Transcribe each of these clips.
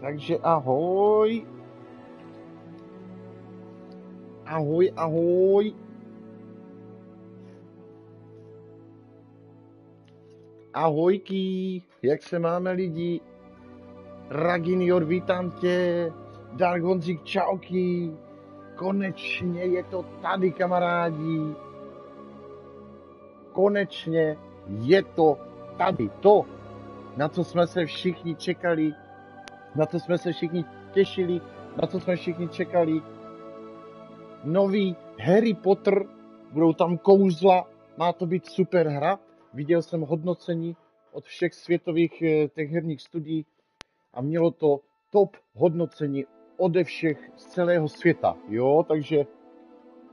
Takže ahoj. Ahoj, ahoj. Ahojky, jak se máme lidi? Raginior, vítám tě. Dark Honzik, čauky. Konečně je to tady, kamarádi. Konečně je to tady. To, na co jsme se všichni čekali, na co jsme se všichni těšili, na co jsme všichni čekali. Nový Harry Potter, budou tam kouzla, má to být super hra. Viděl jsem hodnocení od všech světových těch herních studií a mělo to top hodnocení ode všech z celého světa. Jo, takže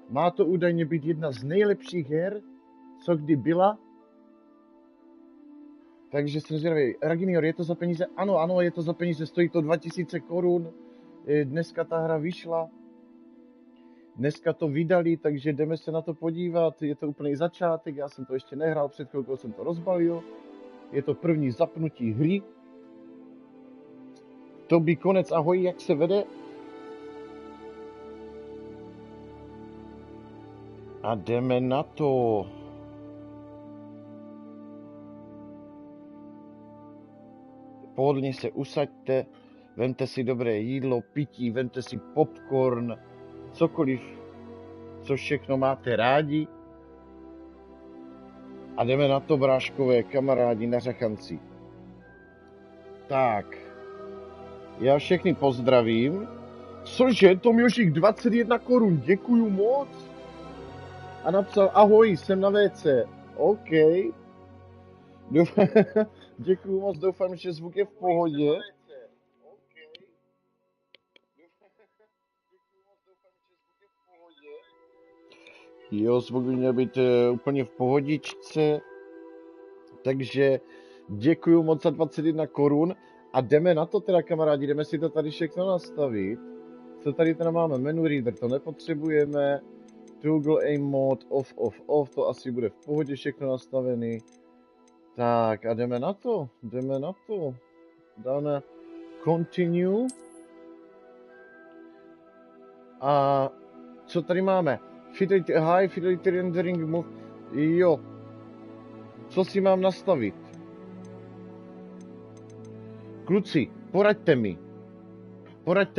má to údajně být jedna z nejlepších her, co kdy byla. Takže jsem zvědavý. Raginior, je to za peníze? Ano, je to za peníze, stojí to 2000 korun. Dneska ta hra vyšla. Dneska to vydali, takže jdeme se na to podívat. Je to úplný začátek, já jsem to ještě nehrál, před chvilkou jsem to rozbalil. Je to první zapnutí hry. To by konec, ahoj, jak se vede? A jdeme na to. Pohodlně se usaďte, vemte si dobré jídlo, pití, vemte si popcorn, cokoliv, co všechno máte rádi. A jdeme na to, bráškové, kamarádi, na řachanci. Tak. Já všechny pozdravím. Cože, Tomiošik 21 korun, děkuju moc. A napsal, ahoj, jsem na WC. OK. Děkuju moc, doufám, že zvuk je v pohodě. Jo, zvuk by měl být úplně v pohodičce. Takže děkuju moc za 21 korun. A jdeme na to teda, kamarádi, jdeme si to tady všechno nastavit. Co tady teda máme? Menu reader, to nepotřebujeme. Toggle aim mode, off, to asi bude v pohodě všechno nastavený. Tak a jdeme na to. Dáme continue. A co tady máme? Fidelity high, fidelity rendering move. Jo. Co si mám nastavit? Kluci, poraďte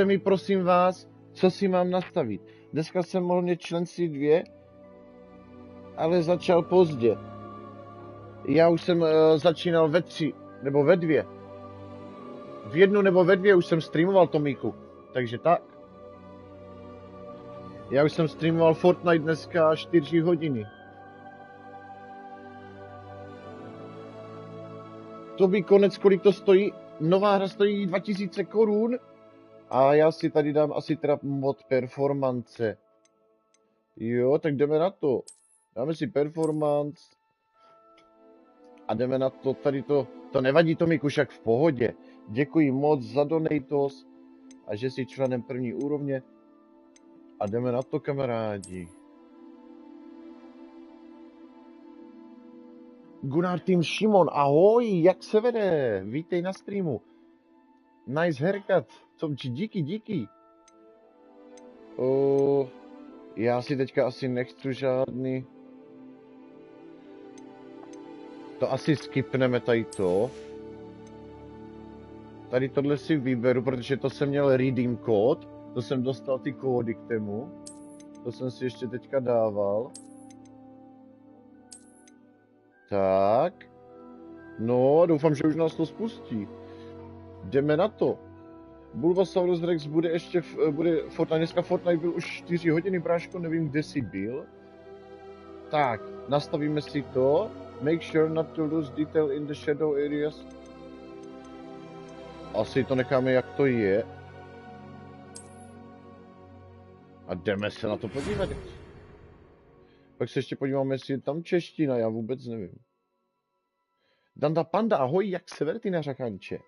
mi, prosím vás, co si mám nastavit. Dneska jsem mohl mít členství 2, ale začal pozdě. Já už jsem začínal ve 3, nebo ve 2. V 1 nebo ve 2 už jsem streamoval, Tomíku. Takže tak. Já už jsem streamoval Fortnite dneska 4 hodiny. To by konec, kolik to stojí? Nová hra stojí 2000 korun. A já si tady dám asi teda mod performance. Jo, tak jdeme na to. Dáme si performance. A jdeme na to, tady to nevadí, Tomíku, však v pohodě. Děkuji moc za donatos a že jsi členem první úrovně. A jdeme na to, kamarádi. Gunar Team Šimon, ahoj, jak se vede? Vítej na streamu. Nice haircut. Díky. Já si teďka asi nechci žádný. To asi skipneme tady to. Tady tohle si vyberu, protože to jsem měl redeem kód. To jsem dostal ty kódy k tému. To jsem si ještě teďka dával. Tak. No, doufám, že už nás to spustí. Jdeme na to. Bulbasaurus Rex bude ještě bude Fortnite. Dneska Fortnite byl už 4 hodiny, bráško, nevím, kde jsi byl. Tak, nastavíme si to. Make sure not to lose detail in the shadow areas. Asi to necháme, jak to je. A jdeme se na to podívat. Pak se ještě podíváme, jestli je tam čeština, já vůbec nevím. Danda Panda, ahoj, jak se vede ty na řachanče?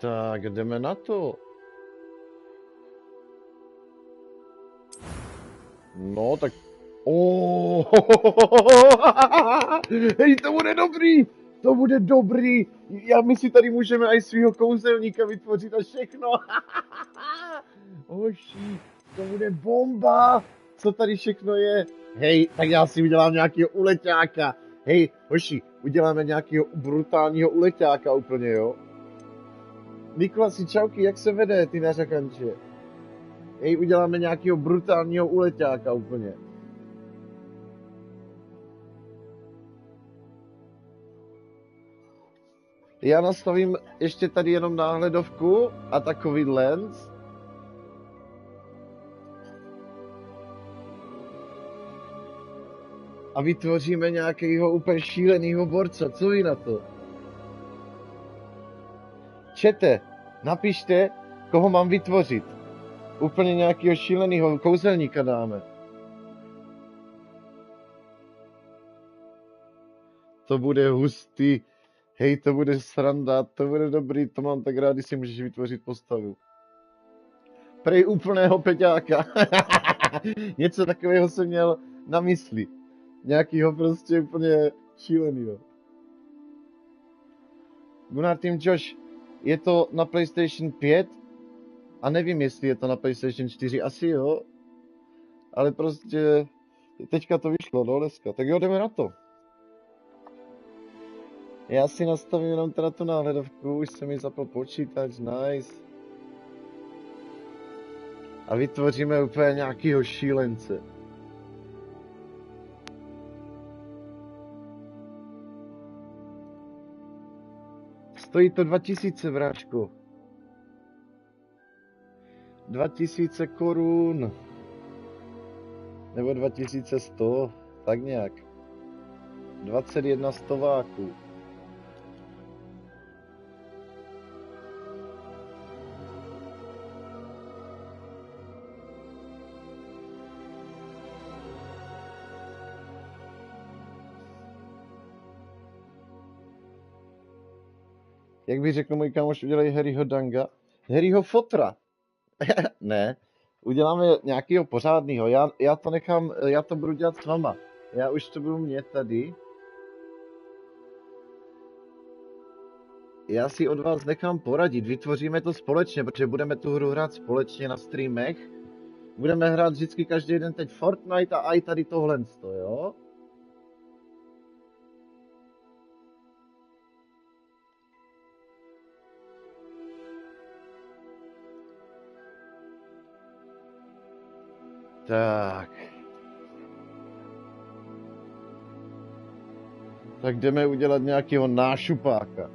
Tak, jdeme na to. No, tak... Hej, to bude dobrý! to bude dobrý. My si tady můžeme i svýho kouzelníka vytvořit a všechno. Hoši, to bude bomba. Co tady všechno je? Hej, tak já si udělám nějakého uleťáka. Hej, hoši, uděláme nějakého brutálního uleťáka úplně, jo? Nikolasi, čauky, jak se vede, ty nařakanče? Hej, uděláme nějakého brutálního uleťáka úplně. Já nastavím ještě tady jenom náhledovku a takový lens. A vytvoříme nějakého úplně šílenýho borce. Co vy na to? Čete, napište, koho mám vytvořit. Úplně nějakého šílenýho kouzelníka dáme. To bude hustý. Hej, to bude sranda, to bude dobrý, to mám tak rád, když si můžeš vytvořit postavu. Prej úplného peťáka. Něco takového jsem měl na mysli. Nějakýho prostě úplně šílenýho. Gunar Team Josh, je to na PlayStation 5? A nevím, jestli je to na PlayStation 4, asi jo. Ale prostě teďka to vyšlo, no dneska. Tak jo, jdeme na to. Já si nastavím jenom teda tu náhledovku, už se mi zapl počítač, nice. A vytvoříme úplně nějakýho šílence. Stojí to 2000, bráčku. 2000 korun. Nebo 2100, tak nějak. 21 stováků. Jak by řekl můj kámoš, udělej Harryho Danga. Harryho Fotra. Ne, uděláme nějakýho pořádného. Já to nechám, já to budu dělat s váma. Já už to budu mít tady. Já si od vás nechám poradit, vytvoříme to společně, protože budeme tu hru hrát společně na streamech. Budeme hrát vždycky každý den teď Fortnite a i tady tohle, jo? Tak. Tak jdeme udělat nějakého nášupáka.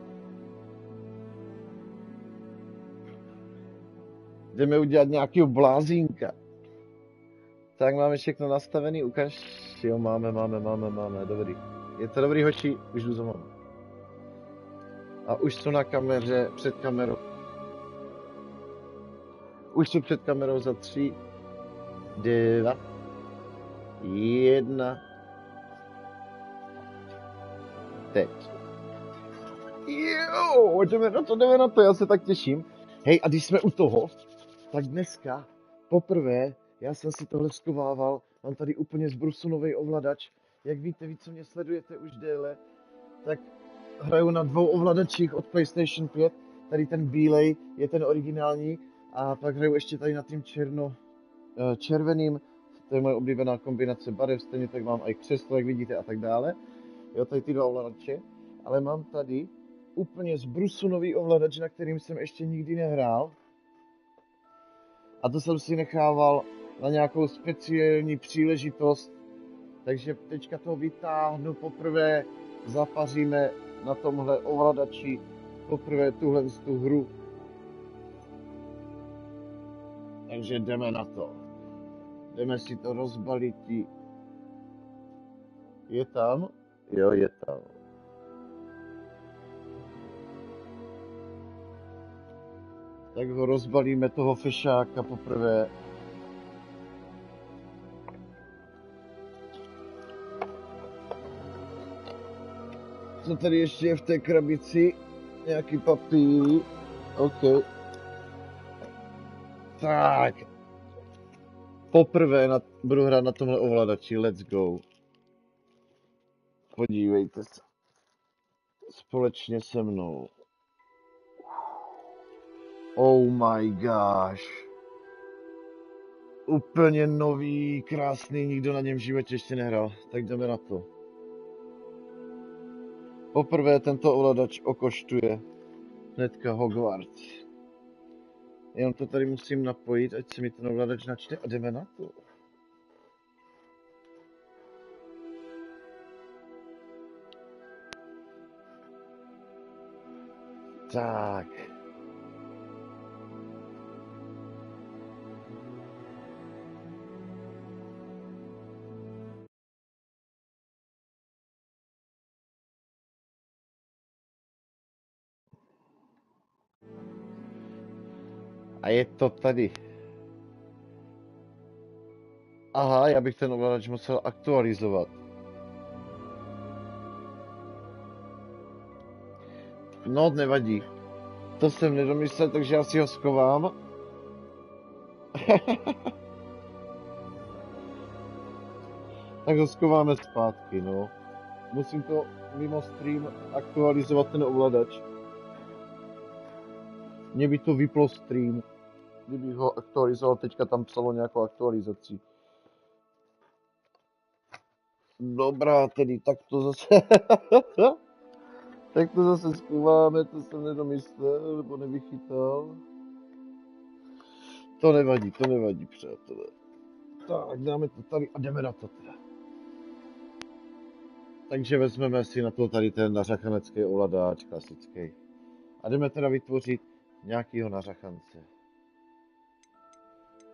Jdeme udělat nějakého blázínka. Tak máme všechno nastavený, ukaž. Jo, máme, dobrý. Je to dobrý, hoši, už jdu za vámi. A už jsou na kameře, před kamerou. Už jsou před kamerou za 3, 2, 1. Teď. Jo, jdeme na to, já se tak těším. Hej, a když jsme u toho, tak dneska, poprvé, já jsem si tohle zkovával, mám tady úplně zbrusunový ovladač. Jak víte, vy, co mě sledujete už déle, tak hraju na 2 ovladačích od PlayStation 5. Tady ten bílej je ten originální a pak hraju ještě tady na tím červeným. To je moje oblíbená kombinace barev, stejně tak mám i křeslo, jak vidíte, a tak dále. Jo, tady ty 2 ovladače, ale mám tady úplně zbrusunový ovladač, na kterým jsem ještě nikdy nehrál. A to jsem si nechával na nějakou speciální příležitost. Takže teďka to vytáhnu poprvé, zapaříme na tomhle ovladači poprvé tuhle tu hru. Takže jdeme na to. Jdeme si to rozbalit. Je tam? Jo, je tam. Tak ho rozbalíme, toho fešáka poprvé. Co tady ještě je v té krabici? Nějaký papír. OK. Tak. Poprvé budu hrát na tomhle ovladači. Let's go. Podívejte se. společně se mnou. Oh my gosh. Úplně nový, krásný, nikdo na něm v životě ještě nehrál. Tak jdeme na to. Poprvé tento ovladač okoštuje hnedka Hogwarts. Jenom to tady musím napojit, ať se mi ten ovladač načte a jdeme na to. Tak. A je to tady. Aha, já bych ten ovladač musel aktualizovat. No, nevadí. To jsem nedomyslel, takže já si ho schovám. Tak ho schováme zpátky, no. Musím to mimo stream aktualizovat ten ovladač. Mně by to vyplo stream, kdybych ho aktualizoval, teďka tam psalo nějakou aktualizaci. Dobrá, tedy tak to zase... tak to zase schováme, to jsem nedomyslel, nebo nevychytal. To nevadí, přátelé. Tak, dáme to tady a jdeme na to teda. Takže vezmeme si na to tady ten nařachanecký ovladač, klasický. A jdeme teda vytvořit nějakýho nařachance.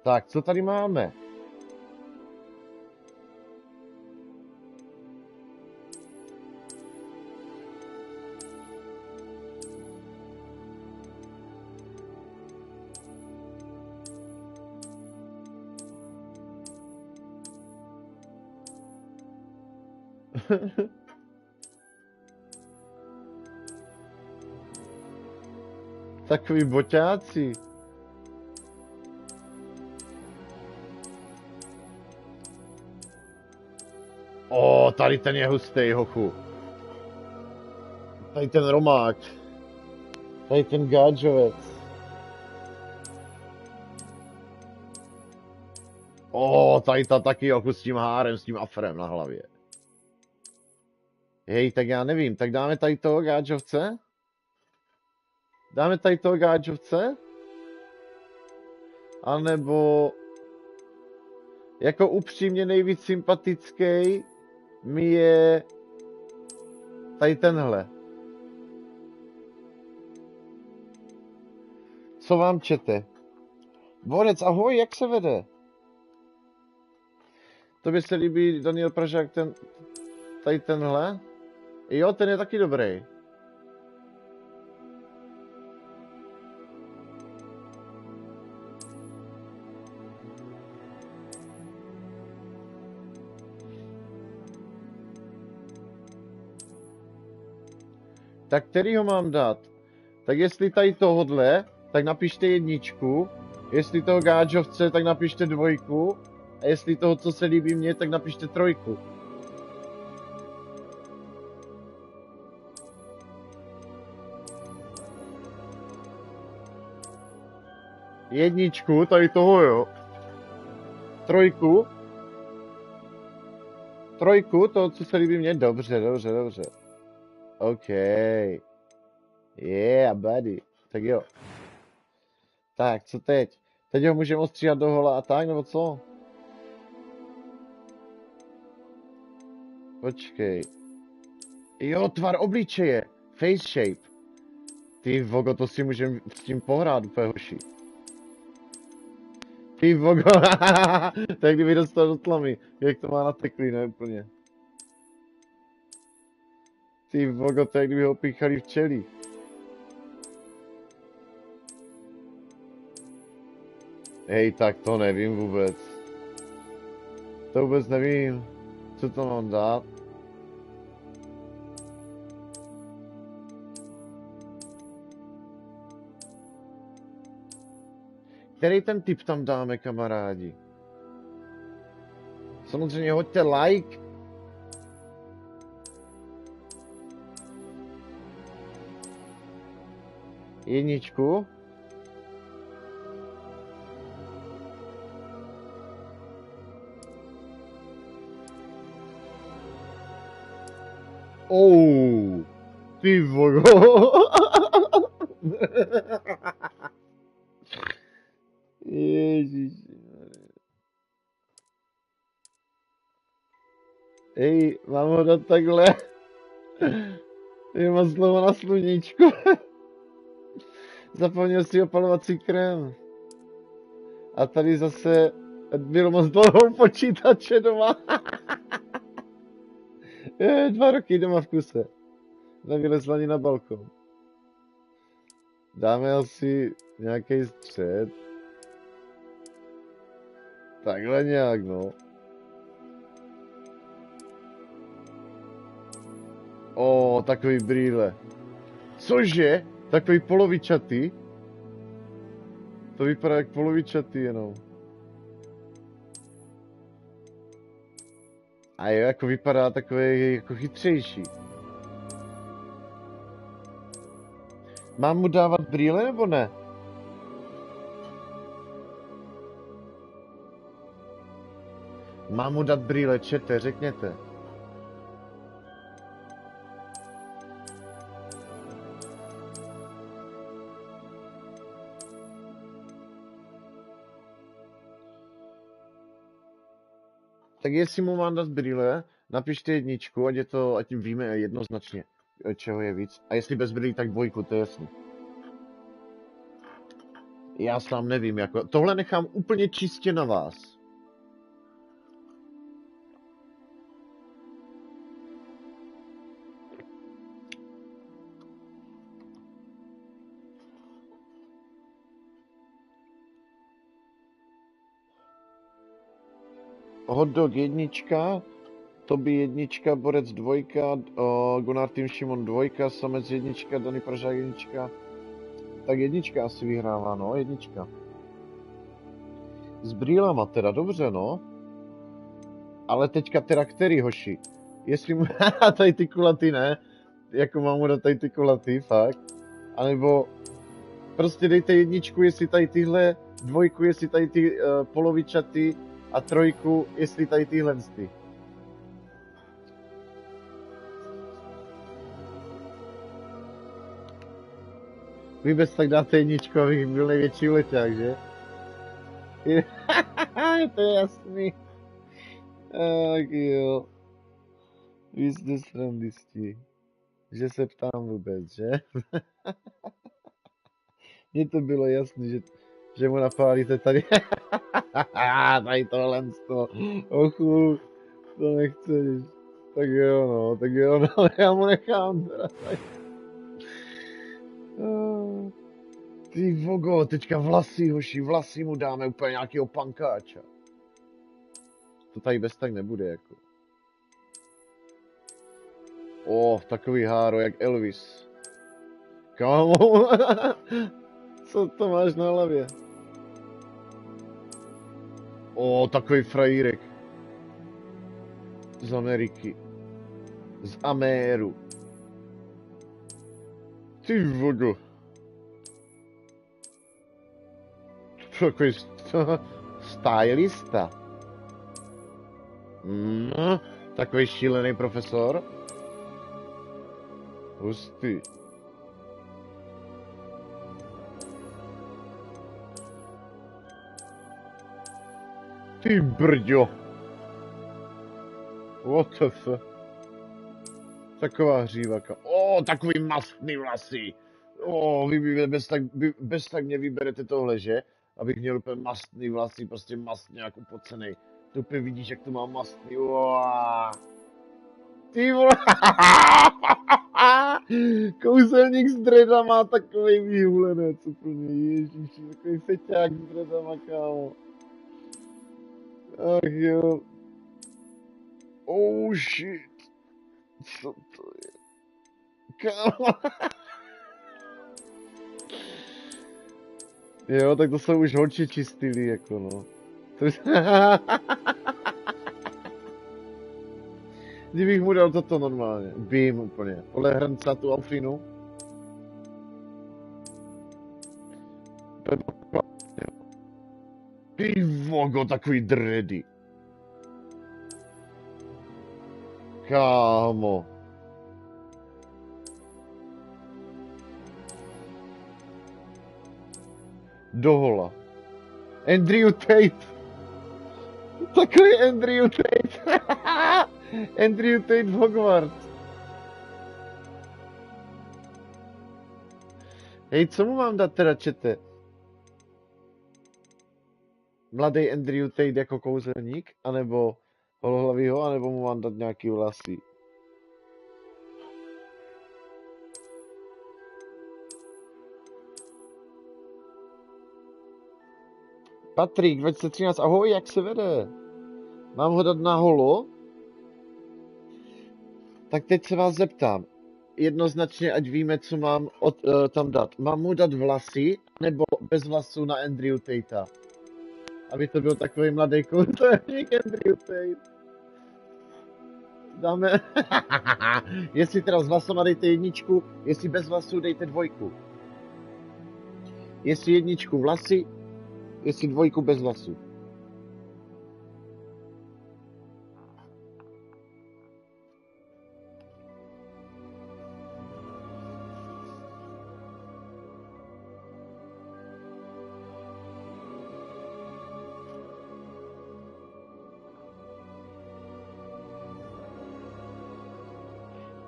Tak, co tady máme? Takový boťáci. O, tady ten je hustý, hochu. Tady ten romák. Tady ten gáčovec. O, tady ta taky, hochu, s tím hárem, s tím afrem na hlavě. Hej, tak já nevím, tak dáme tady toho gáčovce? Dáme tady toho gáčovce? A nebo... Jako upřímně nejvíc sympatický mi je... tady tenhle. Co vám čete? Borec, ahoj, jak se vede? Tobě se líbí Daniel Pražák, tady tenhle? Jo, ten je taky dobrý. Tak který ho mám dát? Tak jestli tady tohodle, tak napište jedničku. Jestli toho gáčovce, tak napište dvojku. A jestli toho, co se líbí mně, tak napište trojku. Jedničku, tady toho, jo. Trojku. Trojku, to, co se líbí mně, dobře. OK. Yeah, buddy. Tak jo. Tak, co teď? Teď ho můžeme ostříhat do hola a tak, nebo co? Počkej. Jo, tvar obličeje. Face shape. Ty vogo, to si můžeme s tím pohrát úplně, hoši. Ty vogo, tak kdyby dostal do tlamy. Jak to má nateklý, ne úplně. Ty vogo, to jak kdyby ho píchali včely. Hej, tak to nevím vůbec. To vůbec nevím. Co to mám dát? Který ten typ tam dáme, kamarádi? Samozřejmě hoďte like. Jedničku. Ty vogo. Ježiši. Ej, mám ho dát takhle. Je mám slovo na sluníčku. Zapomněl si opalovací krém. A tady zase byl moc dlouhou počítače doma. 2 roky doma v kuse. Nevylezl ani na balkon. Dáme asi nějaký střed. Takhle nějak, no. Takový brýle. Cože? Takový polovičatý? To vypadá jak polovičatý jenom. A jo, jako vypadá takový jako chytřejší. Mám mu dávat brýle nebo ne? Mám mu dát brýle, čete, řekněte. Tak jestli mu mám dát brýle, napište jedničku, ať víme jednoznačně, čeho je víc. A jestli bez brýlí, tak 2, to je jasný. Já sám nevím, jako, tohle nechám úplně čistě na vás. Hotdog 1, Toby 1, Borec 2, Gunar Tým Šimon 2, Samec 1, Dany Pražák 1. Tak 1 asi vyhrává, no, 1. S brýlema teda, dobře, no. Ale teďka teda který, hoši? Jestli mu tady ty kulatý, ne? Jako mám mu dát tady ty kulatý, fakt. A nebo prostě dejte 1, jestli tady tyhle, 2, jestli tady ty polovičatý a 3, jestli tady tyhle ty. Vy bez tak dáte 1, abych byl největší leťák, že? To je jasný. Tak jo. Vy jste srandisti. Že se ptám vůbec, že? Mně to bylo jasný, že mu napálíte tady. Tady tohle z toho. Ochu, to nechceš. Tak jo, no, já mu nechám teda tady. Ty vogo, teďka vlasy, hoši, vlasy mu dáme úplně nějakýho pankáča. To tady bez tak nebude, jako. Takový háro, jak Elvis. Kámo, co to máš na hlavě? Takový frajírek. Z Ameriky. Z Améru. Ty vogo. Takový stylista. Takový šílený profesor. Hustý. Ty brďo. What the fuck? Taková hřívaka. Takový mastný vlasy. Vy bez tak mě vyberete tohle, že? Abych měl úplně mastný vlasy, prostě mastně jako pocenej. To úplně vidíš, jak to má mastný. Ty vole. Kouzelník z dreda má takový výhulenec úplně, ježiši, takový feťák z dredama, kámo. Ach jo. Shit. Co to je? Kámo. Jo, tak to jsou už holči čistili, jako no. Kdybych mu dal toto normálně, bím úplně. Podle hrnca tu Alfinu. Ty vogo, takový dredy. Kámo. Dohola. Andrew Tate. Takový Andrew Tate. Andrew Tate v Hogwarts. Hej, co mu mám dát teda, čete? Mladý Andrew Tate jako kouzelník? Anebo holohlavýho? Anebo mu mám dát nějaký vlasy? Patrik, 2013, ahoj, jak se vede? Mám ho dát na holo? Tak teď se vás zeptám. Jednoznačně, ať víme, co mám tam dát. Mám mu dát vlasy, nebo bez vlasů na Andrew Tatea? Aby to byl takový mladý kouzelník Andrew Tate. Dáme... Jestli teda s vlasama dejte jedničku, jestli bez vlasů dejte dvojku. Jestli jedničku vlasy, jestli dvojku bez vlasů.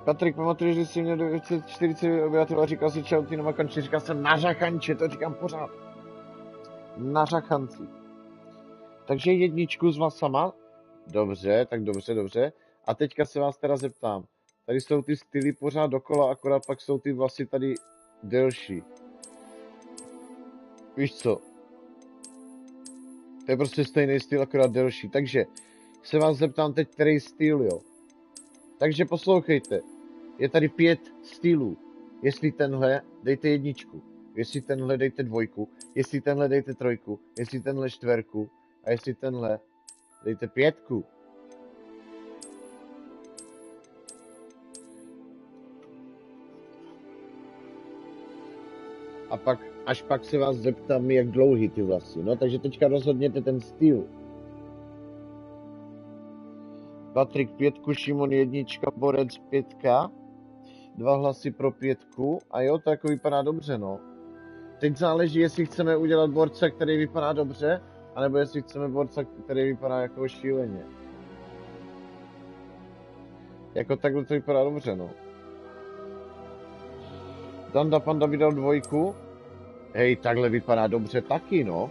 Patrik, pamatuješ, že jsi měl 940 obyvatel a říkal si čau, ty nova konči, říkal jsem na řachanče, to říkám pořád. Na řachanci. Takže jedničku s vlasama. Dobře, tak dobře. A teďka se vás teda zeptám. Tady jsou ty styly pořád dokola, akorát pak jsou ty vlasy tady delší. Víš co? To je prostě stejný styl, akorát delší. Takže se vás zeptám teď, který styl, jo. Takže poslouchejte. Je tady 5 stylů. Jestli tenhle, dejte jedničku. Jestli tenhle, dejte dvojku. Jestli tenhle, dejte trojku. Jestli tenhle, čtverku. A jestli tenhle, dejte 5. A pak, až pak se vás zeptám, jak dlouhý ty vlasy. No, takže teďka rozhodněte ten styl. Patrik 5, Šimon 1, Borec 5. 2 hlasy pro 5. A jo, to jako vypadá dobře, no. Teď záleží, jestli chceme udělat borce, který vypadá dobře, anebo jestli chceme borce, který vypadá jako šíleně. Jako takhle to vypadá dobře, no. Danda Panda vydal 2. Hej, takhle vypadá dobře taky, no.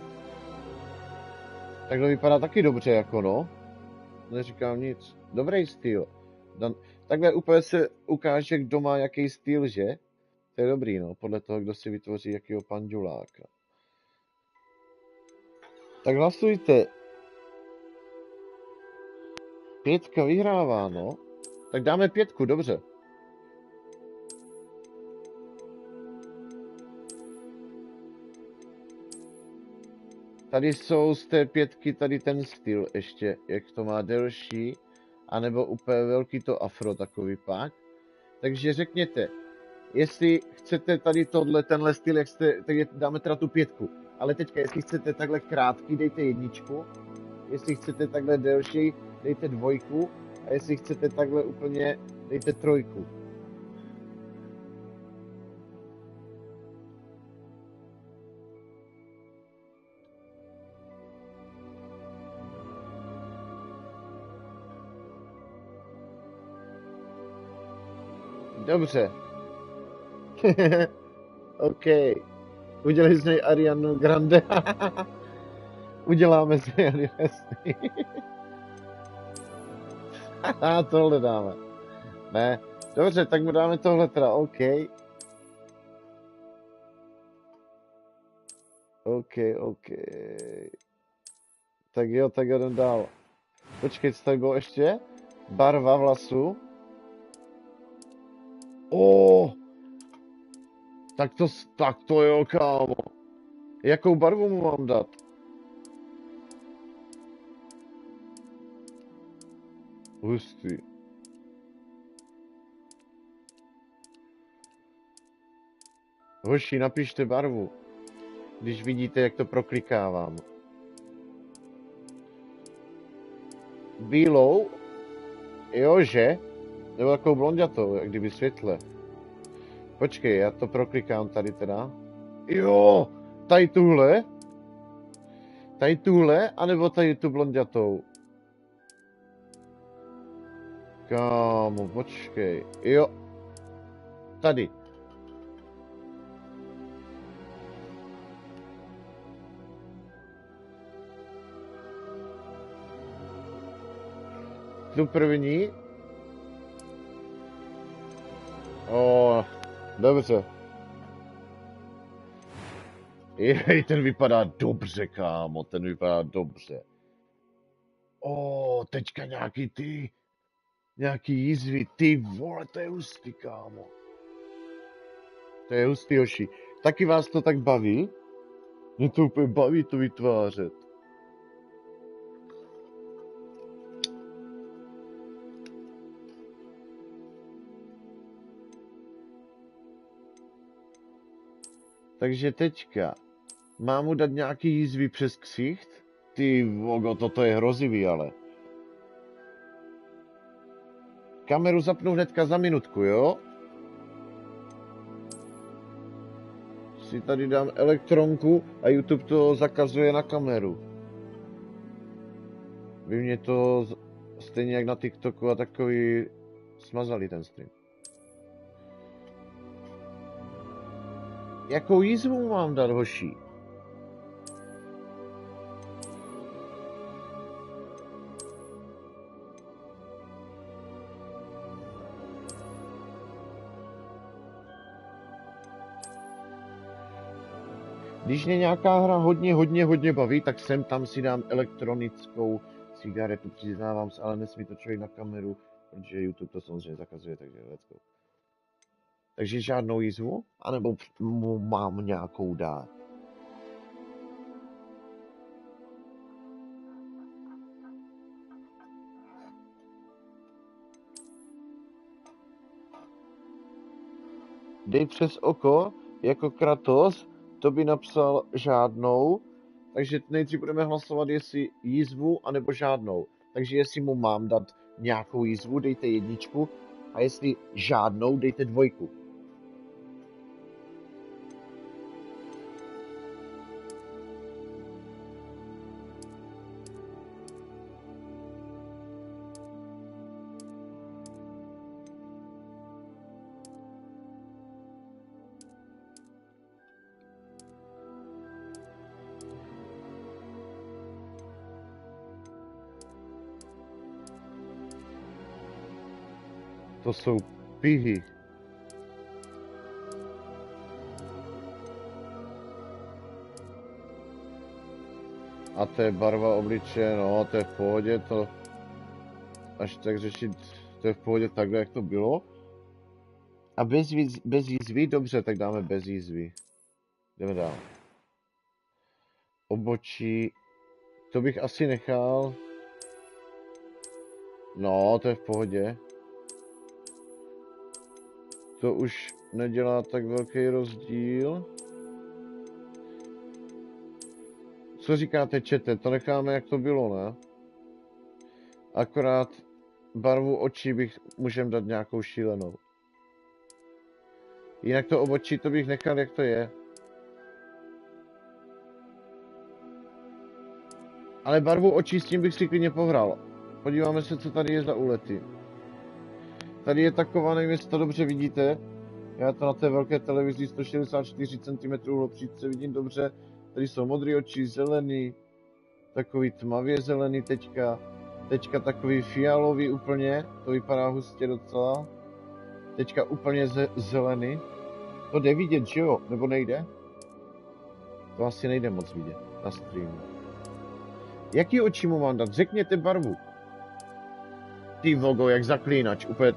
Takhle vypadá taky dobře, jako no. Neříkám nic. Dobrý styl. Takhle úplně se ukáže, kdo má jaký styl, že? To je dobrý, no. Podle toho, kdo si vytvoří jakýho panduláka. Tak hlasujte. 5 vyhrává, no. Tak dáme 5, dobře. Tady jsou z té 5 tady ten styl ještě, jak to má delší, anebo úplně velký to afro takový pak. Takže řekněte, jestli chcete tady tenhle styl, jak jste, tak dáme teda tu 5. Ale teďka, jestli chcete takhle krátký, dejte 1. Jestli chcete takhle delší, dejte 2. A jestli chcete takhle úplně, dejte 3. Dobře. OK. Udělali jsme Arianu Grande. Uděláme si Arianu Hesty. Tohle dáme. Ne. Dobře, tak mu dáme tohle teda. OK. OK. Tak jo, tak jdem dál. Počkej, co tady bylo ještě? Barva vlasů. Tak to jo, kámo. Jakou barvu mu mám dát? Hustý. Hoši, napište barvu. Když vidíte, jak to proklikávám. Bílou, jože? Nebo takovou blonďatou, jak kdyby světle. Počkej, já to proklikám tady teda. Jo, tady tuhle? Tady tuhle, anebo tady tu blonďatou? Kámo, počkej. Jo. Tady. Tu první. O, dobře. Jej, ten vypadá dobře, kámo, ten vypadá dobře. O, teďka nějaký jízvy, ty vole, to je hustý, kámo. To je hustý, hoši. Taky vás to tak baví? Mě to úplně baví to vytvářet. Takže teďka, mám mu dát nějaký jízvy přes ksicht? Ty vogo, toto je hrozivý, ale. Kameru zapnu hnedka za minutku, jo? Si tady dám elektronku a YouTube to zakazuje na kameru. Vy mě to stejně jak na TikToku a takový smazali ten stream. Jakou jízvu mám dát, hoši? Když mě nějaká hra hodně baví, tak sem tam si dám elektronickou cigaretu, přiznávám se, ale nesmí to člověk na kameru, protože YouTube to samozřejmě zakazuje, takže let's go. Takže žádnou jízvu? Anebo mám nějakou dát? Dej přes oko, jako Kratos, to by napsal žádnou, takže nejdřív budeme hlasovat, jestli jízvu, anebo žádnou. Takže jestli mu mám dát nějakou jízvu, dejte jedničku, a jestli žádnou, dejte dvojku. To jsou pihy. A to je barva obličeje, no, to je v pohodě, to až tak řešit, to je v pohodě takhle, jak to bylo. A bez jízvy? Dobře, tak dáme bez jízvy. Jdeme dál. Obočí, to bych asi nechal. No, to je v pohodě. To už nedělá tak velký rozdíl. Co říkáte, čete? To necháme, jak to bylo, ne? Akorát barvu očí můžem dát nějakou šílenou. Jinak to obočí, to bych nechal, jak to je. Ale barvu očí s tím bych si klidně pohral. Podíváme se, co tady je za úlety. Tady je taková, nevím, jestli to dobře vidíte. Já to na té velké televizi 164 cm hlopříce vidím dobře. Tady jsou modré oči, zelený, takový tmavě zelený teďka. Teďka takový fialový úplně, to vypadá hustě docela. Teďka úplně zelený. To jde vidět, že jo? Nebo nejde? To asi nejde moc vidět na streamu. Jaký oči mu mám dát? Řekněte barvu. Ty vogo, jak zaklínač, úplně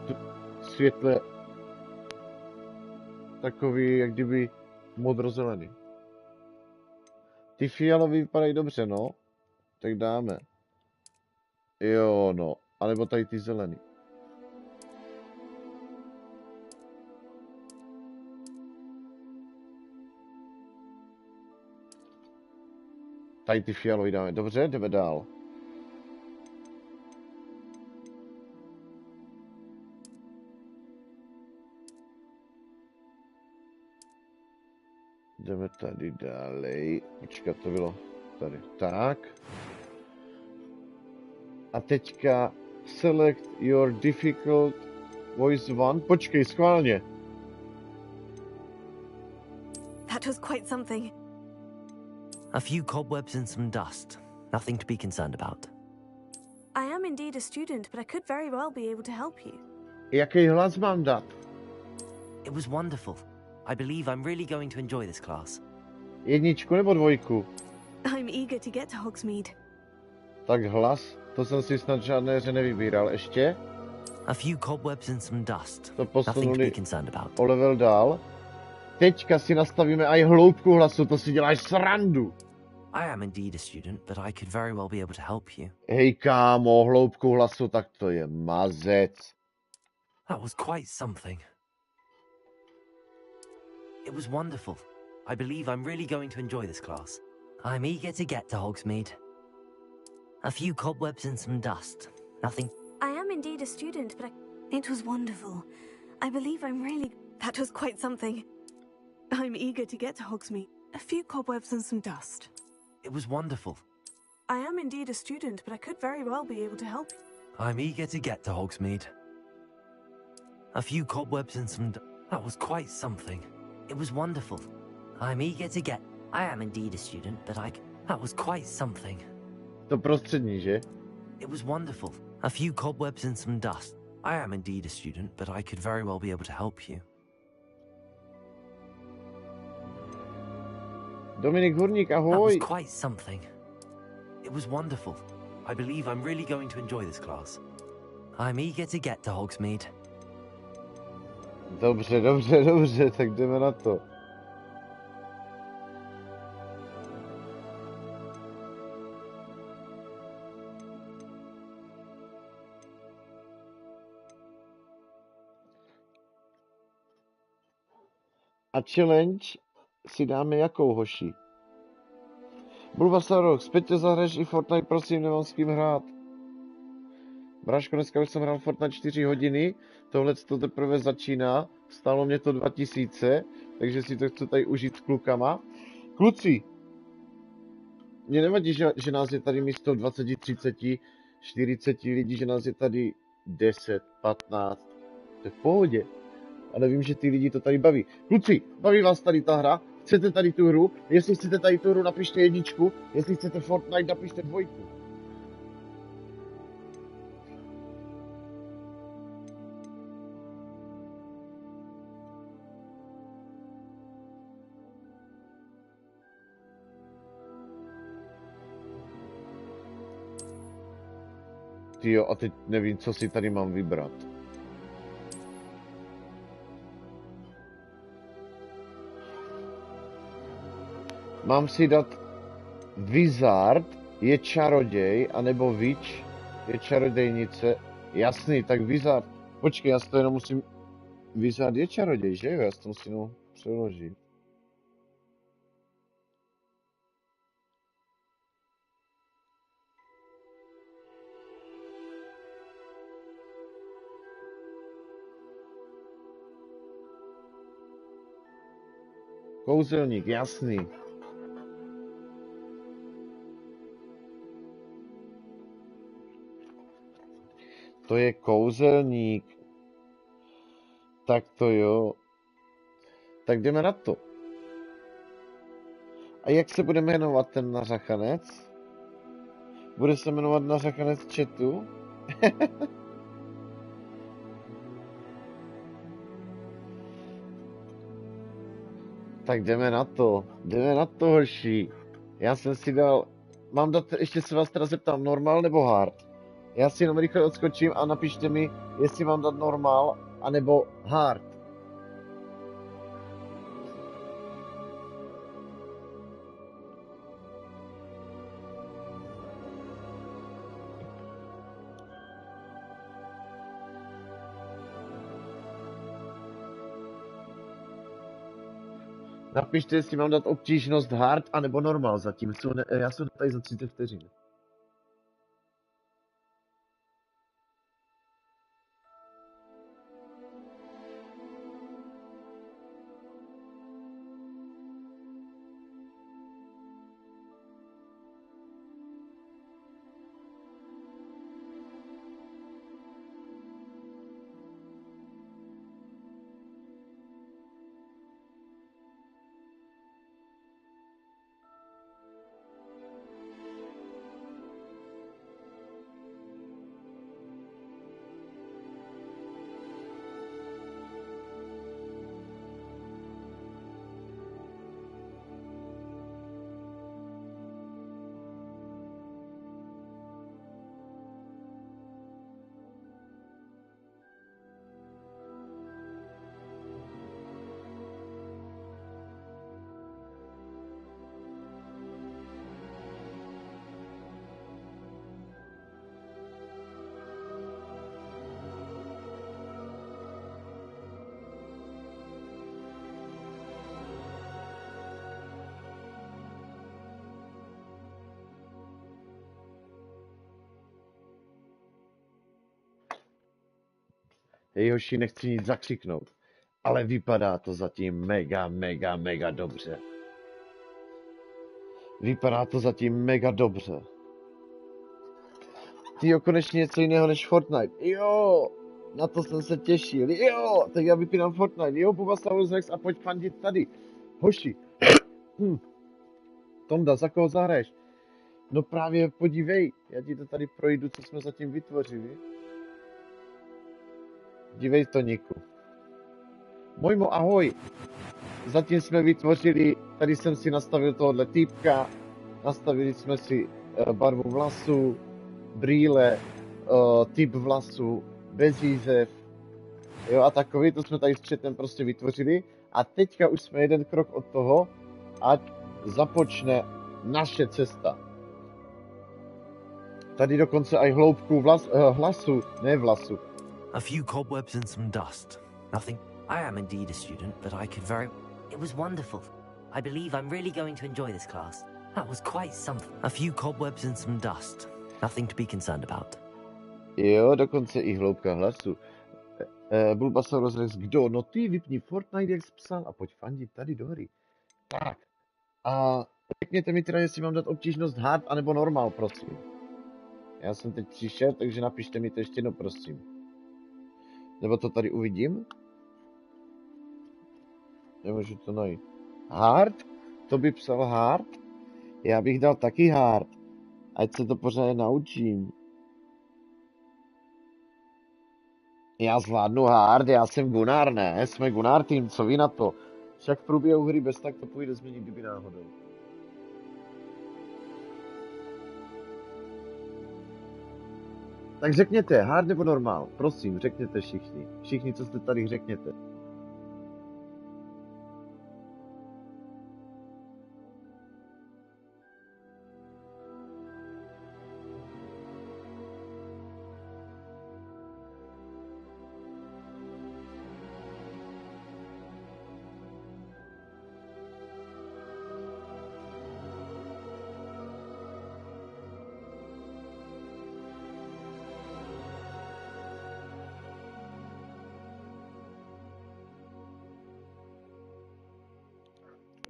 světle. Takový, jak kdyby modrozelený. Ty fialový vypadají dobře, no. Tak dáme. Jo, no. Alebo tady ty zelený. Tady ty fialový dáme. Dobře, jdeme dál. Jdeme tady dálej. Počkat, to bylo tady. Tak. A teďka select your difficult voice one. Počkej, schválně. That was quite something. A few cobwebs and some dust. Nothing to be concerned about. I am indeed a student, but I could very well be able to help you. Jaký hlas mám dát? It was wonderful. I believe I'm really going to enjoy this class. Jedničku nebo dvojku? I'm eager to get to Hogsmeade. Tak hlas, to jsem si snad žádné hře nevybíral. Ještě? A few cobwebs and some dust. To Nothing to be posunuli concerned about. o level dál. Teďka si nastavíme aj hloubku hlasu, to si děláš srandu. I am indeed a student, but I could very well be able to help you. Hej kámo, hloubku hlasu, tak to je mazec. That was quite something. It was wonderful. I believe I'm really going to enjoy this class. I'm eager to get to Hogsmeade. A few cobwebs and some dust. Nothing. I am indeed a student, but it was wonderful. I believe I'm really... That was quite something. I'm eager to get to Hogsmeade. A few cobwebs and some dust. It was wonderful. I am indeed a student, but I could very well be able to help you. I'm eager to get to Hogsmeade. A few cobwebs and some... That was quite something. It was wonderful. I'm eager to get... I am indeed a student, but That was quite something. To prostřední, že? It was wonderful. A few cobwebs and some dust. I am indeed a student, but I could very well be able to help you. Dominik Hurník, That ahoj. was quite something. It was wonderful. I believe I'm really going to enjoy this class. I'm eager to get to Hogsmeade. Dobře, dobře, dobře, tak jdeme na to. A challenge si dáme jakou, hoši? Bulbasarok, zpět tě zahraješ i Fortnite, prosím, nemám s kým hrát. Bráško, dneska už jsem hrál Fortnite 4 hodiny, tohle to teprve začíná, stálo mě to 2000, takže si to chci tady užít s klukama. Kluci, mě nevadí, že nás je tady místo 20, 30, 40 lidí, že nás je tady 10, 15, to je v pohodě. Ale vím, že ty lidi to tady baví. Kluci, baví vás tady ta hra? Chcete tady tu hru? Jestli chcete tady tu hru, napište jedničku. Jestli chcete Fortnite, napište dvojku. Tyjo, a teď nevím, co si tady mám vybrat. Mám si dát Wizard je čaroděj, anebo Witch je čarodějnice. Jasný, tak Wizard. Počkej, já si to jenom musím... Wizard je čaroděj, že jo? Já si to musím jenom přeložit. Kouzelník, jasný. To je kouzelník. Tak to jo. Tak jdeme na to. A jak se bude jmenovat ten nařachanec? Bude se jmenovat nařachanec chatu? Tak jdeme na to. Jdeme na to, hoši. Já jsem si dal... Mám dát, ještě se vás teda zeptám, normál nebo hard? Já si jenom rychle odskočím a napište mi, jestli mám dát normál, anebo hard. Napište, jestli mám dát obtížnost hard anebo normal zatím. Já jsem tady za 30 vteřin. Hej hoši, nechci nic zakřiknout, ale vypadá to zatím mega dobře. Vypadá to zatím mega dobře. Tyjo, konečně něco jiného než Fortnite. Jo, na to jsem se těšil. Jo, tak já vypínám Fortnite. Jo, Bubasaurus Rex a pojď fandit tady. Hoši. Tonda, za koho zahraješ? No právě podívej, já ti to tady projdu, co jsme zatím vytvořili. Dívej to, Niku. Mojmo, ahoj. Zatím jsme vytvořili, tady jsem si nastavil tohohle týpka, nastavili jsme si barvu vlasů, brýle, typ vlasů, bez jízev, jo, a takový, to jsme tady s chatem prostě vytvořili. A teďka už jsme jeden krok od toho, ať započne naše cesta. Tady dokonce aj hloubku hlasu, ne vlasu. A few cobwebs and some dust. Nothing. I am indeed a student, but I could very... It was wonderful. I believe I'm really going to enjoy this class. That was quite something. A few cobwebs and some dust. Nothing to be concerned about. Jo, dokonce i hloubka hlasu. Bulbasaurus Rex, kdo? No ty, vypni Fortnite, jak jsi psal, a pojď fandit tady do hry. Tak. A řekněte mi teda, jestli mám dát obtížnost hard anebo normal, prosím. Já jsem teď přišel, takže napište mi to ještě jednou, prosím. Nebo to tady uvidím? Nemůžu to najít. Hard? To by psal hard? Já bych dal taky hard. Ať se to pořádně naučím. Já zvládnu hard, já jsem Gunar, ne? Jsme Gunar tým, co vy na to? Však v průběhu hry bez tak to půjde změnit, kdyby náhodou. Tak řekněte, hard nebo normál? Prosím, řekněte všichni. Všichni, co jste tady, řekněte.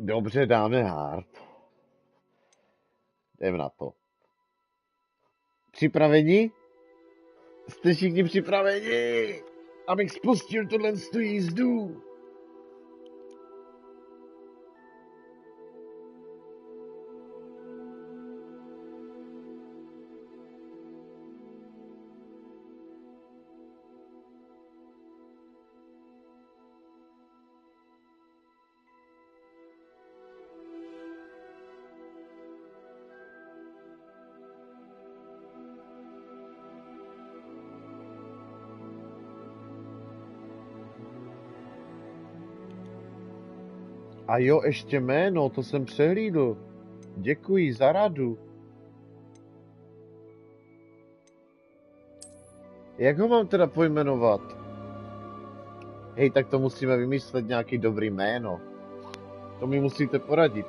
Dobře, dáme hard. Jdem na to. Připraveni? Jste všichni připraveni? Abych spustil tuhle jízdu. A jo, ještě jméno, to jsem přehlídl. Děkuji za radu. Jak ho mám teda pojmenovat? Hej, tak to musíme vymyslet nějaký dobrý jméno. To mi musíte poradit.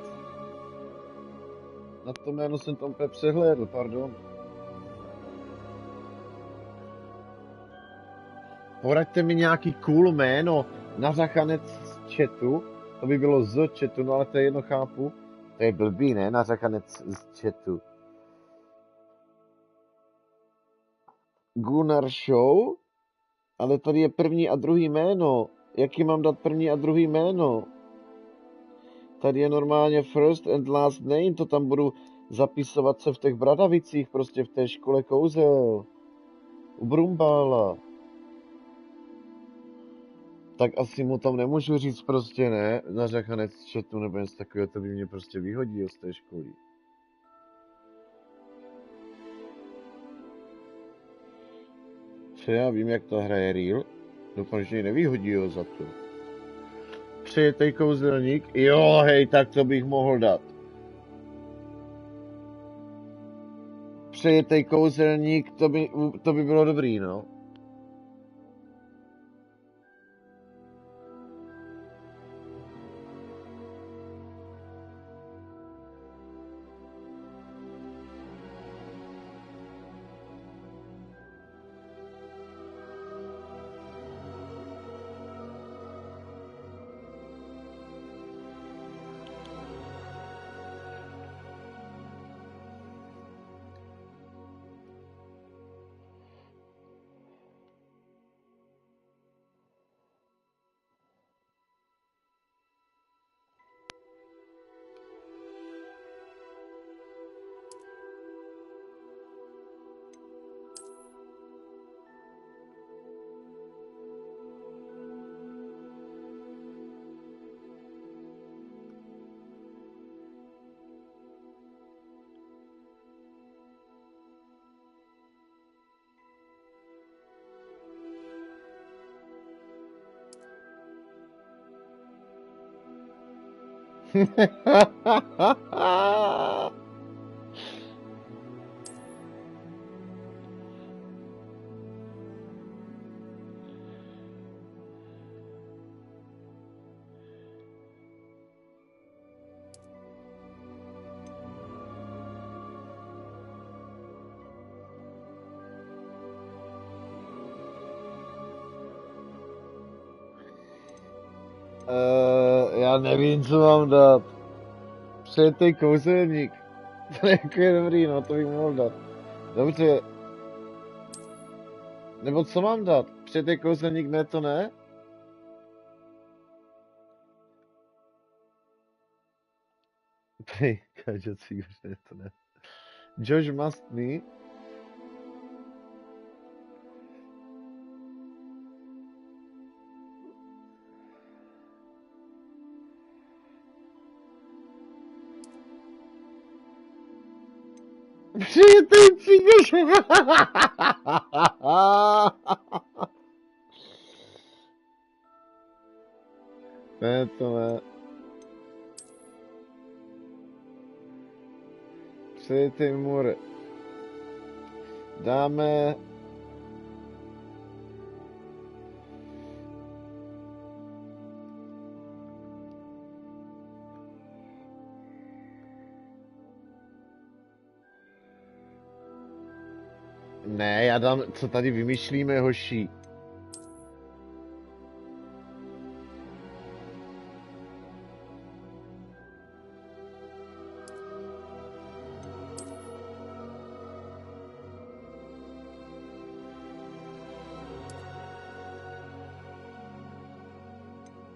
Na to jméno jsem tam úplně přehlédl, pardon. Poraďte mi nějaký cool jméno na řachanec z chatu. To by bylo z chatu, no ale to je jedno, chápu. To je blbý, ne? Na řachanec z chatu. Gunar Show? Ale tady je první a druhý jméno. Jaký mám dát první a druhý jméno? Tady je normálně first and last name, to tam budu zapisovat se v těch Bradavicích, prostě v té škole kouzel. U Brumbála. Tak asi mu tam nemůžu říct prostě ne, na řachanec chatu nebo něco takového, to by mě prostě vyhodil z té školy. Co já vím, jak to hraje Real? Doufám, že ji nevyhodí za to. Přijetej kouzelník? Jo, hej, tak to bych mohl dát. Přijetej kouzelník, to by bylo dobrý, no. Já nevím, co mám dát. Přijetej kouzelník. To je dobrý, no, to bych mohl dát. Dobře. Nebo co mám dát? Přijetej kouzelník, ne, to ne? Prej, kážací už ne, to ne. Josh Mastný. Přijetej cígaš. Ne, to ne. Přijetej mur. Dáme... Ne, já dám, co tady vymýšlíme, hoší.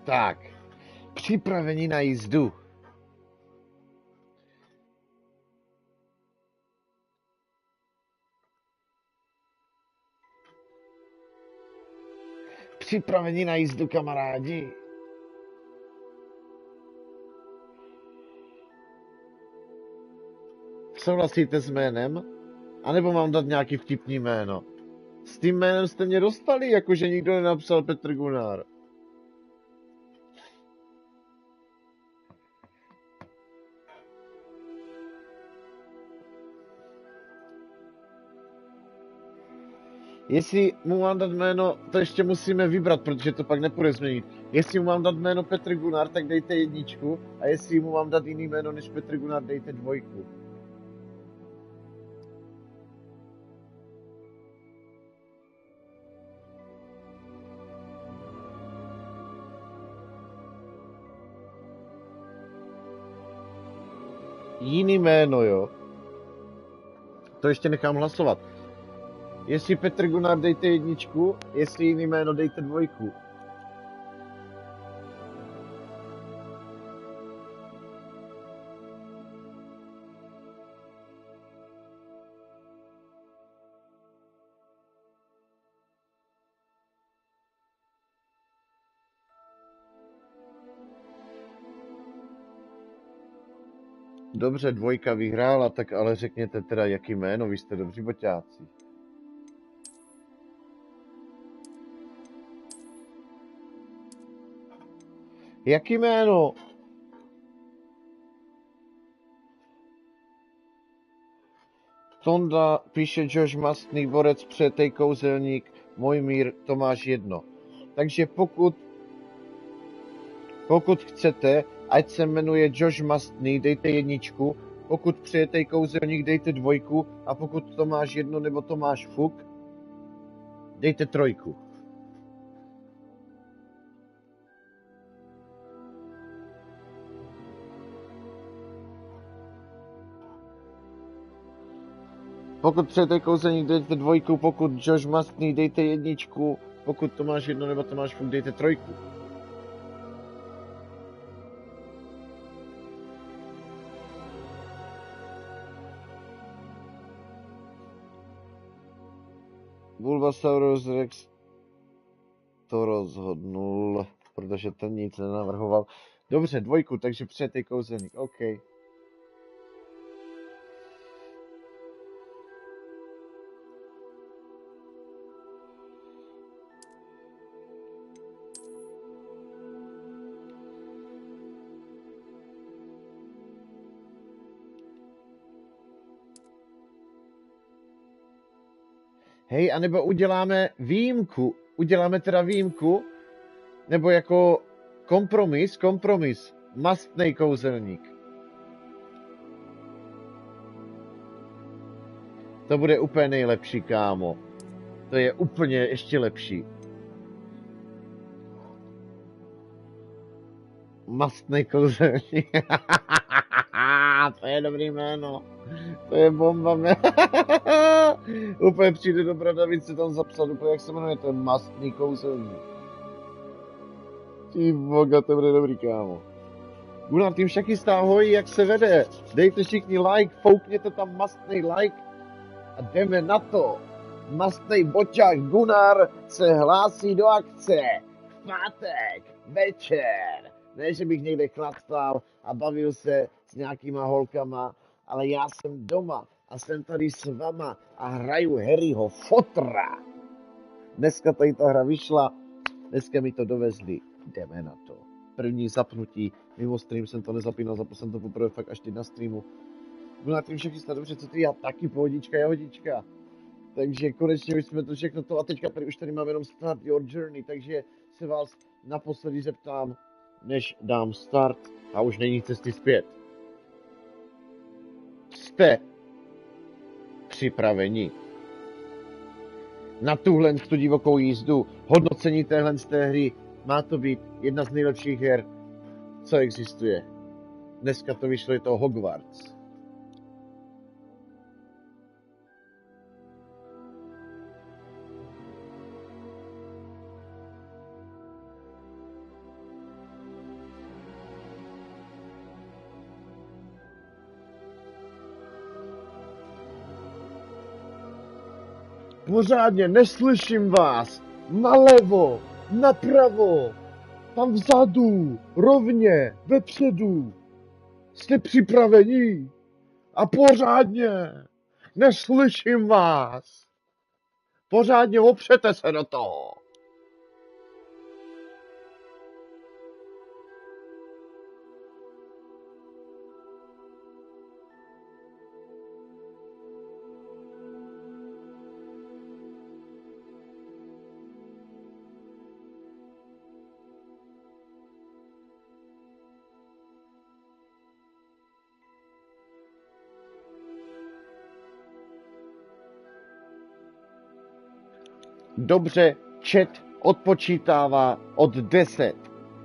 Tak, připraveni na jízdu. Připraveni na jízdu, kamarádi. Souhlasíte s jménem? A nebo mám dát nějaký vtipný jméno? S tím jménem jste mě dostali, jakože nikdo nenapsal Petr Gunar. Jestli mu mám dát jméno, to ještě musíme vybrat, protože to pak nepůjde změnit. Jestli mu mám dát jméno Petr Gunar, tak dejte 1. A jestli mu mám dát jiný jméno než Petr Gunar, dejte 2. Jiný jméno, jo. To ještě nechám hlasovat. Jestli Petr Gunar, dejte 1, jestli jiný jméno, dejte 2. Dobře, 2 vyhrála, tak ale řekněte teda, jaký jméno, vy jste dobří boťáci. Jaký jméno? Tonda píše Josh Mastný, borec, přetej, kouzelník, Mojmír, Tomáš 1. Takže pokud chcete, ať se jmenuje Josh Mastný, dejte 1. Pokud přetej, kouzelník, dejte 2. A pokud Tomáš 1 nebo Tomáš Fuk, dejte 3. Pokud přijete kouzelník, dejte 2, pokud Josh Mastný, dejte 1, pokud Tomáš 1 nebo Tomáš Fuk, dejte 3. Bulbasaurus Rex to rozhodnul, protože ten nic nenavrhoval. Dobře, 2, takže přijete kouzelník, OK. Hej, anebo uděláme výjimku. Uděláme teda výjimku, nebo jako kompromis. Mastnej kouzelník. To bude úplně nejlepší, kámo. To je úplně ještě lepší. Mastnej kouzelník. To je dobrý jméno. To je bomba, úplně přijde do Bradavic se tam zapsat, úplně jak se jmenuje, to je mastný kouzelník. Ty boga, to bude dobrý, kámo. Gunar, tím však jistá, ahoj, jak se vede? Dejte všichni like, foukněte tam mastný like a jdeme na to. Mastný boťák Gunar se hlásí do akce. V pátek, večer. Ne, že bych někde chlastal a bavil se s nějakýma holkama, ale já jsem doma a jsem tady s vama a hraju Harryho Pottera. Dneska tady ta hra vyšla, dneska mi to dovezli, jdeme na to. První zapnutí, mimo stream jsem to nezapínal, zapl jsem to poprvé fakt až teď na streamu. Byl na tím všechny dobře, co ty, já taky pohodička, jahodička. Takže konečně už jsme to všechno to a teďka tady už tady mám jenom Start Your Journey, takže se vás naposledy zeptám, než dám start a už není cesty zpět. Jste připraveni na tuhle tu divokou jízdu? Hodnocení téhle z té hry má to být jedna z nejlepších her, co existuje. Dneska to vyšlo, je to Hogwarts. Pořádně, neslyším vás. Nalevo, napravo, tam vzadu, rovně, vepředu. Jste připraveni? A pořádně, neslyším vás. Pořádně opřete se do toho. Dobře, chat odpočítává od 10,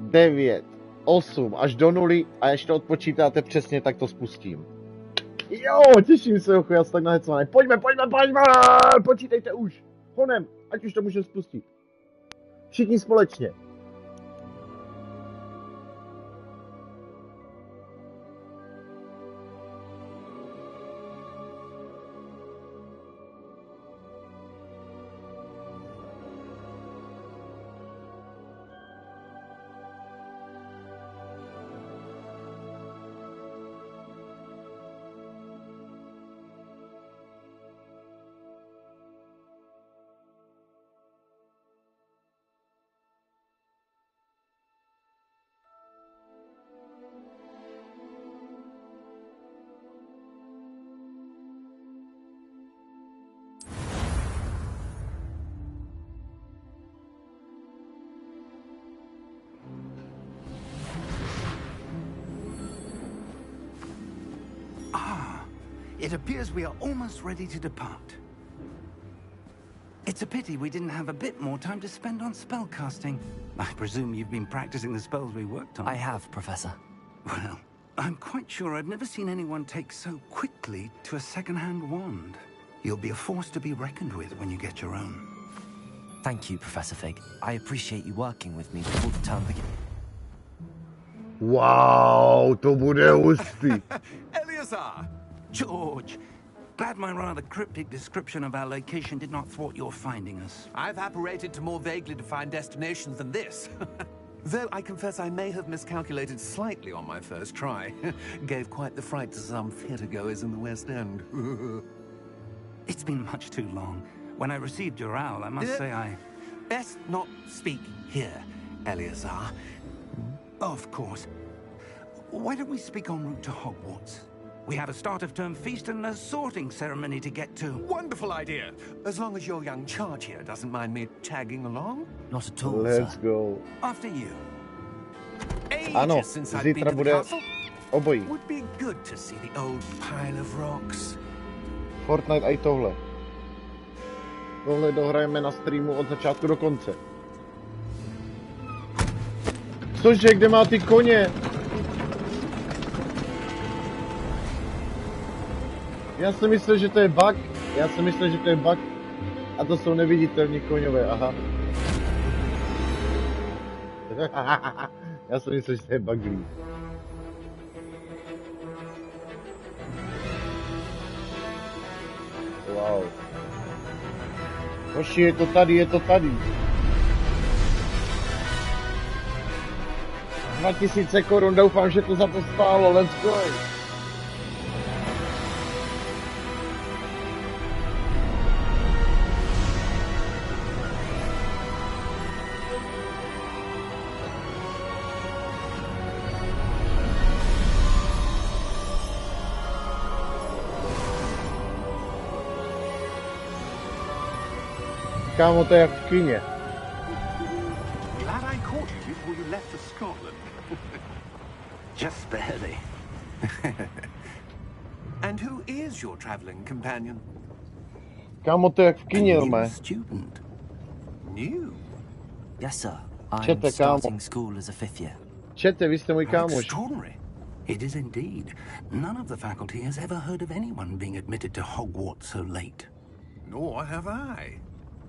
9, 8 až do 0 a ještě to odpočítáte přesně, tak to spustím. Jo, těším se, ochu, já jsem tak nahecovaný. Pojďme, počítejte už. Honem, ať už to můžeme spustit. Všichni společně. It appears we are almost ready to depart. It's a pity we didn't have a bit more time to spend on spellcasting. I presume you've been practicing the spells we worked on. I have, Professor. Well, I'm quite sure I've never seen anyone take so quickly to a second-hand wand. You'll be a force to be reckoned with when you get your own. Thank you, Professor Fig. I appreciate you working with me before the term begins. Wow, to bude hustý. Eleazar! George! Glad my rather cryptic description of our location did not thwart your finding us. I've apparated to more vaguely defined destinations than this. Though I confess I may have miscalculated slightly on my first try. Gave quite the fright to some theatre-goers in the West End. It's been much too long. When I received your owl, I must say I... Best not speak here, Eleazar. Of course. Why don't we speak en route to Hogwarts? We have a start-of-term feast and a sorting ceremony to get to. Wonderful idea! As long as your young charge here doesn't mind me tagging along. Not at all, Let's sir. go. After you. Ano, Ages since I've been zítra to the bude castle. obojí. Would be good to see the old pile of rocks. Fortnite a i tohle. Tohle dohrajeme na streamu od začátku do konce. Cože, kde má ty koně? Já jsem myslel, že to je bug. A to jsou neviditelní koňové, aha. Já jsem myslel, že to je buglí. Wow. Hoši, je to tady. 2000 korun, doufám, že to za to stálo, let's go. Kámo, to je jak v kině. Glad I caught you before you left for Scotland. Just barely. And who is your travelling companion? Kámo, to je jak v A kině, new normálně. student. New? Yes, sir. I'm Čete, kámo. starting school as a 5th year. Čete, vy jste můj How kámoš. extraordinary. It is indeed. None of the faculty has ever heard of anyone being admitted to Hogwarts so late. Nor have I.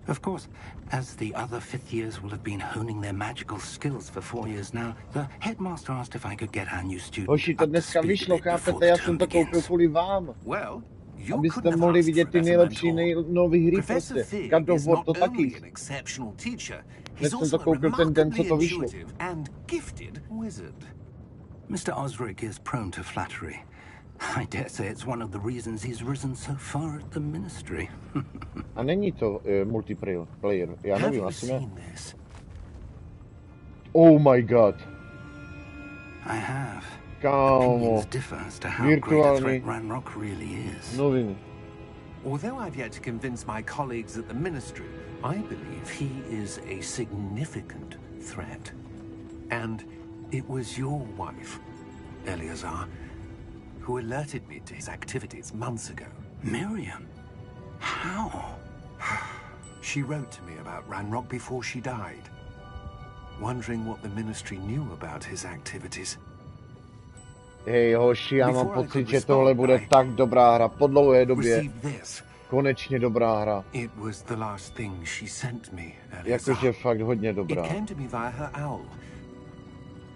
Of course, as the other fifth years will have been honing their magical skills for 4 years now, the headmaster asked if I could get our new student Hoši, to up to dneska speed a vyšlo, bit before chápete, the já term jsem to koupil begins. kvůli vám. Well, you Abyste couldn't have mohli asked vidět for ty a better nejlepší, mentor. nové hry Professor prostě. Fig God of is War not to only taky. an exceptional teacher, Hned he's jsem also to a koupil ten den, co remarkably to vyšlo. intuitive and gifted wizard. Mr. Osric is prone to flattery. I dare say it's one of the reasons he's risen so far at the ministry. A není to multiplayer, já Have nevím, you asi ne. seen this? Oh my god, I have. kámo, Opinions differ as to how great a virtuální threat Ranrock really is. noviny. Although I've yet to convince my colleagues at the ministry, I believe he is a significant threat. And it was your wife, Eleazar, who alerted me to his activities months ago. Miriam? How? She wrote to me about Ranrock before she died, wondering what the Ministry knew about his activities. Hej hoši, já mám pocit, že tohle bude tak dobrá hra po dlouhé době. Konečně dobrá hra. Jakože fakt hodně dobrá.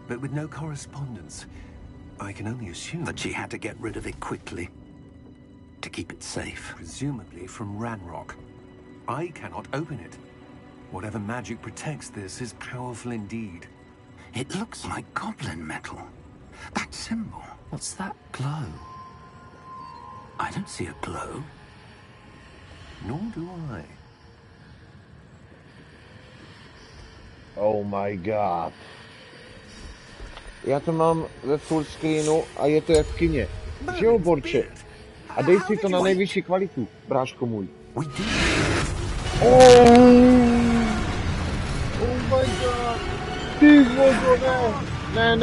But with no correspondence, I can only assume that she had to get rid of it quickly to keep it safe. Presumably from Ranrock. I cannot open it. Whatever magic protects this is powerful indeed. It looks like goblin metal. That symbol. What's that glow? I don't see a glow. Nor do I. Oh my god. Já to mám ve full screenu a je to jak v kině. Že jo, Borče? A dej si to na nejvyšší kvalitu, bráško můj. Oh my god. Ty vogo, ne.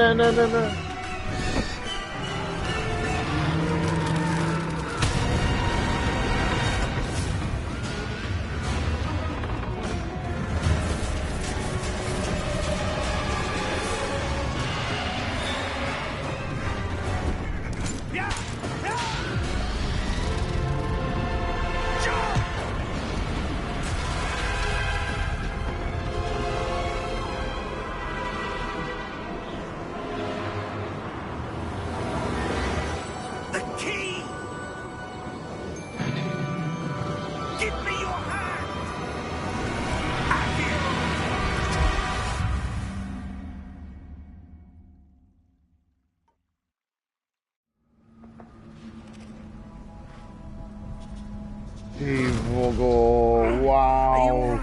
Ty vogo, wow.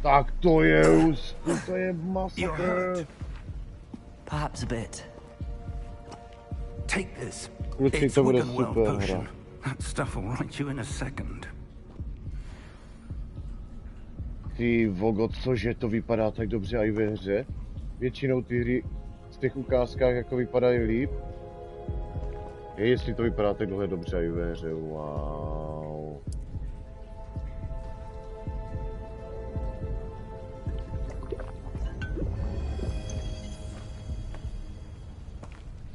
Tak to je masakr. Perhaps a bit. Take this. Kluci, to bude super hra. That stuff will right you in a second. Ty vogo, cože to vypadá tak dobře i ve hře? Většinou ty hry z těch ukázkách jako vypadají líp. Jestli to vypadá takhle dobře i ve hře, wow.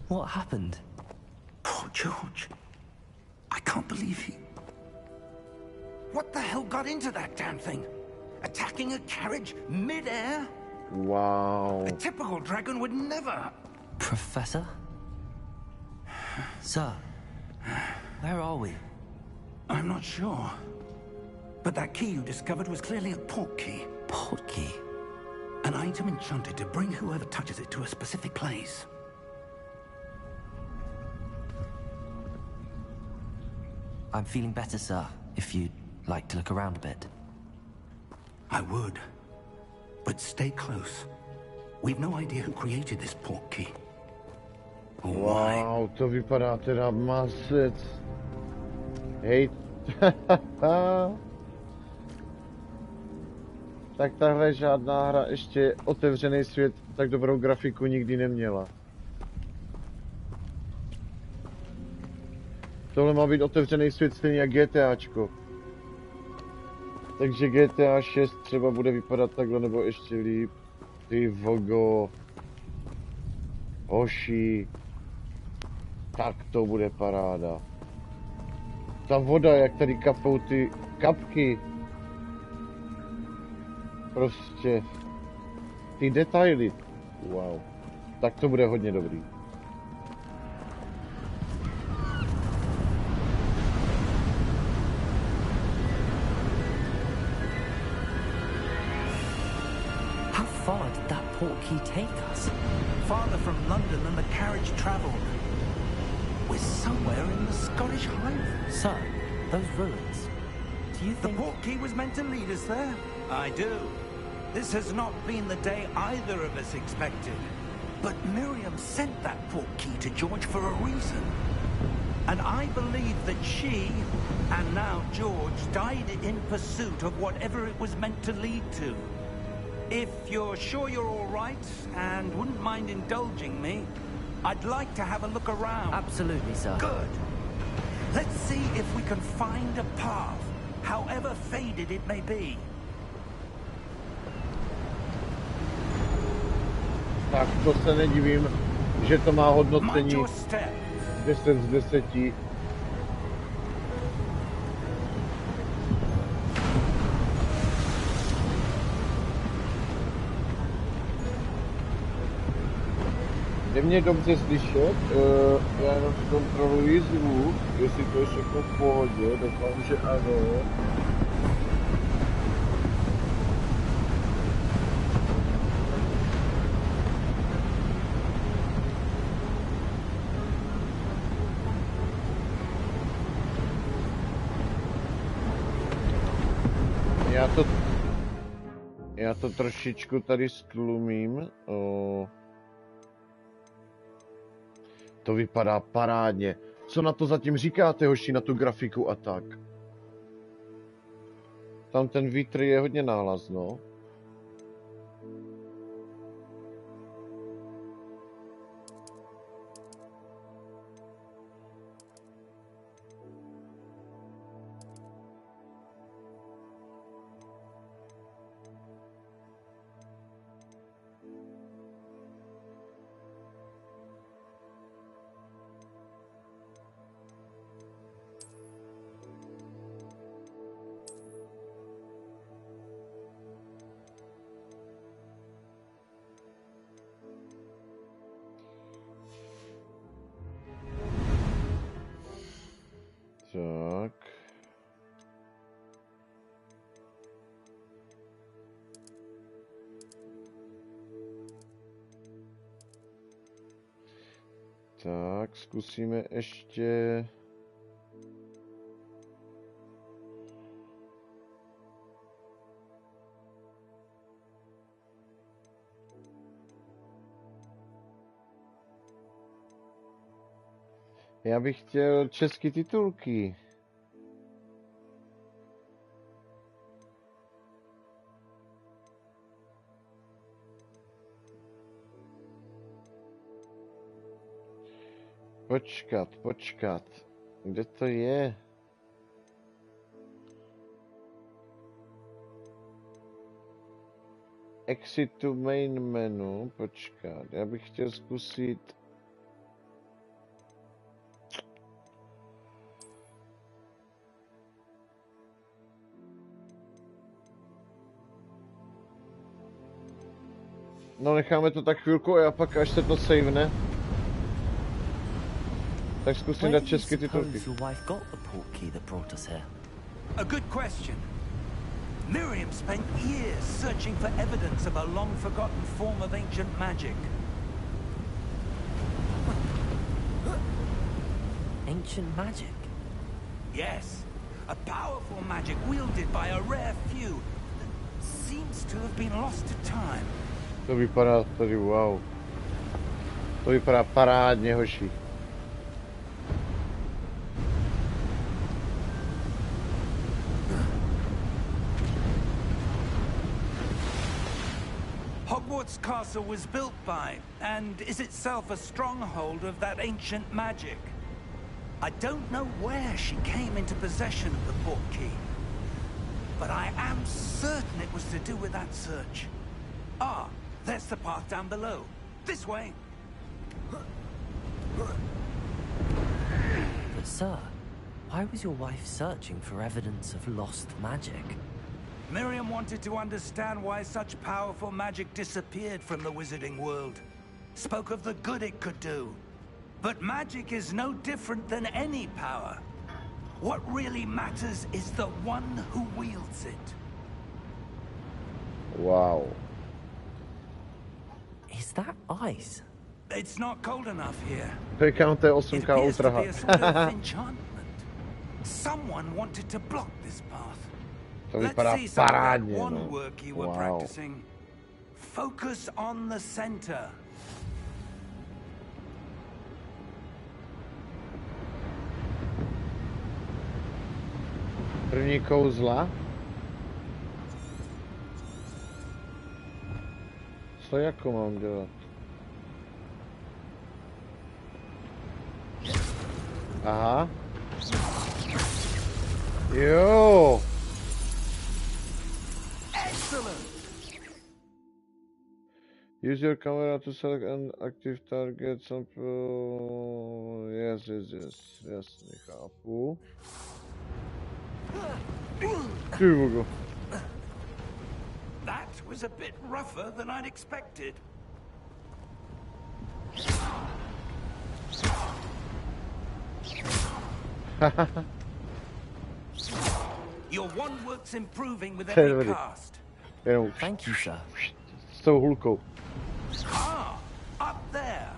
What happened? Poor George. I can't believe he... What the hell got into that damn thing? Attacking a carriage mid-air? Wow. A typical dragon would never... Professor? Sir, where are we? I'm not sure. But that key you discovered was clearly a port key. Port key? An item enchanted to bring whoever touches it to a specific place. I'm feeling better, sir, if you'd like to look around a bit. I would. But stay close. We've no idea who created this port key. Or why. Wow, to vypadá teda masec. Hej. Tak tahle žádná hra ještě otevřený svět tak dobrou grafiku nikdy neměla. Tohle má být otevřený svět stejně jak GTAčko. Takže GTA 6 třeba bude vypadat takhle nebo ještě líp. Ty vogo. Hoši. Tak to bude paráda. Ta voda, jak tady kapou ty kapky. Prostě. Ty detaily. Wow. Tak to bude hodně dobrý. How far did that port key take us? Farther from London than the carriage travelled. We're somewhere in the Scottish Highlands. Sir, those ruins. Do you The think... port key was meant to lead us there? I do. This has not been the day either of us expected. But Miriam sent that port key to George for a reason. And I believe that she, and now George, died in pursuit of whatever it was meant to lead to. If you're sure you're all right and wouldn't mind indulging me, I'd like to have a look around. Absolutely, sir. Good. Let's see if we can find a path, however faded it may be. Tak to se nedivím, že to má hodnocení 10 z 10. Je mě dobře slyšet, já jenom zkontroluji zvuk, jestli to je všechno v pohodě, doufám, že ano. Já to trošičku tady stlumím. To vypadá parádně. Co na to zatím říkáte, hoši, na tu grafiku a tak? Tam ten vítr je hodně nálaz, no. Tak. Tak, zkusíme ještě... Já bych chtěl české titulky. Počkat. Kde to je? Exit to main menu. Počkat, já bych chtěl zkusit... No, necháme to tak chvilku a pak až se to savene. Tak zkusím dát české titulky. A good question. Miriam spent years searching for evidence of a long-forgotten form of ancient magic. Ancient magic? Yes, a powerful magic wielded by a rare few that seems to have been lost to time. To vypadá tady, wow. To vypadá parádně, hoši. Hogwarts Castle was built by, and is itself a stronghold of that ancient magic. I don't know where she came into possession of the portkey, but I am certain it was to do with that search. Ah, there's the path down below. This way. But sir, why was your wife searching for evidence of lost magic? Miriam wanted to understand why such powerful magic disappeared from the wizarding world. Spoke of the good it could do. But magic is no different than any power. What really matters is the one who wields it. Wow. Is that ice? It's not cold enough here. Říkám, to je It 8K appears to ultra be a sort of enchantment. Someone wanted to block this path. To Let's vypadá see some of that parádně, one no. work you were Wow. practicing. Focus on the center. První kouzla. Co jako mám dělat? Aha. Jo. Use your camera to select an active target. Yes. Jasně, chápu. Ty vogo. That was a bit rougher than I'd expected. Your one work's improving with every cast. Thank you, sir. S tou hulkou. Ah, up there.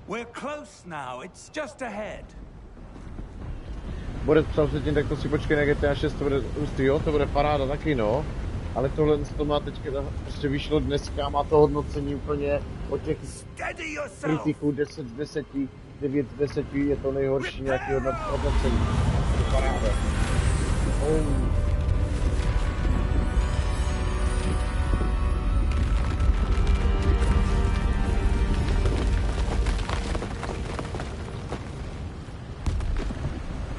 We're close now. It's just ahead. Bude psal se tím, tak to si počkej na GTA 6, to bude ústý, jo? To bude paráda taky, no. Ale tohle to má teďka, prostě vyšlo dneska, má to hodnocení úplně od těch kritiků 10 z 10, 9 z 10, je to nejhorší nějaký hodnocení. To je paráda.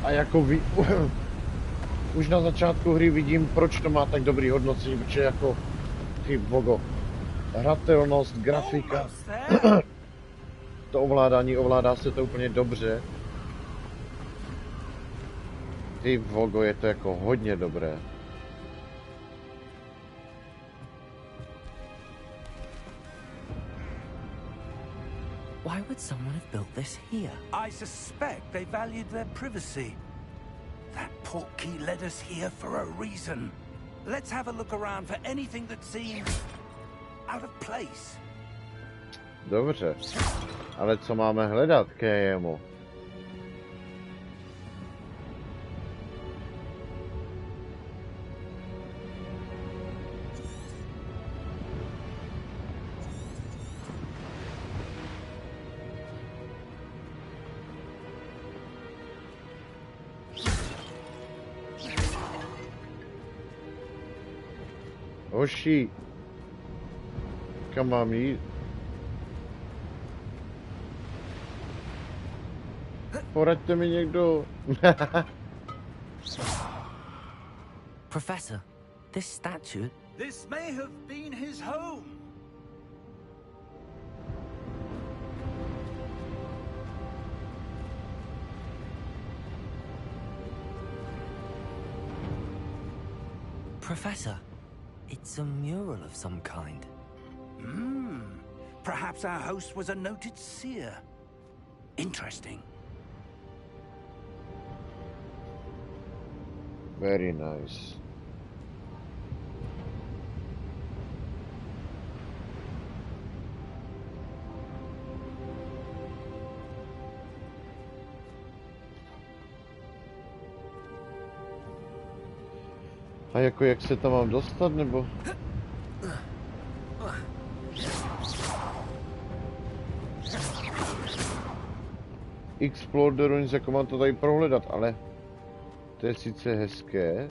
A jako už na začátku hry vidím, proč to má tak dobrý hodnocení, protože jako ty bogo, hratelnost, grafika, to ovládá se to úplně dobře. Ty vogo, je to jako hodně dobré. Why would someone have built this here? I suspect they valued their privacy. That portkey led us here for a reason. Let's have a look around for anything that seems out of place. Dobře, ale co máme hledat, Kejemu? Hoši, kam mám jít? Poraďte mi někdo. Professor, this statue... This may have been his home. Professor, it's a mural of some kind. Perhaps our host was a noted seer. Interesting. Very nice. A jako jak se tam mám dostat, nebo? Explore the ruins, jako mám to tady prohledat, ale to je sice hezké.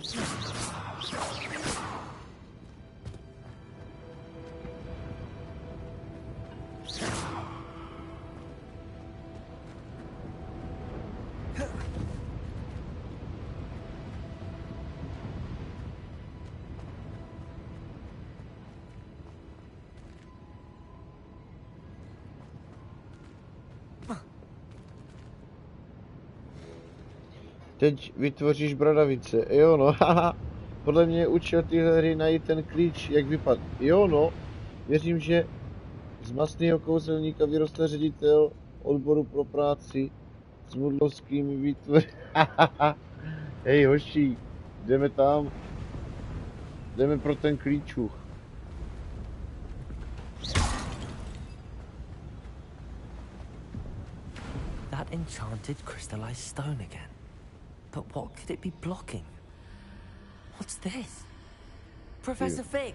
Teď vytvoříš bradavice, jo no, haha. Podle mě učil tyhle hry najít ten klíč, jak vypadá. Jo no, věřím, že z masného kouzelníka vyroste ředitel odboru pro práci s mudlovskými výtvory. Hej hoši, jdeme tam. Jdeme pro ten klíčuch. That enchanted crystallized stone again. But what could it be blocking? What's this? Professor Fig!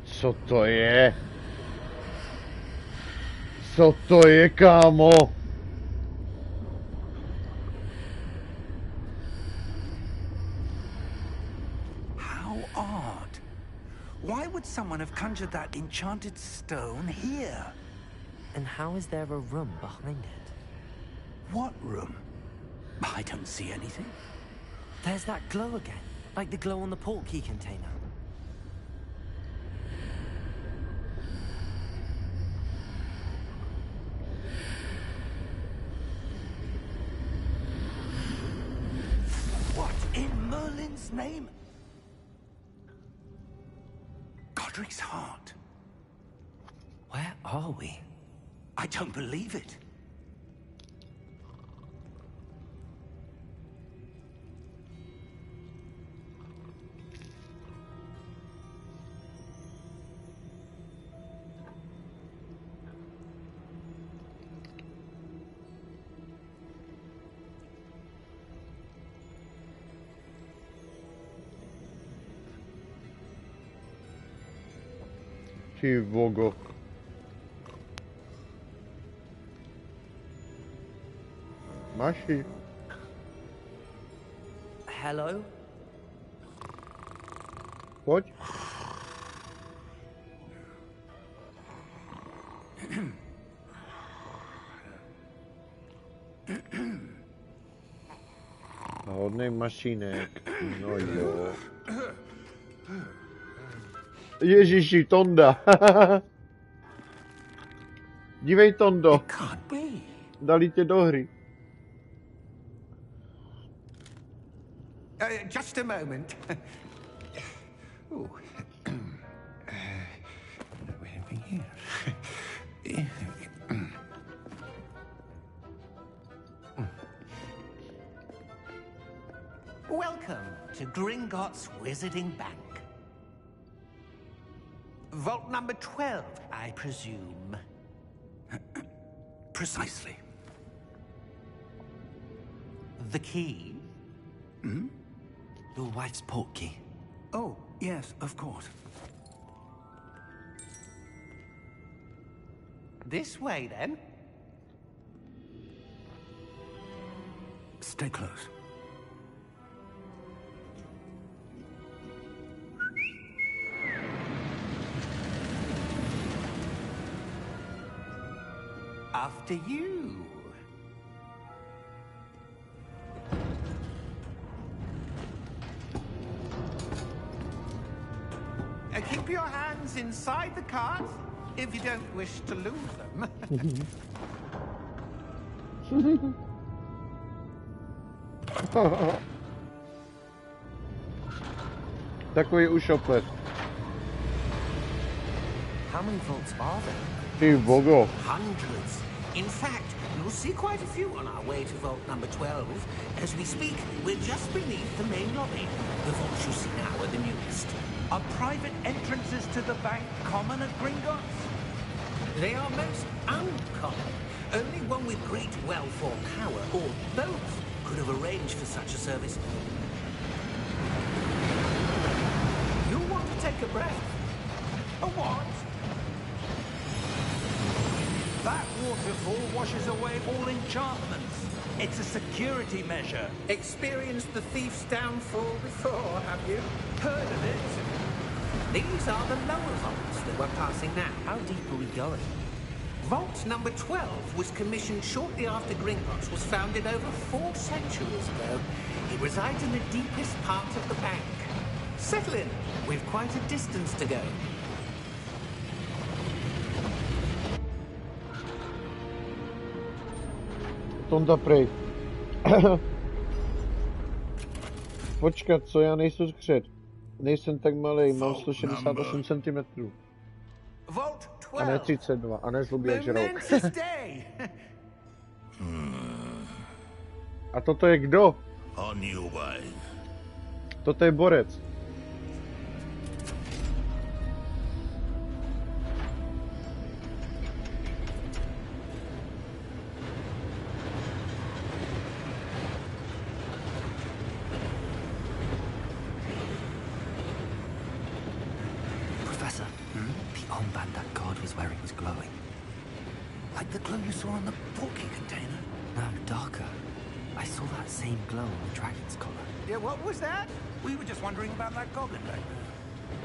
Co to je? Co to je, kámo? How odd. Why would someone have conjured that enchanted stone here? And how is there a room behind it? What room? I don't see anything. There's that glow again, like the glow on the portkey container. What in Merlin's name? Godric's heart. Where are we? I don't believe it. Ty vogo. Máš ji? Hello? Pojď. Hodnej mašinek. No jo. Ježiši, Tonda. Dívej, Tondo. It can't be. Dali tě do hry. Just a moment. Ooh. Where are we here? Welcome to Gringotts Wizarding Bank. Vault number 12, I presume. Precisely. The key? Hmm? Your wife's portkey. Oh, yes, of course. This way, then. Stay close. After you. Keep your hands inside the cart if you don't wish to lose them. Takový ušoplet. How many vaults are there? Ty vogo. Hundreds. In fact, you'll see quite a few on our way to vault number 12. As we speak, we're just beneath the main lobby. The vaults you see now are the newest. Are private entrances to the bank common at Gringotts? They are most uncommon. Only one with great wealth or power, or both, could have arranged for such a service. You want to take a breath? A what? That waterfall washes away all enchantments. It's a security measure. Experienced the thief's downfall before, have you? Heard of it? These are the lower vaults that we're passing now. How deep are we going? Vault number 12 was commissioned shortly after Gringotts was founded over 4 centuries ago. It resides in the deepest part of the bank. Settle in. We've quite a distance to go. Tonda prej. Počkat, co, já nejsem skřet. Nejsem tak malej, mám 168 cm. Vault 12. A ne 32, a ne zlobí jak žralok. Momentous day. A toto je kdo? On your way. Toto je borec. Professor, the armband that guard was wearing was glowing. Like the glow you saw on the portkey container? No, darker. I saw that same glow on the dragon's collar. Yeah, what was that? We were just wondering about that goblin back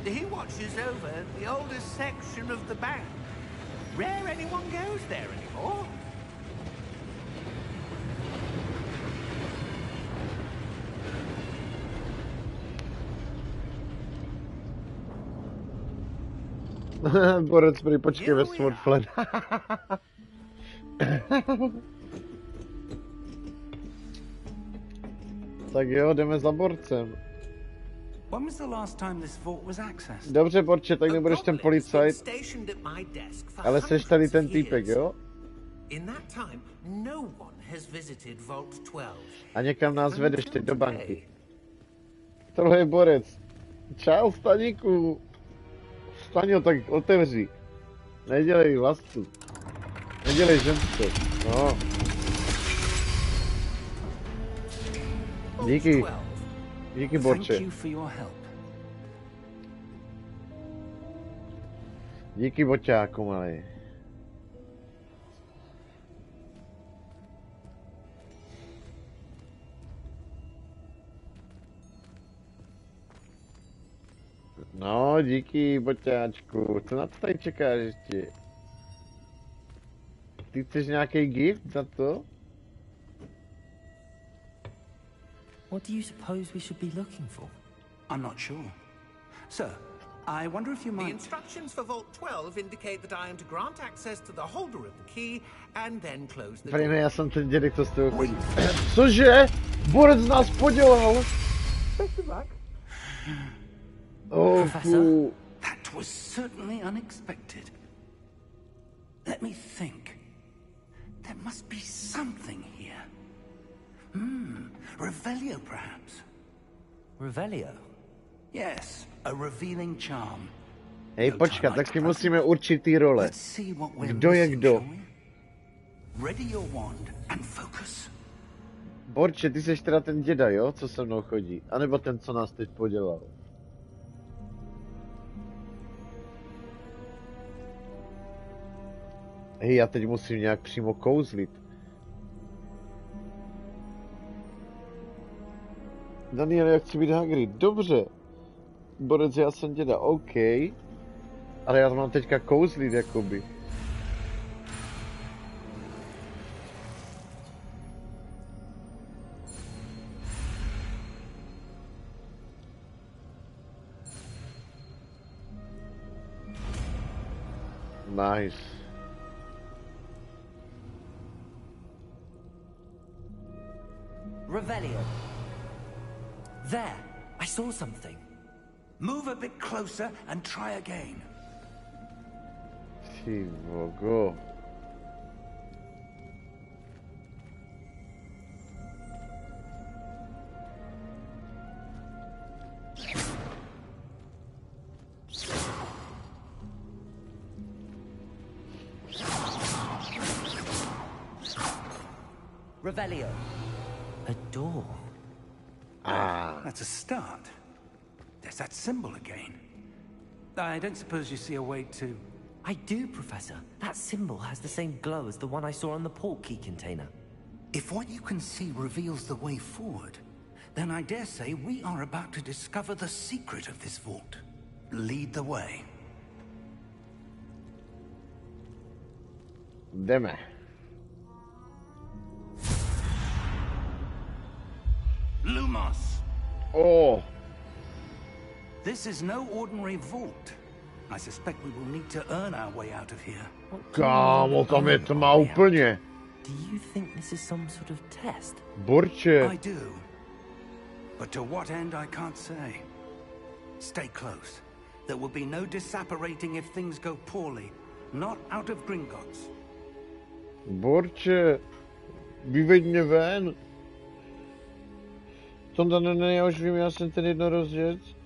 there. He watches over the oldest section of the bank. Rare anyone goes there anymore. Borec prý počkej ve Swordfled. Tak jo, jdeme za borcem. When was the last time this vault was accessed? Dobře, borče, tak nebudeš ten policajt, ale seš tady ten týpek, jo? In that time, no one has visited Vault 12. A někam nás vedeš teď do banky. Tohle je borec. Čau, Staníku. Staňo, tak otevři. Nedělej vlastu. Nedělej ženskou. No. Díky. Díky, borče. Díky, boťáku, malej. No, díky, boťáčku. Co na to tady čekáš ještě? Ty chceš nějaký gift za to? What do you suppose we should be looking for? I'm not sure. Sir, I wonder if you The might... instructions for Vault 12 indicate that I am to grant access to the holder of the key and then close the Prý ne, door. já jsem ten dědek, co z toho chodí. Cože? Borec nás podělal! Oh, Professor? That was certainly unexpected. Let me think. There must be something here. Revelio, perhaps? Revelio? Yes, a revealing charm. Hej, počkat, tak si musíme určit ty role. Let's see what we're Kdo je missing, kdo? shall we? Ready your wand and focus. Borče, ty seš teda ten děda, jo? Co se mnou chodí? A nebo ten, co nás teď podělal? Hej, já teď musím nějak přímo kouzlit. Daniel, já chci být Hagrid. Dobře. Borec, já jsem děda, OK. Ale já mám teďka kouzlit, jakoby. Nice. Revelio. There, I saw something. Move a bit closer and try again. Ty vogo. Revelio. A door. Ah. That's a start. There's that symbol again. I don't suppose you see a way to... I do, Professor. That symbol has the same glow as the one I saw on the port key container. If what you can see reveals the way forward, then I dare say we are about to discover the secret of this vault. Lead the way. Jdeme. Lumos! Oh. This is no ordinary vault. I suspect we will need to earn our way out of here. Kámo, tam je tma úplně. Do you think this is some sort of test? Borče. I do. But to what end, I can't say. Stay close. There will be no disapparating if things go poorly. Not out of Gringotts. Borče. Vyveď mě ven. Tonda, ne, já už vím, já jsem ten jednorozjec.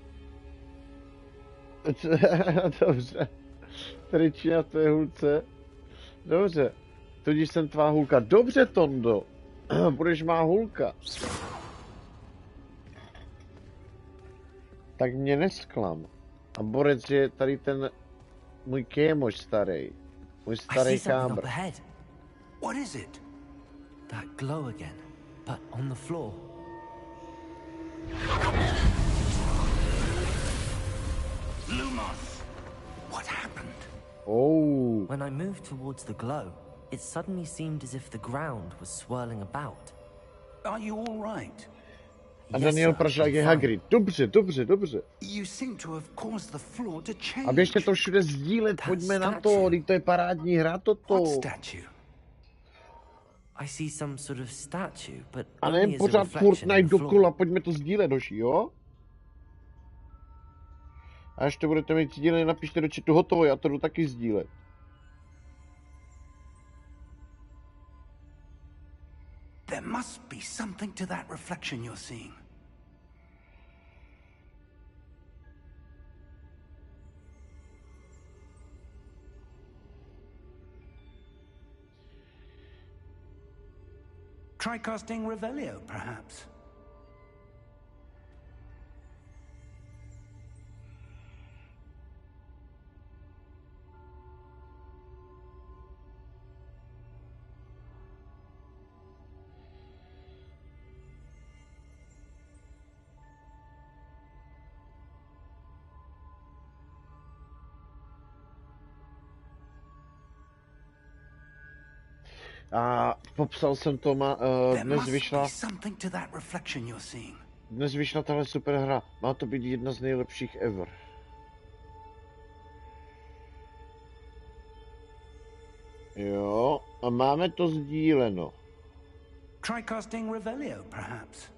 Dobře. Tričí na té hulce. Dobře. Tudíž jsem tvá hulka. Dobře, Tondo. Budeš má hulka. Tak mě nesklam. A borec je tady ten můj kémoš starý. Můj I see starý something kábr. up ahead. What is it? That glow again, but on the floor. Lumos! What happened? Oh. When I moved towards the glow, it suddenly seemed as if the ground was swirling about. Are you all right? A Daniel Pražák je Hagrid. Dobře, dobře, dobře. You seem to have caused the floor to change. A běžte to všude sdílet, pojďme na to, teď to je parádní hra toto. What statue? I see some sort of statue, but A only ne as a pořád reflection Fortnite in the floor. dokola, pojďme to sdílet, hoši, jo? A až to budete mít sdílet, napište do chatu hotovo, já to jdu taky sdílet. There must be something to that reflection you're seeing. Try casting Revelio, perhaps. A popsal jsem to, dnes vyšla tahle super hra, má to být jedna z nejlepších ever. Jo, a máme to sdíleno. Try casting Revelio, perhaps.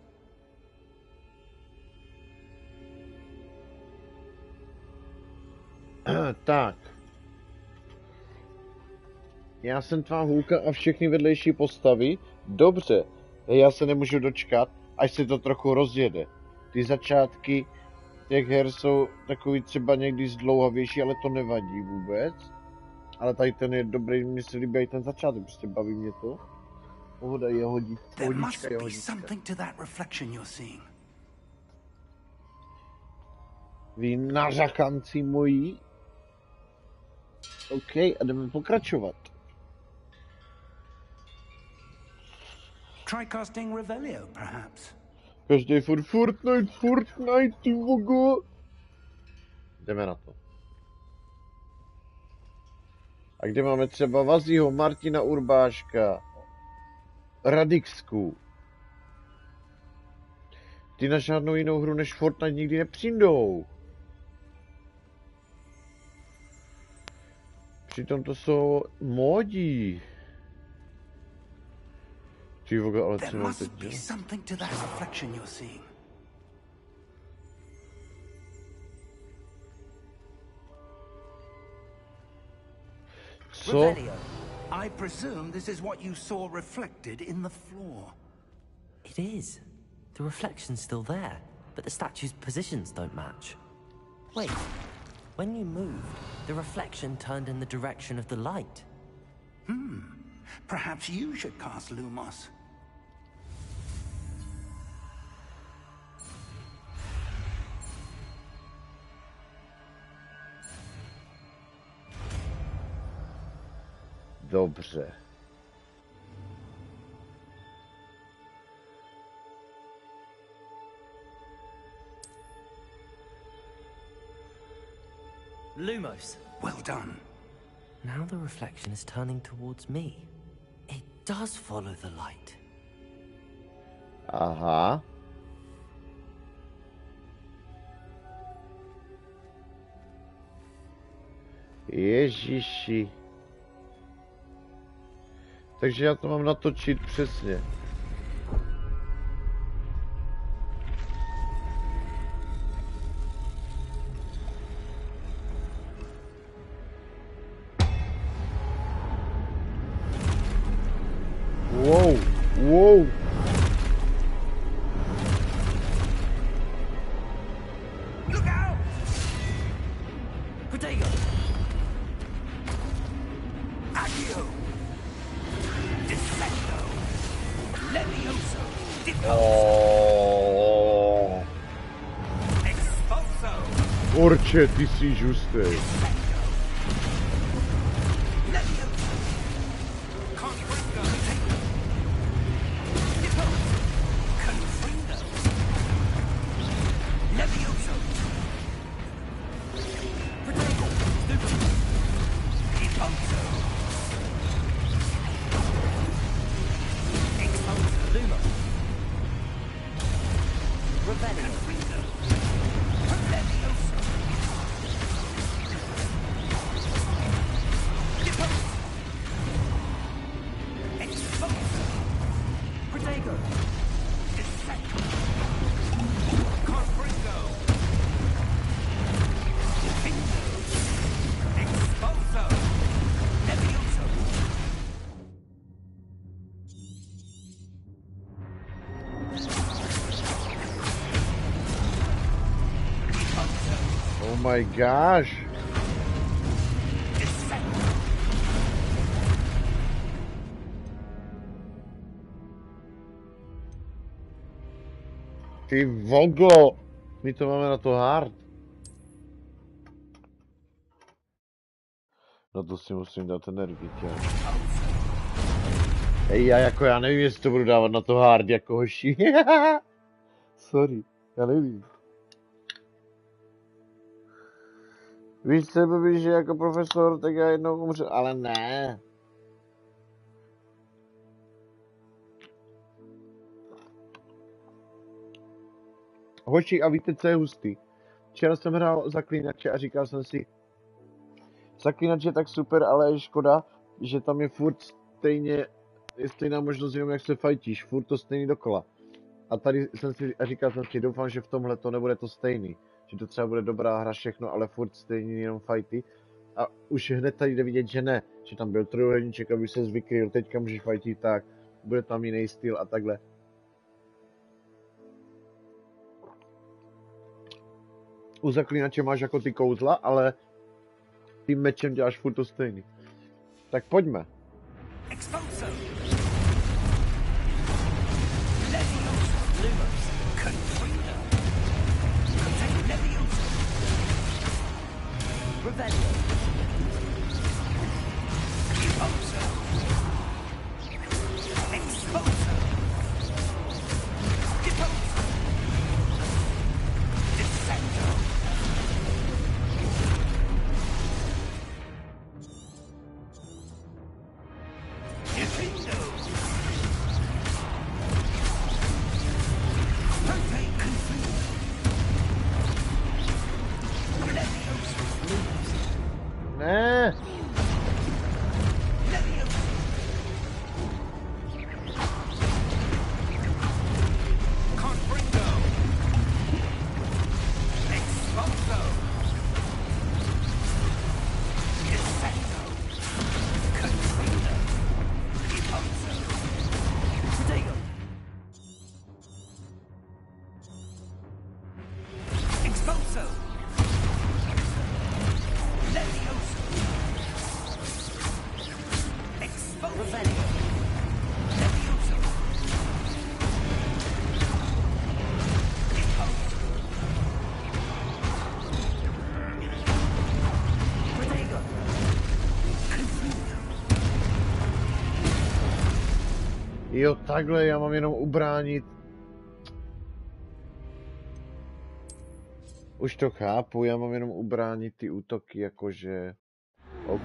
Tak. Já jsem tvá hůlka a všechny vedlejší postavy? Dobře, já se nemůžu dočkat, až se to trochu rozjede. Ty začátky těch her jsou takový třeba někdy zdlouhavější, ale to nevadí vůbec. Ale tady ten je dobrý, mně se líbí i ten začátek, prostě baví mě to. Pohoda je pohodička je hodička. Vy nařakanci moji. OK, a jdeme pokračovat. Try casting Revelio, perhaps. Každý Fortnite, ty vogo. Jdeme na to. A kde máme třeba Vazího, Martina Urbáška, Radixku. Ty na žádnou jinou hru než Fortnite nikdy nepřijdou. Přitom to jsou módi. Ty vogo, ale co mám teď dělat? Co? I presume this is what you saw reflected in the floor. It is. The reflection's still there, but the statue's positions don't match. Wait, when you moved, the reflection turned in the direction of the light. Perhaps you should cast Lumos. Dobře. Lumos. Well done. Now the reflection is turning towards me. It does follow the light. Aha. Ježiši. Takže já to mám natočit přesně. Wow, wow. Look out! Protego! Accio! Defendo! Levioso! Oh. Expulso! Orče, ty jsi žustý. Oh my gosh. Ty vogo. My to máme na to hard. No to si musím dát energii, tě. Ej, já nevím, jestli to budu dávat na to hard jako hoši. Sorry, já nevím. Víš se, blbý, že jako profesor, tak já jednou umřu, ale ne. Hoši, a víte, co je hustý? Včera jsem hrál Zaklínače a říkal jsem si, Zaklínač je tak super, ale je škoda, že tam je furt je stejná možnost jenom, jak se fajtíš, furt to stejný dokola. A tady říkal jsem si, doufám, že v tomhle to nebude to stejný. Že to třeba bude dobrá hra, všechno, ale furt stejný jenom fajty. A už hned tady jde vidět, že ne. Že tam byl trojúhelníček, aby se zvykryl, teďka můžeš fajtit tak, bude tam jiný styl a takhle. U Zaklínače máš jako ty kouzla, ale tím mečem děláš furt to stejný. Tak pojďme. Jo, takhle, já mám jenom ubránit. Už to chápu, já mám jenom ubránit ty útoky, jakože... OK.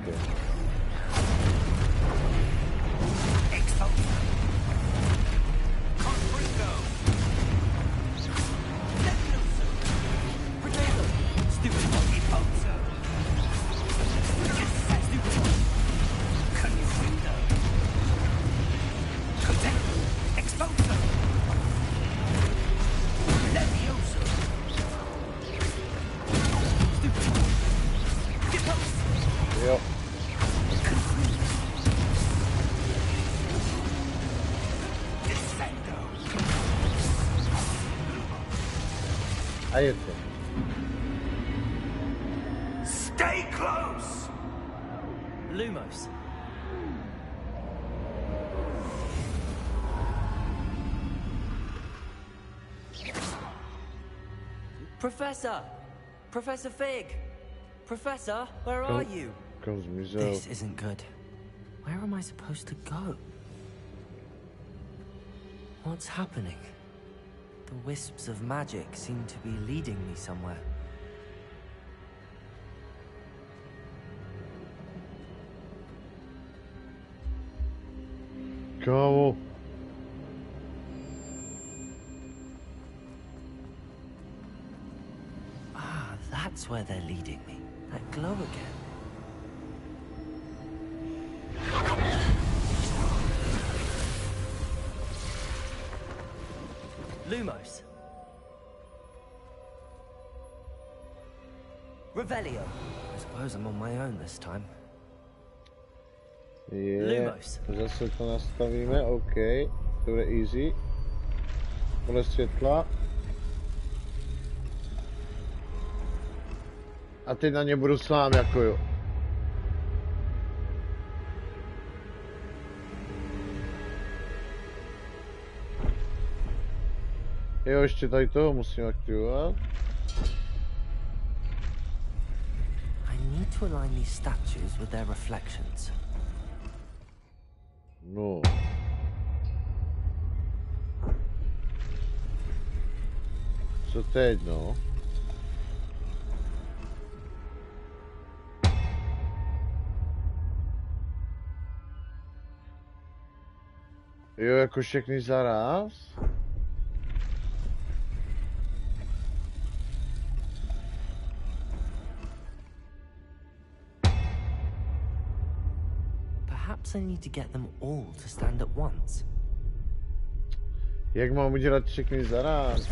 A je to. Stay close. Lumos. Professor! Professor Fig! Professor, where are you? This isn't good. Where am I supposed to go? What's happening? The wisps of magic seem to be leading me somewhere. Go. Ah, that's where they're leading me. That glow again. Lumos. Revelio. I suppose I'm on my own this time. Lumos. Zase to nastavíme, OK. To bude easy. Pole světla. A teď na ně budu sám, jako jo. Jo, ještě tady toho musím aktivovat. I need to align these statues with their reflections. No. Co teď, no? Jo, jako všechny zaraz? Perhaps I need to get them all to stand at once. Jak mám udělat všechny zaraz?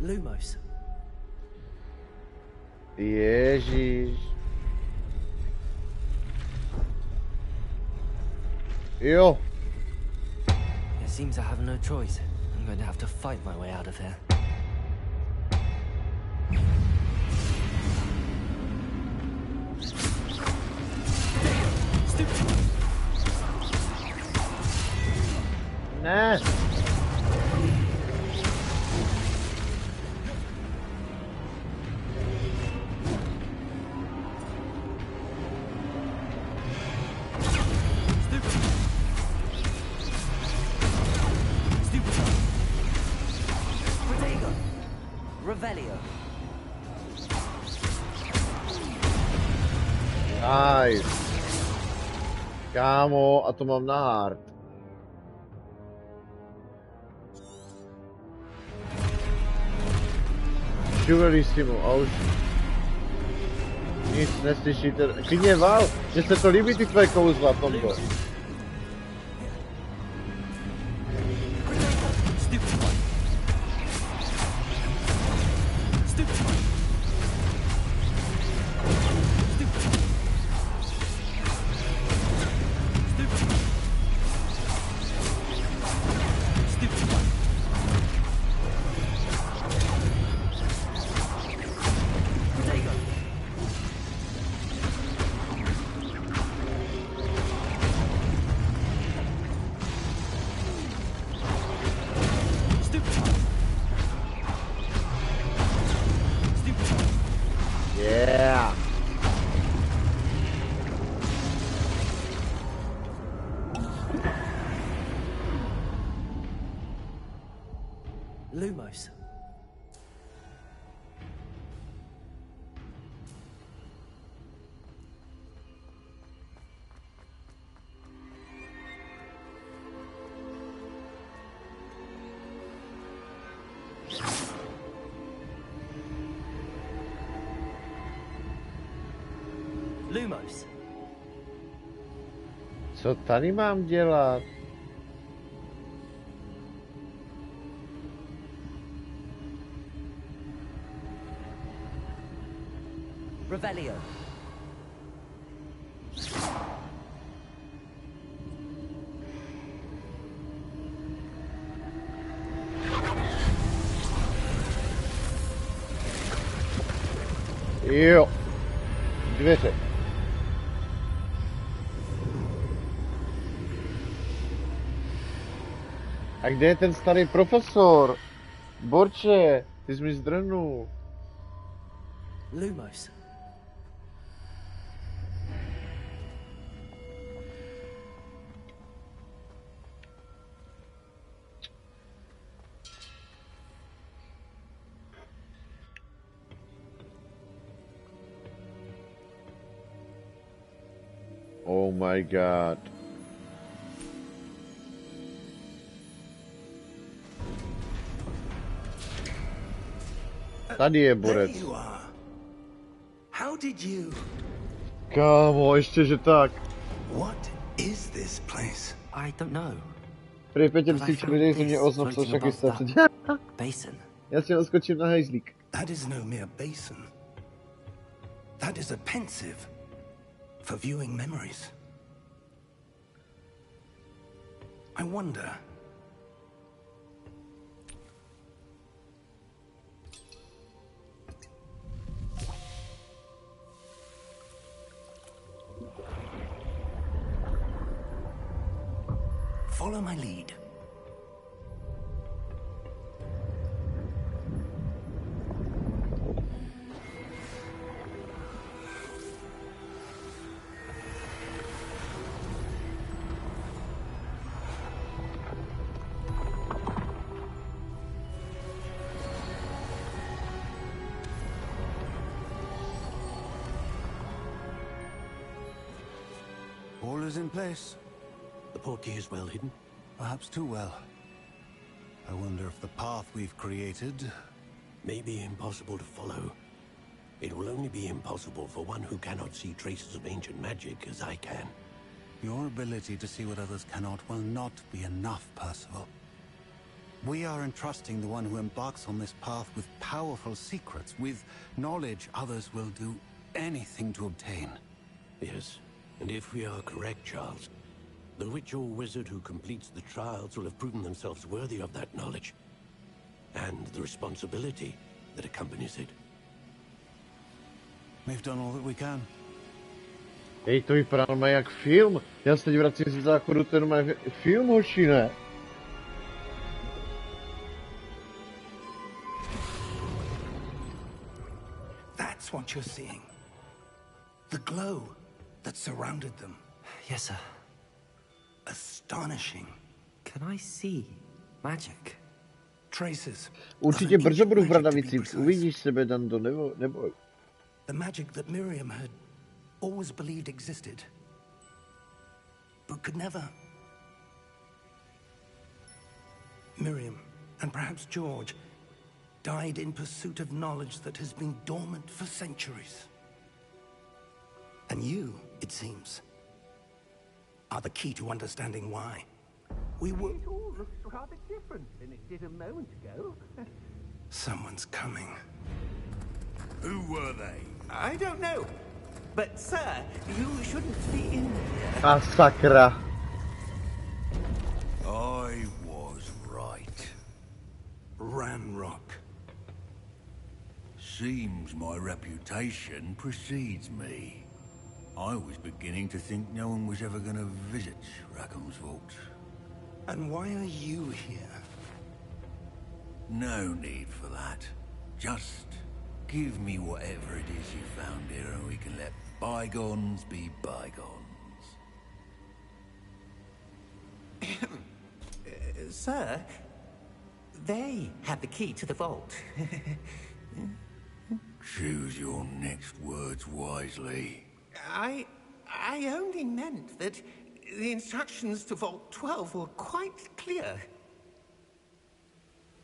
Lumos. Ježíš. Jo. It seems I have no choice. I'm going to have to fight my way out of here. Ne. Revelio. Nice. Kámo, a to mám na hard. Čuvelissimo, a už nic neslyšíte. Klidně val, že se to líbí ty tvoje kouzla v tomto. Yeah. Lumos. Lumos. Co tady mám dělat? Revelio. Jo. Dveře. A kde je ten starý profesor? Borče, ty jsi mi zdrhnul. Lumos. Oh my god. Tady je borec. There you are. How did you? Kámo, ještě že tak. What is this place? I don't know. Prý Petě, But I si found včera jsem mě this oznam, co floating však above jste that před. basin. Já si naskočím na hejzlík. That is no mere basin. That is a pensive for viewing memories. I wonder. Follow my lead. All is in place. The portkey is well hidden. Perhaps too well. I wonder if the path we've created... May be impossible to follow. It will only be impossible for one who cannot see traces of ancient magic as I can. Your ability to see what others cannot will not be enough, Percival. We are entrusting the one who embarks on this path with powerful secrets, with knowledge others will do anything to obtain. Yes, and if we are correct, Charles, the witch or wizard who completes the trials will have proven themselves worthy of that knowledge, and the responsibility that accompanies it. We've done all that we can. Hej, to vypadá normálně jak film. Já se teď vracím z záchodu, to je normálně film, hoši, ne? That's what you're seeing. The glow that surrounded them. Yes, sir. Astonishing. Can I see magic? Traces. Určitě brzo budu v Bradavicích. Uvidíš sebe, Dando, neboj. The magic that Miriam had always believed existed, but could never. Miriam, and perhaps George, died in pursuit of knowledge that has been dormant for centuries. And you, it seems, are the key to understanding why. We were... It all looks rather different than it did a moment ago. Someone's coming. Who were they? I don't know. But, sir, you shouldn't be in here. A sakra. I was right. Ranrock. Seems my reputation precedes me. I was beginning to think no one was ever going to visit Rackham's vault. And why are you here? No need for that. Just give me whatever it is you found here and we can let bygones be bygones. Sir, they have the key to the vault. Choose your next words wisely. I only meant that the instructions to Vault 12 were quite clear.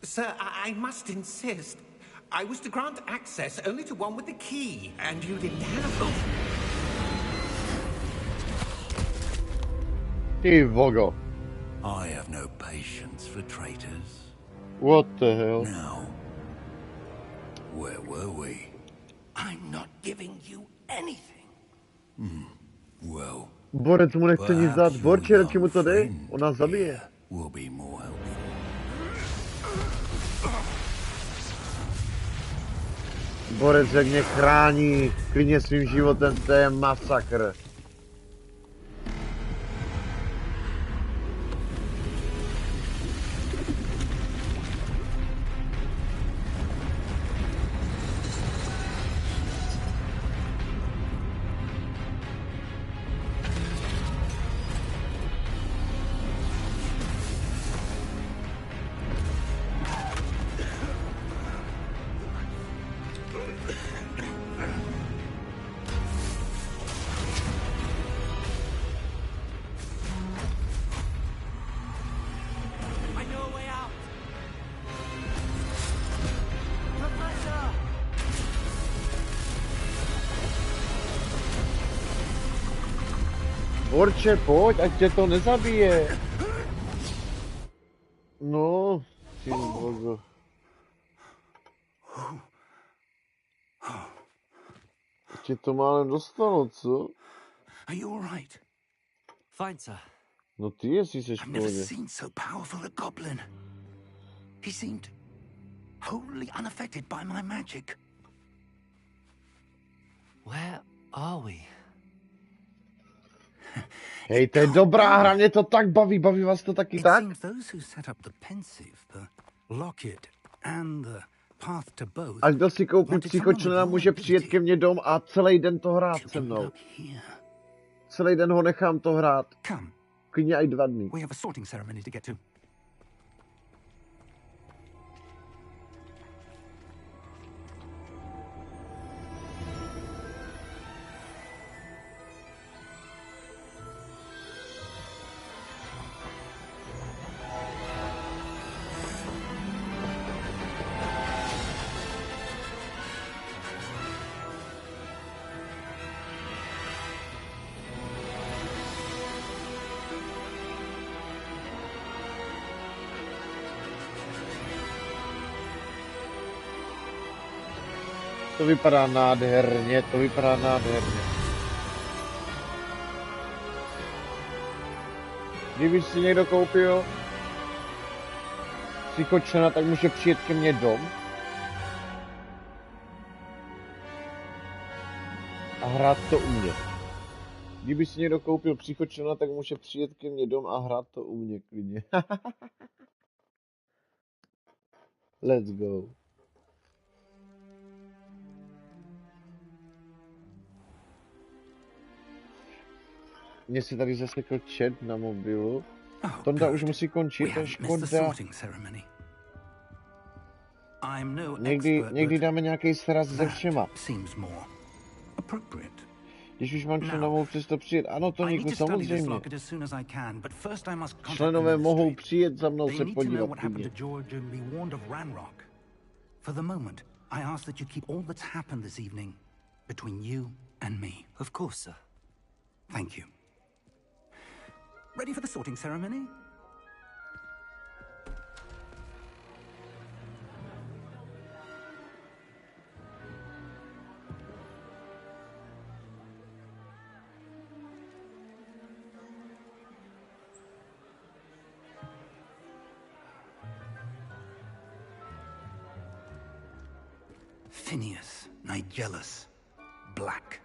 Sir, I must insist. I was to grant access only to one with the key, and you didn't have them. Ty vogo. I have no patience for traitors. What the hell? Now, where were we? I'm not giving you anything. Well, Borec mu nechce nic dát. Borče, radši mu to dej. On nás zabije. will be more helpful. Borec, jak mě chrání klidně svým životem, to je masakr. Borče, pojď, ať tě to nezabije. No, ty bogo. Tě to málem dostalo, co? Are you all right? Fine, sir. No ty jestli seš v I've never pohodě. seen so powerful a goblin. He seemed wholly unaffected by my magic. Where are we? Hej, to je dobrá hra, mě to tak baví vás to taky tak? It seems those who set up the Pensive, the Locket and the Path to Both. Až kdo si koupí psychočlena, může přijet ke mně dom a celý den to hrát se mnou. Celý den ho nechám to hrát. Klidně i 2 dny. We have a sorting ceremony to get to. To vypadá nádherně, to vypadá nádherně. Kdyby si někdo koupil psychočlena, tak může přijet ke mně dom a hrát to u mě. Kdyby si někdo koupil psychočlena, tak může přijet ke mně dom a hrát to u mě klidně. Let's go. Mně se tady zasekl chat na mobilu. Tonda už musí končit, to je škoda. Někdy dáme nějaký sraz se všema. Když už mám členovou přesto přijet. Ano, Toníku, samozřejmě. Členové mohou přijet za mnou se podívat. For the moment, I ask that you keep all that's happened this evening between you and me. Of course, sir. Thank you. Ready for the sorting ceremony? Phineas, Nigellus, Black.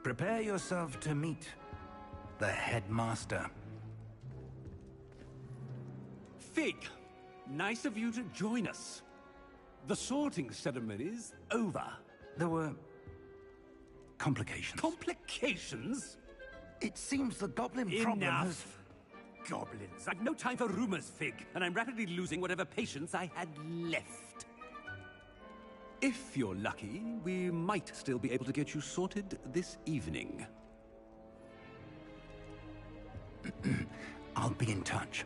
Prepare yourself to meet the headmaster. Fig, nice of you to join us. The sorting ceremony's over. There were complications. Complications? It seems the goblin problem has... Goblins. I've no time for rumors, Fig, and I'm rapidly losing whatever patience I had left. If you're lucky, we might still be able to get you sorted this evening. I'll be in touch.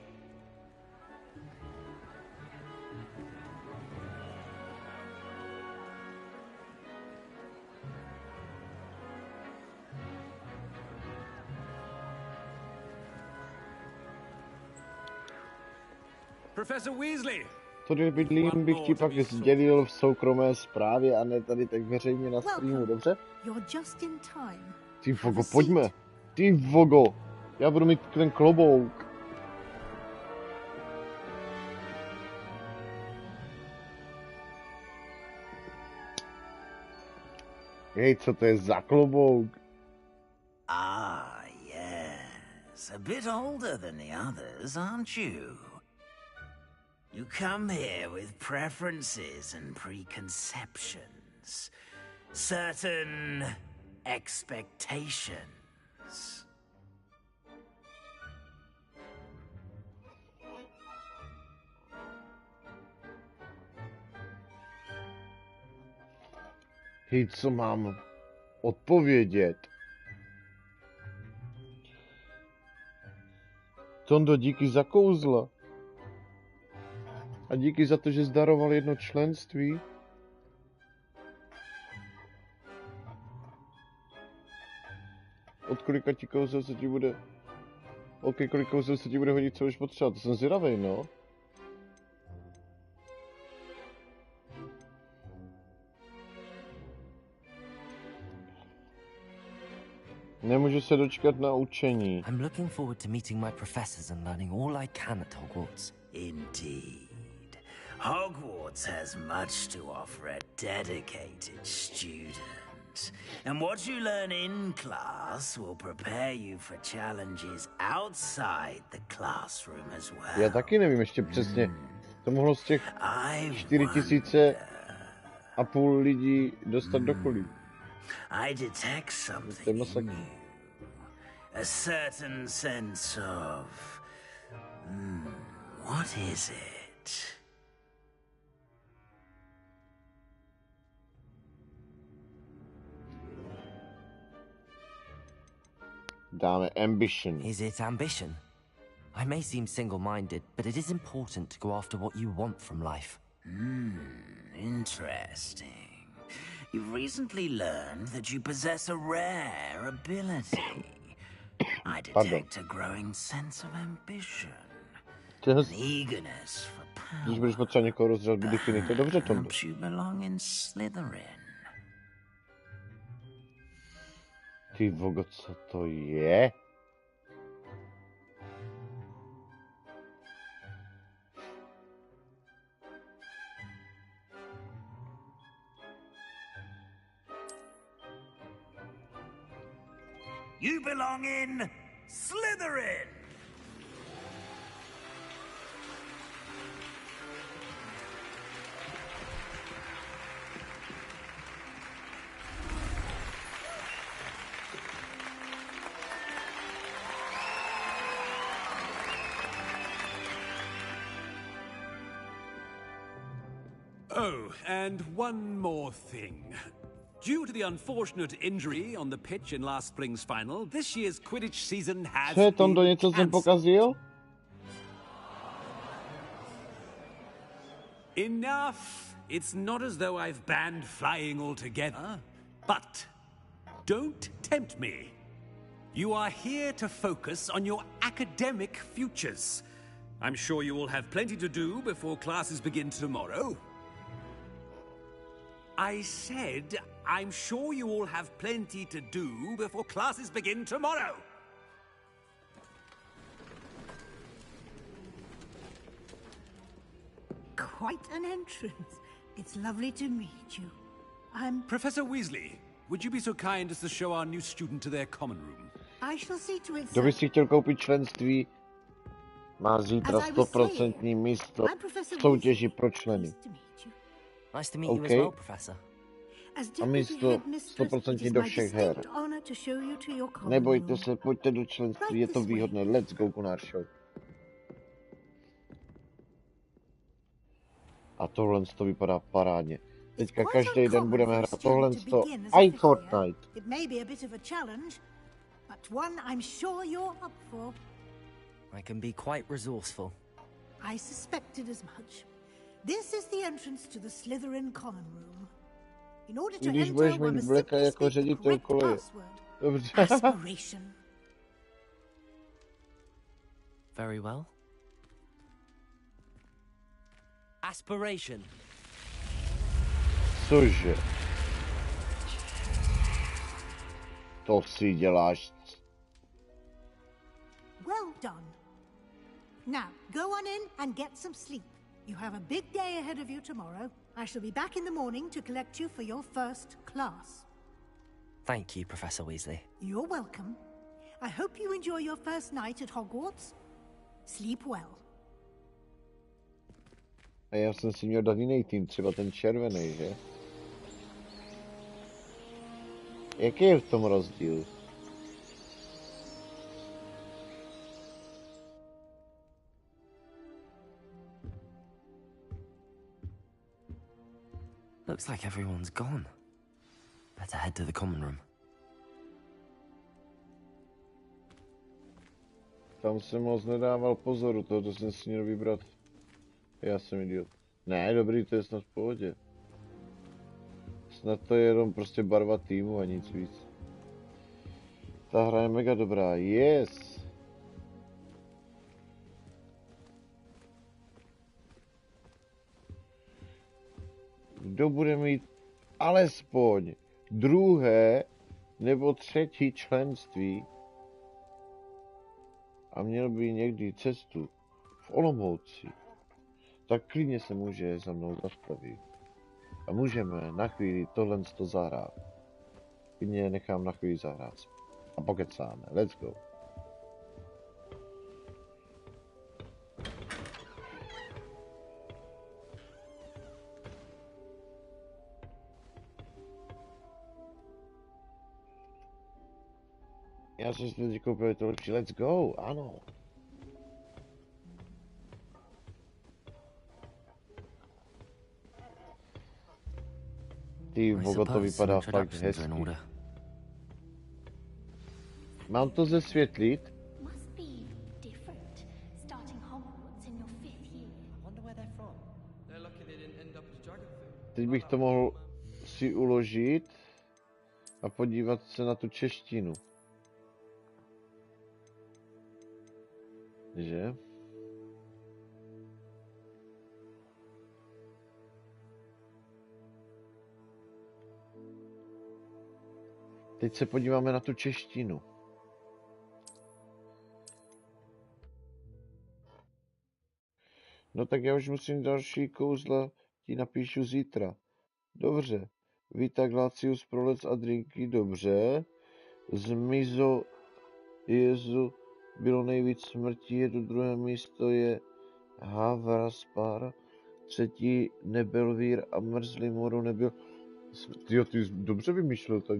Professor Weasley! Tady bydlím bych ti pak sdělil v soukromé zprávě a ne tady tak veřejně na streamu, dobře? Ty vogo, pojďme. Ty vogo. Já budu mít ten klobouk. Hej, co to je za klobouk? Ah, yes. A bit older than the others, aren't you? You come here with preferences and preconceptions. Certain expectations. Hej, co mám odpovědět? Tondo, díky za kouzla. A díky za to, že zdaroval 1 členství. Od kolika ti kouzel se ti bude... Ok, kolik kouzel se ti bude hodit, co už potřeba, to jsem zvědavej, no. Nemůžu se dočkat na učení. I'm looking forward to meeting my professors and learning all I can at Hogwarts. Indeed. Hogwarts has much to offer a dedicated student. right. And what you learn in class will prepare you for challenges outside the classroom as well. Já taky nevím ještě přesně. To mohlo z těch 4,5 lidí dostat do kolí. I detect something in you. A certain sense of... what is it? Dáme ambition. Is it ambition? I may seem single-minded, but it is important to go after what you want from life. Interesting. You've recently learned that you possess a rare ability. I detect a growing sense of ambition. An eagerness for power. Když budeš potřeba někoho rozdělat, by definitě dobře, Tondo. Perhaps you belong in Slytherin. Ty vogo, co to je? You belong in Slytherin! Oh, and one more thing. Due to the unfortunate injury on the pitch in last spring's final, this year's Quidditch season has Co je, Tondo, něco jsem pokazil? Enough! It's not as though I've banned flying altogether. But don't tempt me. You are here to focus on your academic futures. I'm sure you will have plenty to do before classes begin tomorrow. I said, I'm sure you all have plenty to do before classes begin tomorrow. Quite an entrance. It's lovely to meet you. I'm... Professor Weasley, would you be so kind as to show our new student to their common room? I shall see to it. Kdo by si chtěl koupit členství, má zítra 100% místo v soutěži pro členy. Nice to meet you as well, Professor. A místo 100% do všech her. Nebojte se, pojďte do členství, je to výhodné. Let's go, Gunar show. A tohle to vypadá parádně. Teďka každý den budeme hrát tohle i Fortnite. It may be a bit of a challenge, but one I'm sure you're up for. I can be quite resourceful. I suspected as much. This is the entrance to the Slytherin common room. In order to enter, one must simply speak the correct password. Aspiration. Very well. Aspiration. Cože? To si děláš. Well done. Now, go on in and get some sleep. You have a big day ahead of you tomorrow. I shall be back in the morning to collect you for your first class. Thank you, Professor Weasley. You're welcome. I hope you enjoy your first night at Hogwarts. Sleep well. A já jsem si měl dát jiný tým, třeba ten červený, že? Jaký je v tom rozdíl? Looks like everyone's gone. Better head to the common room. Tam jsem moc nedával pozoru, tohoto jsem si měl vybrat. Já jsem idiot. Ne, dobrý, to je snad v pohodě. Snad to je jenom prostě barva týmu a nic víc. Ta hra je mega dobrá, yes! Kdo bude mít alespoň druhé nebo třetí členství a měl by někdy cestu v Olomouci, tak klidně se může za mnou zastavit. A můžeme na chvíli tohle zahrát. klidně nechám na chvíli zahrát. A pokecáme. Let's go. Já jsem si teď koupil to lepší. Let's go, ano. Ty vogo, to vypadá fakt hezky. Mám to zesvětlit? Teď bych to mohl si uložit a podívat se na tu češtinu. Že? Teď se podíváme na tu češtinu. No tak já už musím další kouzla, ti napíšu zítra. Dobře. Vita Glacius prolec a drinky, dobře. Zmizo Jezu bylo nejvíc smrtí, jedu druhé místo je Havraspar, třetí Nebelvír a mrzlý moru nebyl... Tyjo, ty jsi dobře vymýšlel tak.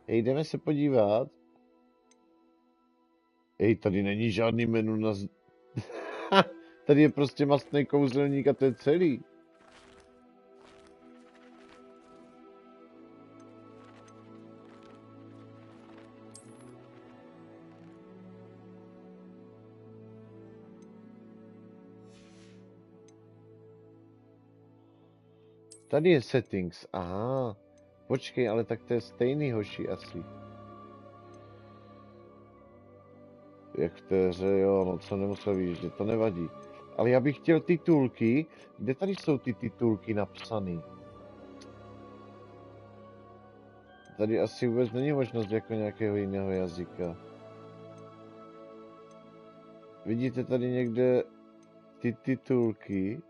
Hej, jdeme se podívat. Hej, tady není žádný menu na... Tady je prostě mastný kouzelník a to je celý. Tady je settings, aha. Počkej, ale tak to je stejný, hoši, asi. Jak v té hře, jo, no co nemusel výjíždět, to nevadí. Ale já bych chtěl titulky. Kde tady jsou ty titulky napsaný? Tady asi vůbec není možnost jako nějakého jiného jazyka. Vidíte tady někde ty titulky?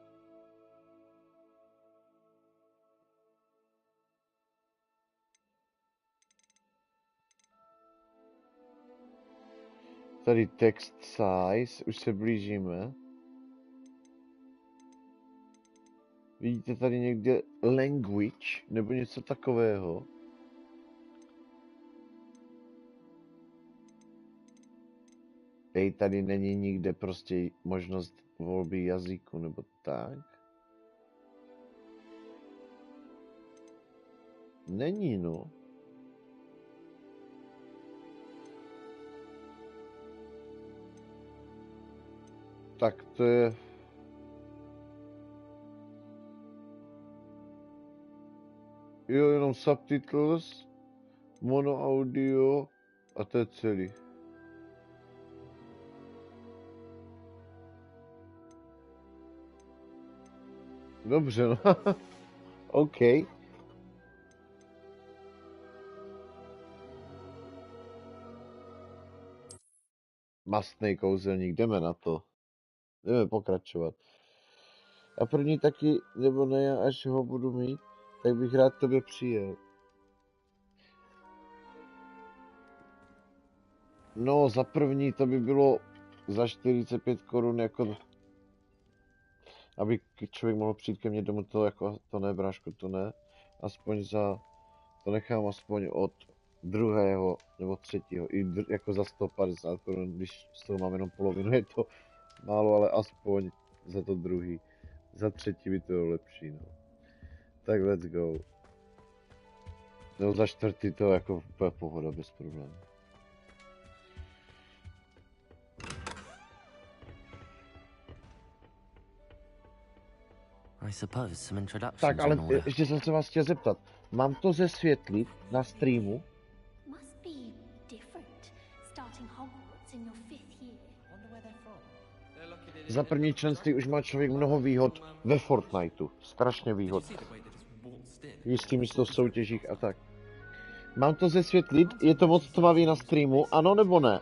Tady text size, už se blížíme. Vidíte tady někde language, nebo něco takového? Hej, tady není nikde prostě možnost volby jazyku, nebo tak? Není, no. Tak to je... Jo, jenom subtitles, mono audio a to je celý. Dobře, no. OK. Mastný kouzelník, jdeme na to. Jdeme pokračovat. A první taky, nebo ne, až ho budu mít, tak bych rád k tobě přijel. No, za první to by bylo za 45 korun, jako... Aby člověk mohl přijít ke mně domů, to jako, to ne, brášku, to ne. Aspoň za, to nechám aspoň od druhého nebo třetího, i jako za 150 korun, když z toho mám jenom polovinu, je to málo, ale aspoň za to druhý. Za třetí by to bylo lepší, no. Tak let's go. No za čtvrtý to jako úplně pohoda, bez problémů. Tak, ale ještě jsem se vás chtěl zeptat. Mám to zesvětlit na streamu? Za první členství už má člověk mnoho výhod ve Fortniteu. Strašně výhod. Jistý místo v soutěžích a tak. Mám to zesvětlit? Je to moc tmavý na streamu? Ano nebo ne?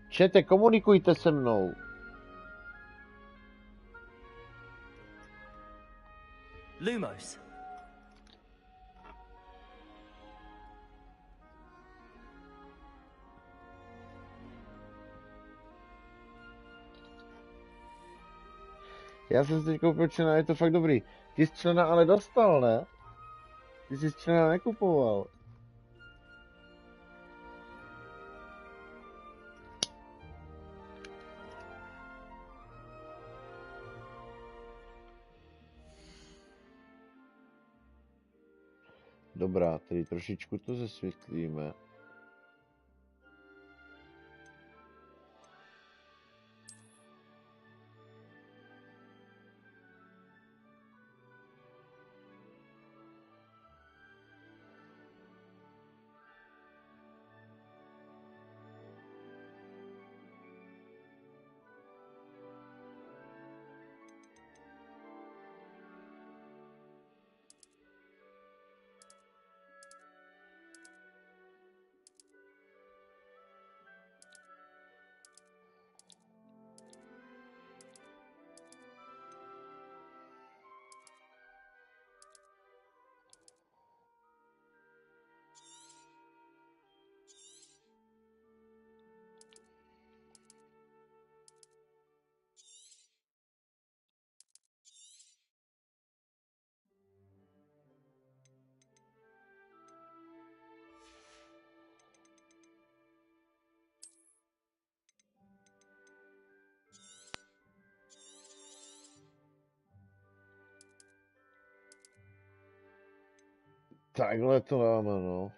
Čete, komunikujte se mnou. Lumos. Já jsem si teď koupil člena, je to fakt dobrý. Ty jsi člena ale dostal, ne? Ty jsi člena nekupoval. Dobrá, tedy trošičku to zesvětlíme. Takhle to máme, no.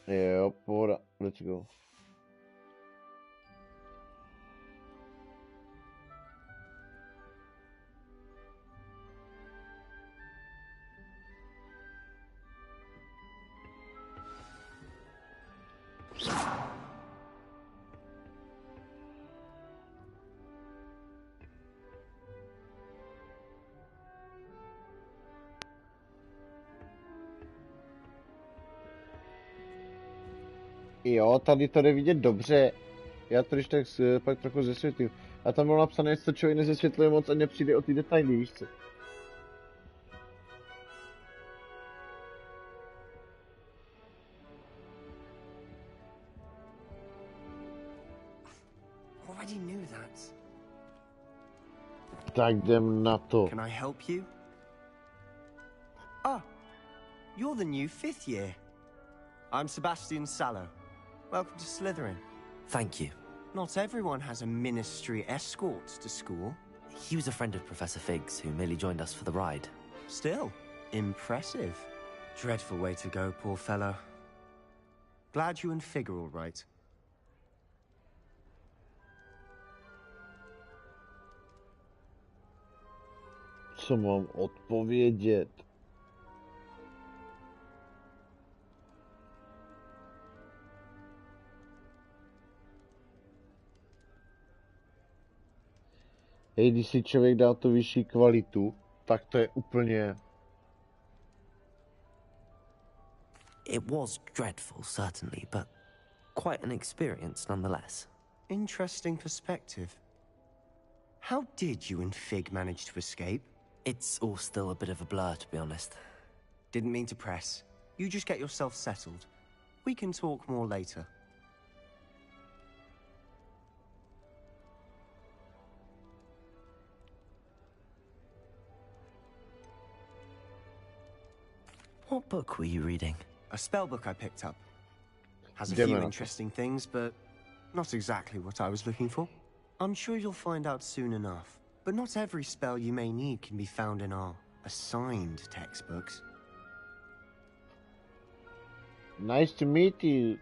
Jo, pohoda, let's go. Jo, tady to jde vidět dobře. Já to když tak pak trochu zesvětlím. A tam bylo napsané, jestli to člověk nezesvětluje moc a nepřijde o ty detaily, víš co? Already knew that. Tak jdem na to. Can I help you? Ah, you're the new 5th year. I'm Sebastian Sallow. Welcome to Slytherin. Thank you. Not everyone has a ministry escort to school. He was a friend of Professor Fig's, who merely joined us for the ride. Still, impressive. Dreadful way to go, poor fellow. Glad you and Fig are all right. Co mám odpovědět? Hej, když si člověk dá tu vyšší kvalitu, tak to je úplně... It was dreadful, certainly, but quite an experience nonetheless. Interesting perspective. How did you and Fig manage to escape? It's all still a bit of a blur, to be honest. Didn't mean to press. You just get yourself settled. We can talk more later. What book were you reading? A spell book I picked up. Has a few interesting things, but not exactly what I was looking for. I'm sure you'll find out soon enough. But not every spell you may need can be found in our assigned textbooks. Nice to meet you.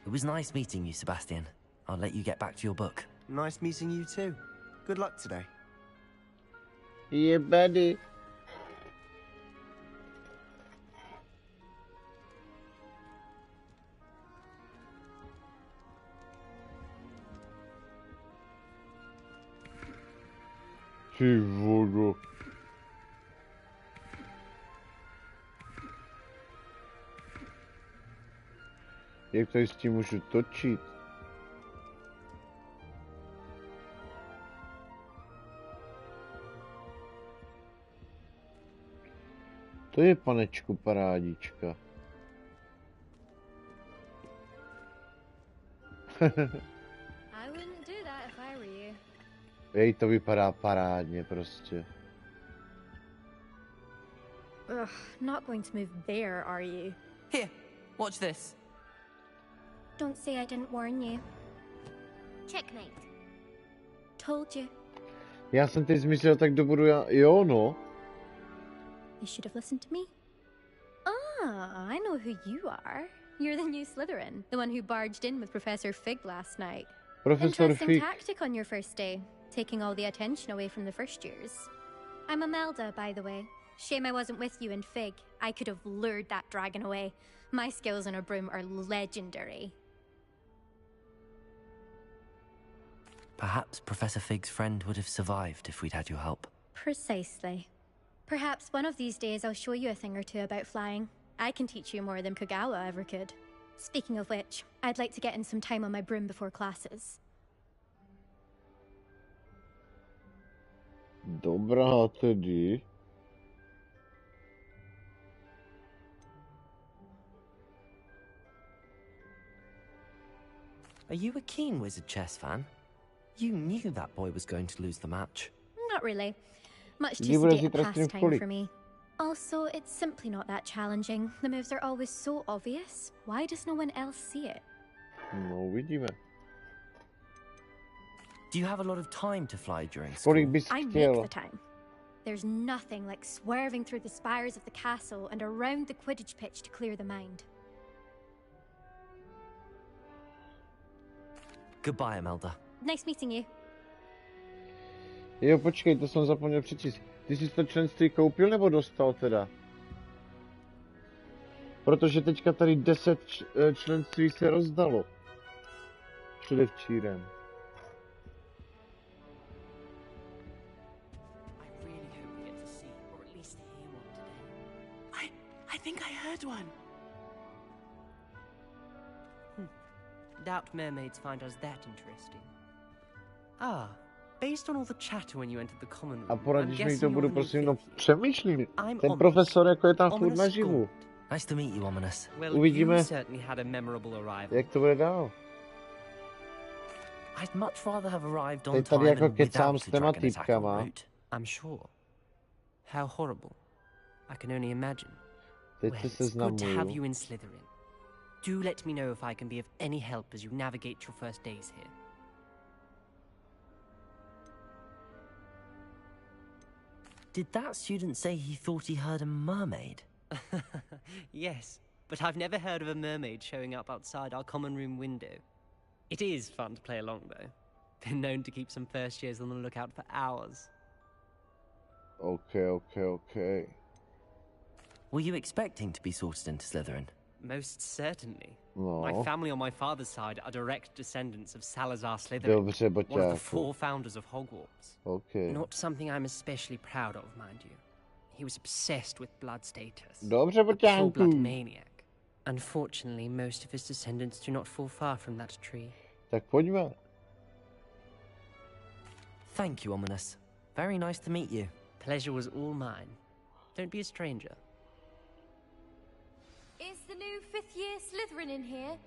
It was nice meeting you, Sebastian. I'll let you get back to your book. Nice meeting you too. Good luck today. Yeah, buddy. Ty vogo. Jak tady s tím můžu točit? To je, panečku, parádička. I wouldn't do that if I were you. Jej, to vypadá parádně prostě. Ugh, not going to move there, are you? Here, watch this. Don't say I didn't warn you. Checkmate. Told you. Já jsem teď zmislel, tak kdo budu já? Jo, no. You should have listened to me. Ah, I know who you are. You're the new Slytherin, the one who barged in with Professor Fig last night. Professor Interesting Fig. tactic on your first day, taking all the attention away from the first years. I'm Imelda, by the way. Shame I wasn't with you in Fig. I could have lured that dragon away. My skills on a broom are legendary. Perhaps Professor Fig's friend would have survived if we'd had your help. Precisely. Perhaps one of these days I'll show you a thing or two about flying. I can teach you more than Kogawa ever could. Speaking of which, I'd like to get in some time on my broom before classes. Dobrá tedy. Are you a keen Wizard chess fan? You knew that boy was going to lose the match. Not really. Much too sedate a pastime for me. Also, it's simply not that challenging. The moves are always so obvious. Why does no one else see it? No, uvidíme. Do you have a lot of time to fly during school? I make the time. There's nothing like swerving through the spires of the castle and around the Quidditch pitch to clear the mind. Goodbye, Imelda. Nice meeting you. Jo, počkej, to jsem zapomněl přečíst. Ty jsi to členství koupil nebo dostal teda? Protože teďka tady 10 členství se rozdalo. Předevčírem. I think I heard one. Doubt mermaids find us that interesting. Ah, based on all the chatter when you entered the common room. A poradíš mi to budu, prosím, no přemýšlím. Ten profesor jako je tam furt naživu. Nice to meet you, Ominous. Uvidíme, jak to bude dál. I'd much rather have arrived on Teď tady time jako and kecám without s the těma dragon attack en týpkama. route. I'm sure. How horrible. I can only imagine. Teď Well, se it's good to have seznamuju. you in Slytherin. Do let me know if I can be of any help as you navigate your first days here. Did that student say he thought he heard a mermaid? Yes, but I've never heard of a mermaid showing up outside our common room window. It is fun to play along, though. Been known to keep some first years on the lookout for hours. Okay. Were you expecting to be sorted into Slytherin? Most certainly. No. My family on my father's side are direct descendants of Salazar Slytherin, Dobře, one of the Baťáku. 4 founders of Hogwarts. Okay. Not something I'm especially proud of, mind you. He was obsessed with blood status. Dobře, A Baťáku. full-blood maniac. Unfortunately, most of his descendants do not fall far from that tree. Tak pojďme. Thank you, Ominous. Very nice to meet you. Pleasure was all mine. Don't be a stranger. Is the new 5th year Slytherin in here?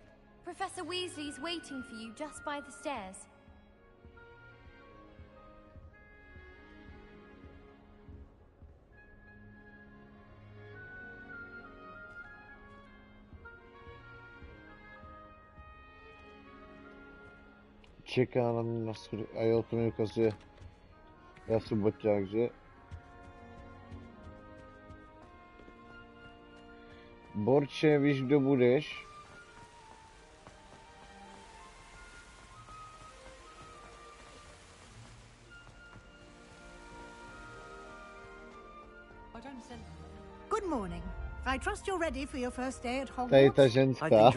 Professor Weasley's waiting for you just by the stairs. Čeká na mě na schody. A jo, to mi ukazuje. Já jsem Baťák, že? Borče, víš, kdo budeš? Good morning. I trust you're ready for your first day at Hogwarts. Tady ta ženská.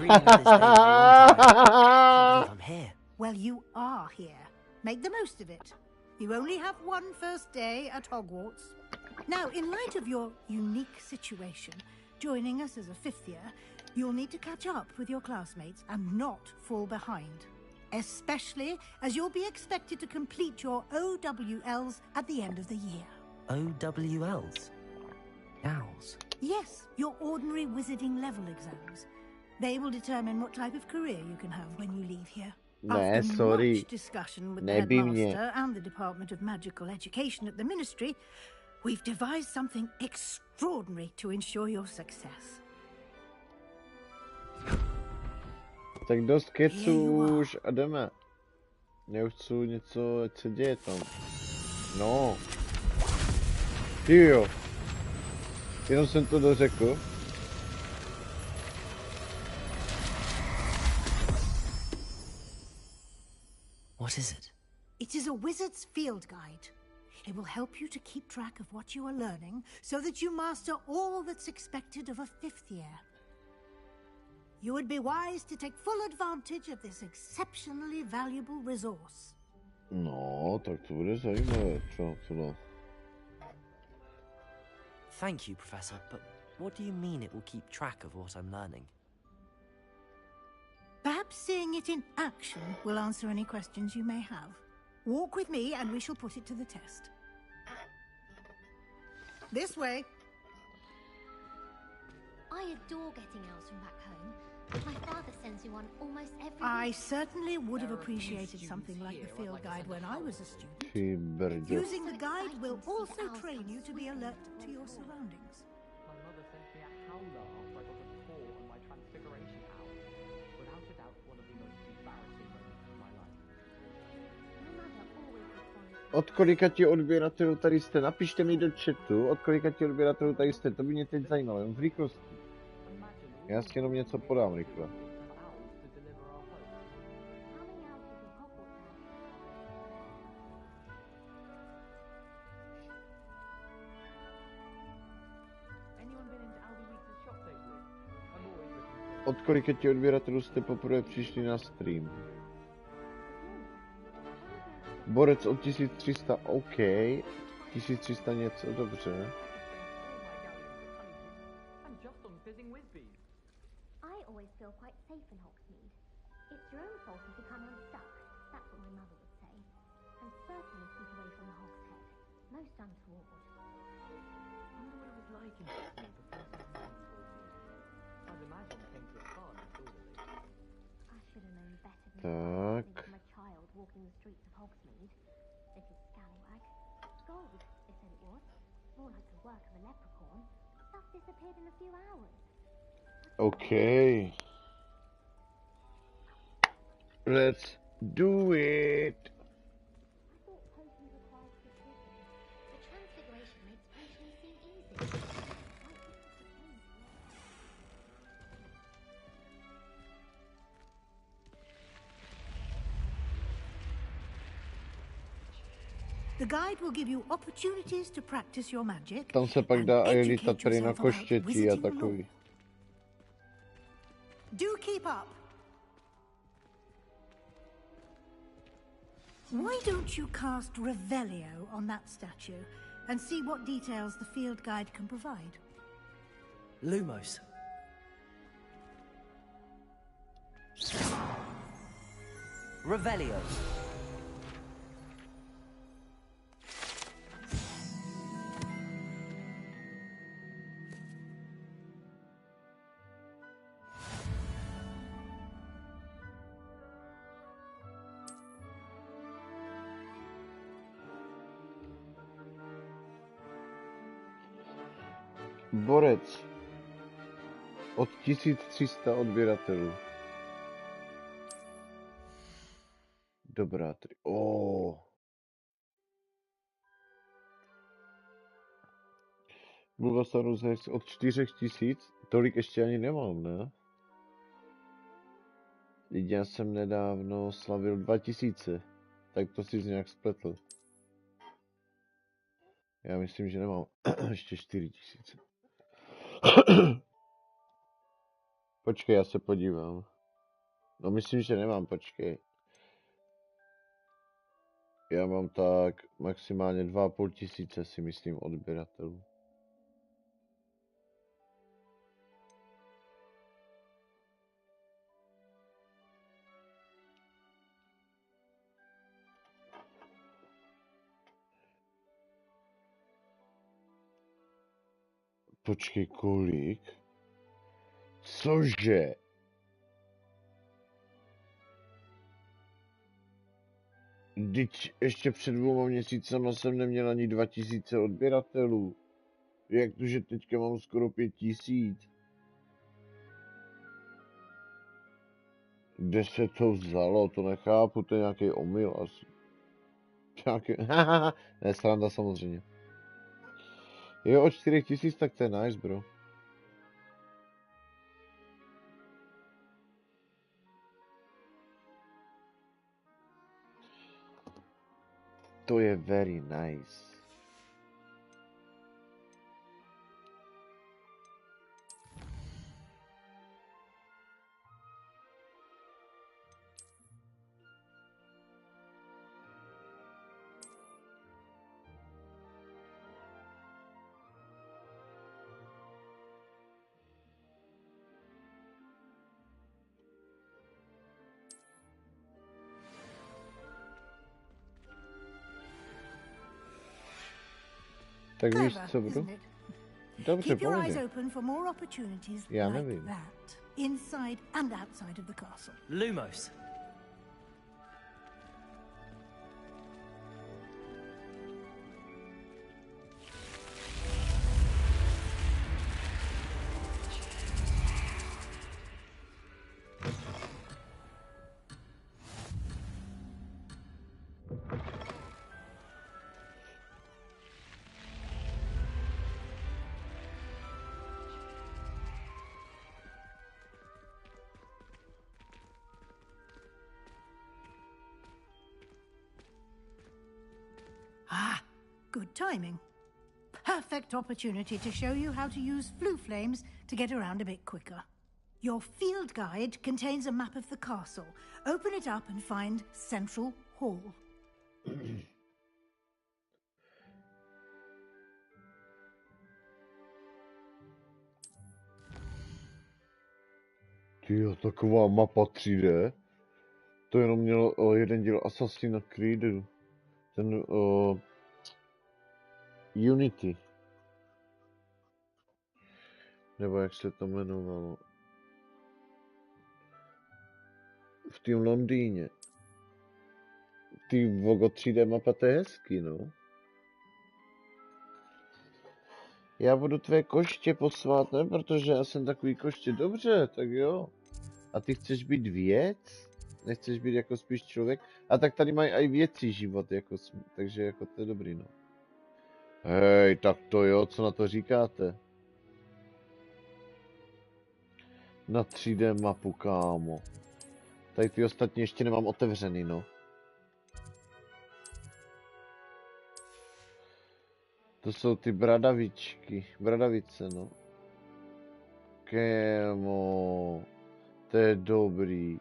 I'm here. Well, you are here. Make the most of it. You only have one first day at Hogwarts. Now, in light of your unique situation, joining us as a 5th year, you'll need to catch up with your classmates and not fall behind. Especially as you'll be expected to complete your OWLs at the end of the year. OWLs? Owls. Yes, your ordinary wizarding level exams. They will determine what type of career you can have when you leave here. Ne, After sorry. much discussion with the Nebij mě. headmaster and the Department of Magical Education at the Ministry, we've devised something extraordinary to ensure your success. Tak dost keců už a jdeme. Já už chci něco, ať se děje tam. No. Tyjo. Jenom jsem to dořekl. What is it? It is a wizard's field guide. It will help you to keep track of what you are learning so that you master all that's expected of a 5th year. You would be wise to take full advantage of this exceptionally valuable resource. No, tak to bude zajímavé, co. Thank you, Professor, but what do you mean it will keep track of what I'm learning? Perhaps seeing it in action will answer any questions you may have. Walk with me and we shall put it to the test. This way. I adore getting elves from back home. My father sends me one almost every I week. certainly would have appreciated something like the field guide when I was a student. Using the guide will also train you to be alert to your surroundings. My mother sent me a howler after I got a 4 on my transfiguration owl. Without a doubt, one of the most embarrassing moments of my life. Od kolika ti odběratelů tady jste? Napište mi do chatu, od kolika ti odběratelů tady jste, to by mě teď zajímalo, jen v rychlosti. Já si jenom něco podám rychle. Od kolika ti odběratelů jste poprvé přišli na stream? Borec od 1300, OK. 1300 něco, dobře. I always feel quite safe in Hogsmeade. It's your own fault if you come unstuck. That's what my mother would say. And certainly keep away from the Hogshead. Most untoward. I wonder what it was like in Hogsmeade before Sam told me. I'd imagine it came to a father's orderly. I should have known better than Tak. to think of my child walking the streets of Hogsmeade. Little scallywag. Gold, they said it was. More like the work of a leprechaun. Stuff disappeared in a few hours. Okay. Let's do it. I thought potions required precision. The transfiguration makes potions seem easy. The guide will give you opportunities to practice your magic. Tam se pak dá i lítat tady na koštětí a takový. Do keep up. Why don't you cast Revelio on that statue and see what details the field guide can provide? Lumos. Revelio. Borec od 1300 odběratelů. Dobrá, tedy. Mluvil jsem od 4000, tolik ještě ani nemám, ne? Já jsem nedávno slavil 2000, tak to si nějak spletl. Já myslím, že nemám ještě 4000. Počkej, já se podívám. No myslím, že nemám, počkej. Já mám tak maximálně 2500 si myslím odběratelů. Počkej, kolik? Cože? Vždyť ještě před 2 měsícema jsem neměl ani 2000 odběratelů. Jak to, že teďka mám skoro 5000? Kde se to vzalo? To nechápu, to je nějaký omyl asi. Nějaký... ne, sranda samozřejmě. Jo, od 4000, tak to je nice, bro. To je very nice. Tak víš co, bro? Dobře, pohodě. Já nevím. Inside and outside of the castle. Lumos. Good timing. Perfect opportunity to show you how to use flue flames to get around a bit quicker. Your field guide contains a map of the castle. Open it up and find Central Hall. Tyjo, taková mapa 3D. To jenom měl jeden díl Assassin's Creed. Ten Unity. Nebo jak se to jmenovalo. V tým Londýně. Ty Vogo 3D mapa, to je hezký, no. Já budu tvé koště poslat, ne? Protože já jsem takový koště, dobře, tak jo. A ty chceš být věc? Nechceš být jako spíš člověk? A tak tady mají i věcí život, jako, takže jako to je dobrý, no. Hej, tak to jo, co na to říkáte? Na 3D mapu, kámo. Tady ty ostatní ještě nemám otevřený, no. To jsou ty bradavičky, bradavice, no. Kémo, to je dobrý.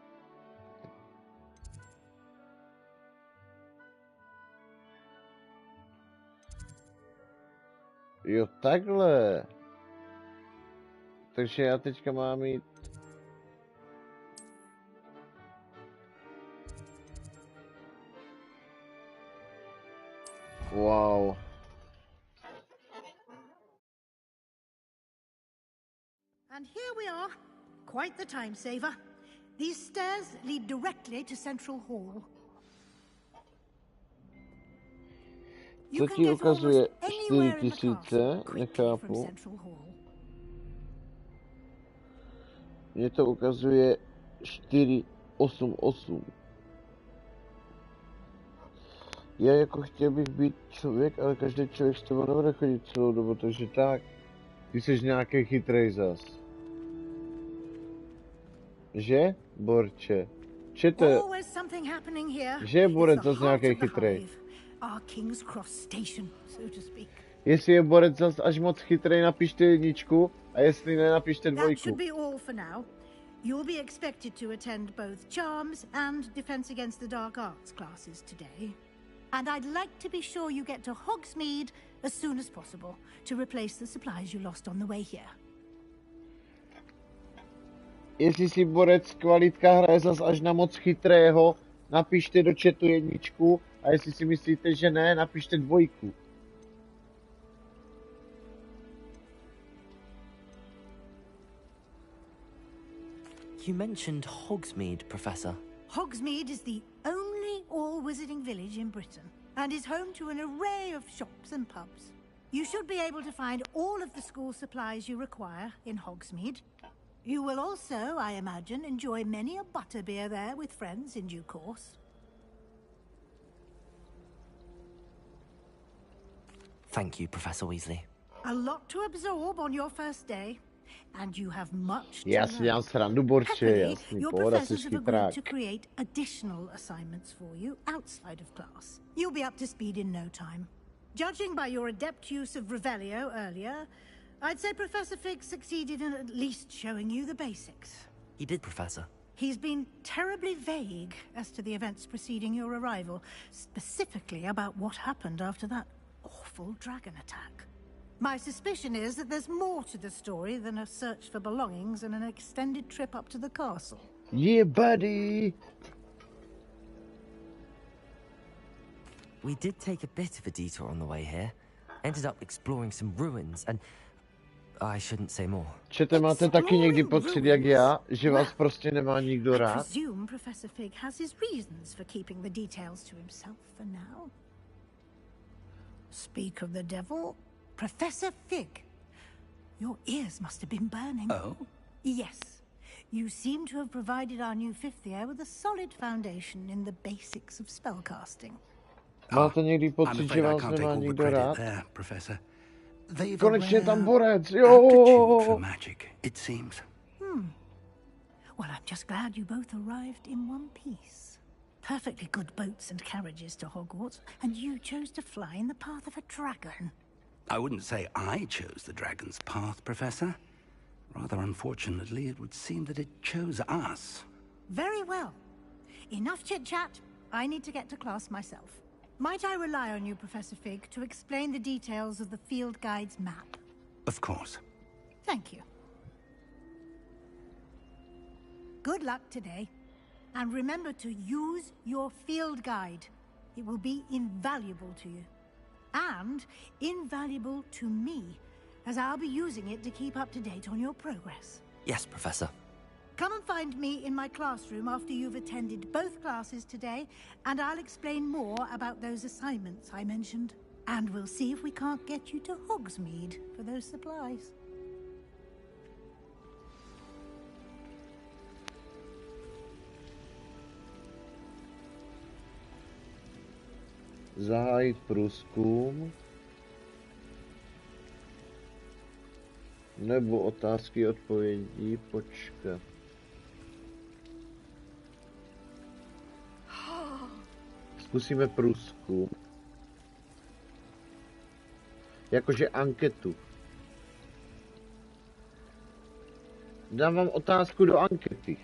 Jo, takhle. Takže já teďka mám jít... Wow. And here we are. Quite the time saver. These stairs lead directly to Central Hall. Co ti ukazuje 4000? Nechápu. Mně to ukazuje 488. Já jako chtěl bych být člověk, ale každý člověk s tebou nebude chodit celou dobu, takže tak. Ty jsi nějaký chytrej zas. Že, Borče? Že je borec zas nějaký chytrej? Jestli je borec zas až moc chytrej, napište 1 a jestli ne, napište 2. You'll be expected to attend both Charms and Defense Against the Dark Arts classes today. And I'd like to be sure you get to Hogsmeade as soon as possible to replace the supplies you lost on the way here. Jestli si borec kvalitka hraje zas až na moc chytrého, napište do chatu 1 a jestli si myslíte, že ne, napište 2. You mentioned Hogsmeade, Professor. Hogsmeade is the only all-wizarding village in Britain and is home to an array of shops and pubs. You should be able to find all of the school supplies you require in Hogsmeade. You will also, I imagine, enjoy many a butterbeer there with friends in due course. Thank you, Professor Weasley. A lot to absorb on your first day, and you have much to Já si dělám srandu, Borče, jasný, your pohoda, professors jsi have agreed chytrák. to create additional assignments for you outside of class. You'll be up to speed in no time. Judging by your adept use of Revelio earlier, I'd say Professor Fig succeeded in at least showing you the basics. He did, Professor. He's been terribly vague as to the events preceding your arrival, specifically about what happened after that awful dragon attack. My suspicion is that there's more to the story than a search for belongings and an extended trip up to the castle. Yeah, buddy! We did take a bit of a detour on the way here. Ended up exploring some ruins and... I shouldn't say more. Čete, máte taky někdy pocit, jak já, že vás prostě nemá nikdo I rád? presume Professor Fig has his reasons for keeping the details to himself for now. Speak of the devil, Professor Fig. Your ears must have been burning. Oh? Yes. You seem to have provided our new fifth year with a solid foundation in the basics of spellcasting. Máte někdy I'm pocit, že afraid I vás can't take nemá all the nikdo credit rád? there, Professor. They've Konečně a tam rare borec, aptitude for jo! magic, it seems. Well, I'm just glad you both arrived in one piece. Perfectly good boats and carriages to Hogwarts, and you chose to fly in the path of a dragon. I wouldn't say I chose the dragon's path, Professor. Rather unfortunately, it would seem that it chose us. Very well. Enough chit-chat. I need to get to class myself. Might I rely on you, Professor Fig, to explain the details of the field guide's map? Of course. Thank you. Good luck today. And remember to use your field guide. It will be invaluable to you. And invaluable to me, as I'll be using it to keep up to date on your progress. Yes, Professor. Come and find me in my classroom after you've attended both classes today, and I'll explain more about those assignments I mentioned. And we'll see if we can't get you to Hogsmeade for those supplies. Zahájit průzkum. Nebo otázky, odpovědí, počkat. Zkusíme průzkum. Jakože anketu. Dám vám otázku do ankety.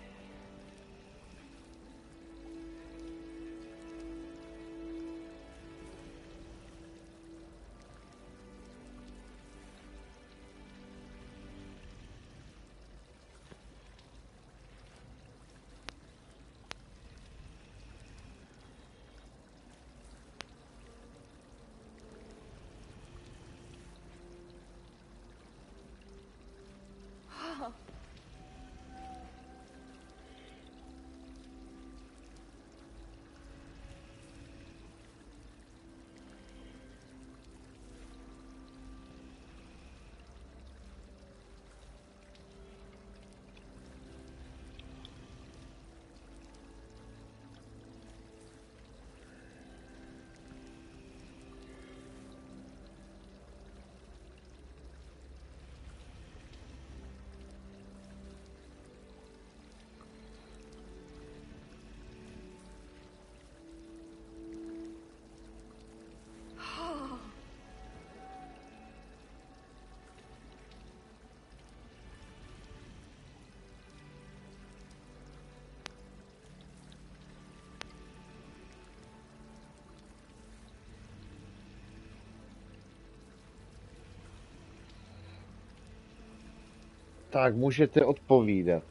Tak můžete odpovídat.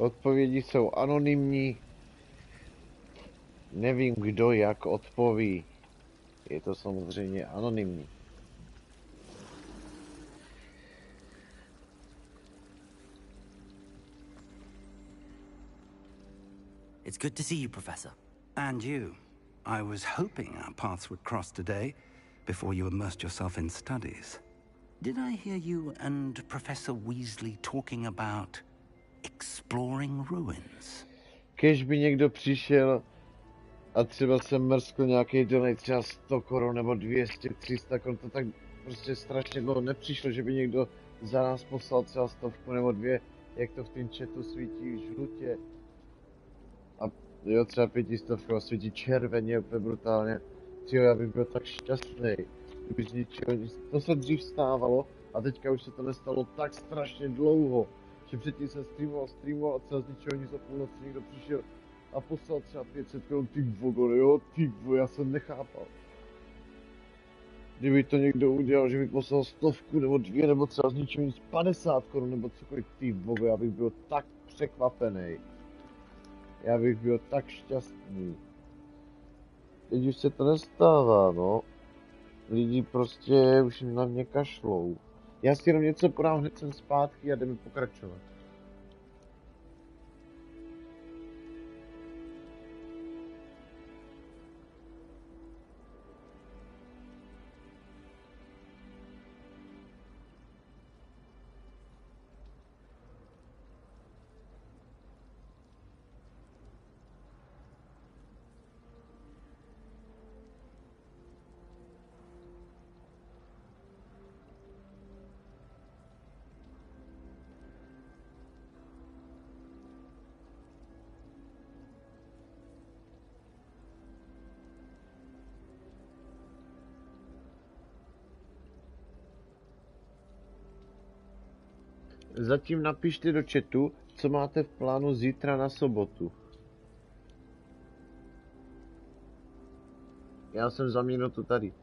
Odpovědi jsou anonymní. Nevím, kdo jak odpoví. Je to samozřejmě anonymní. It's good to see you, Professor. And you. I was hoping our paths would cross today, before you immersed yourself in studies. Did I hear you and Professor Weasley talking about exploring ruins? Když by někdo přišel a třeba jsem mrskl nějaký donate, třeba 100 korun nebo 200, 300 korun, to tak prostě strašně dlouho nepřišlo, že by někdo za nás poslal třeba 100 nebo 2, jak to v tom chatu svítí žlutě. A jo, třeba 500 a svítí červeně, úplně brutálně. Tyjo, já bych byl tak šťastný, kdyby z ničeho nic. To se dřív stávalo a teďka už se to nestalo tak strašně dlouho, že předtím jsem streamoval a třeba z ničeho nic o půlnoci někdo přišel a poslal třeba 500 korun, ty vogo, jo, ty vogo, já jsem nechápal. Kdyby to někdo udělal, že by poslal 100 nebo 2 nebo třeba z ničeho nic 50 korun nebo cokoliv, ty vogo, já bych byl tak překvapený. Já bych byl tak šťastný. Teď už se to nestává, no. Lidi prostě už na mě kašlou. Já si jenom něco podám, hned jsem zpátky a jdeme pokračovat. Zatím napište do chatu, co máte v plánu zítra na sobotu. Já jsem za minutu tady.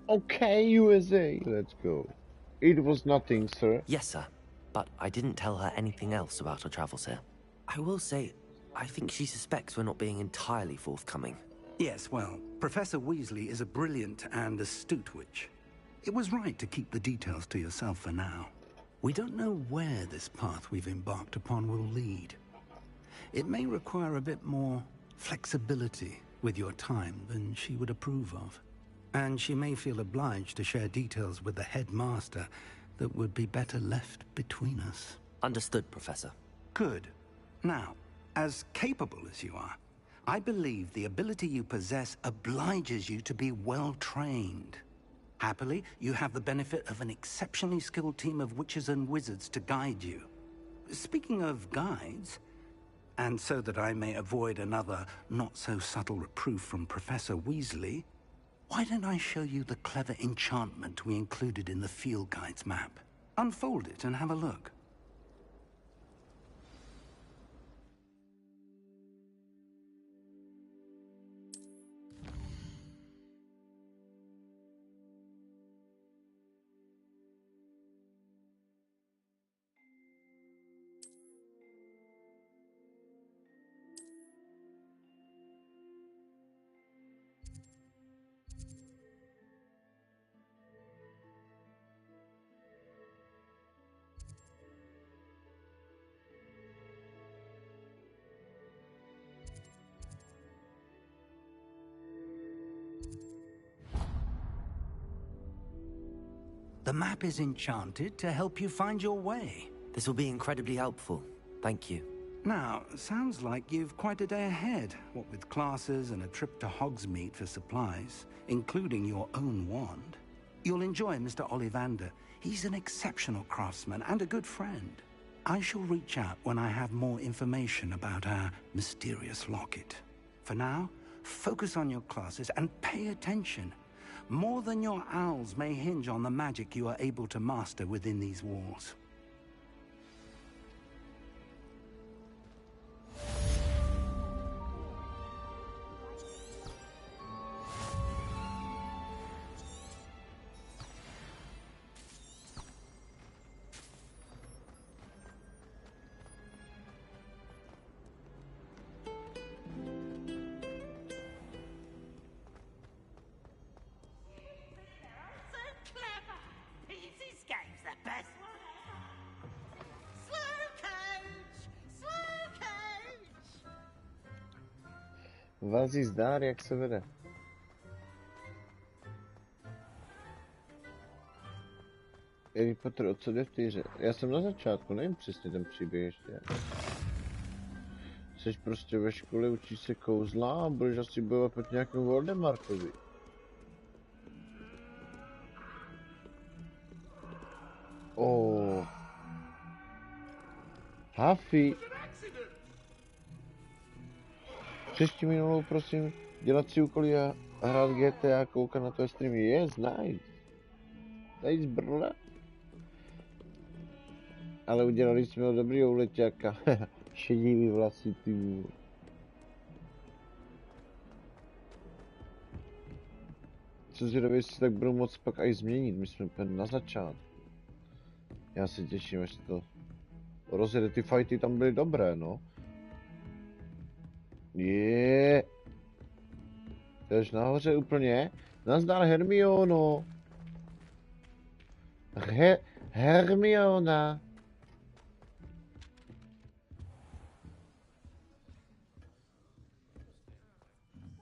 Okay, USA, let's go. It was nothing, sir. Yes, sir. But I didn't tell her anything else about her travels here. I will say, I think she suspects we're not being entirely forthcoming. Yes, well, Professor Weasley is a brilliant and astute witch. It was right to keep the details to yourself for now. We don't know where this path we've embarked upon will lead. It may require a bit more flexibility with your time than she would approve of. And she may feel obliged to share details with the headmaster that would be better left between us. Understood, Professor. Good. Now, as capable as you are, I believe the ability you possess obliges you to be well-trained. Happily, you have the benefit of an exceptionally skilled team of witches and wizards to guide you. Speaking of guides, and so that I may avoid another not-so-subtle reproof from Professor Weasley, why don't I show you the clever enchantment we included in the field guide's map? Unfold it and have a look. The map is enchanted to help you find your way. This will be incredibly helpful. Thank you. Now, sounds like you've quite a day ahead, what with classes and a trip to Hogsmeade for supplies, including your own wand. You'll enjoy Mr. Ollivander. He's an exceptional craftsman and a good friend. I shall reach out when I have more information about our mysterious locket. For now, focus on your classes and pay attention. More than your owls may hinge on the magic you are able to master within these walls. Vazí zdár, jak se vede. Harry Potter, o co jde v té hře? Já jsem na začátku, nevím přesně ten příběh ještě. Jseš prostě ve škole, učíš se kouzla a budeš asi bojovat proti nějakému Voldemortovi. Huffy. Příští minulou, prosím, dělat si úkoly a hrát GTA a koukat na tvoje streamy. Yes, nice. Nice, brle. Ale udělali jsme ho dobrýho leťáka. Šedivý vlasy, ty. Co zvědavě si tak budou moc pak aj změnit, my jsme na začátku. Já se těším, až to rozjede, ty fighty tam byly dobré, no. Je. Jdeš nahoře úplně? Nazdar Hermiono. Hermiona.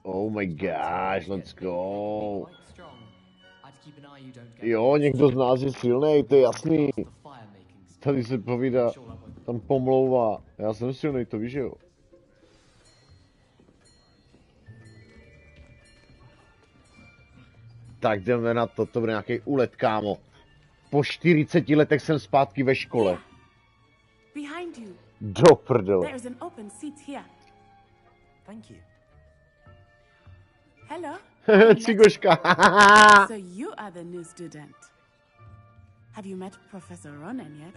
Oh my gosh, let's go. Jo, někdo z nás je silnej, to je jasný. Tady se povídá, tam pomlouvá. Já jsem silnej, to víš, jo. Tak jdeme na to, to bude nějaký úlet, kámo. Po 40 letech jsem zpátky ve škole. Behind you. Do prdele. There is an open seat here. Thank you. Hello. Cigoška. So you are the new student. Have you met Professor Ronen yet?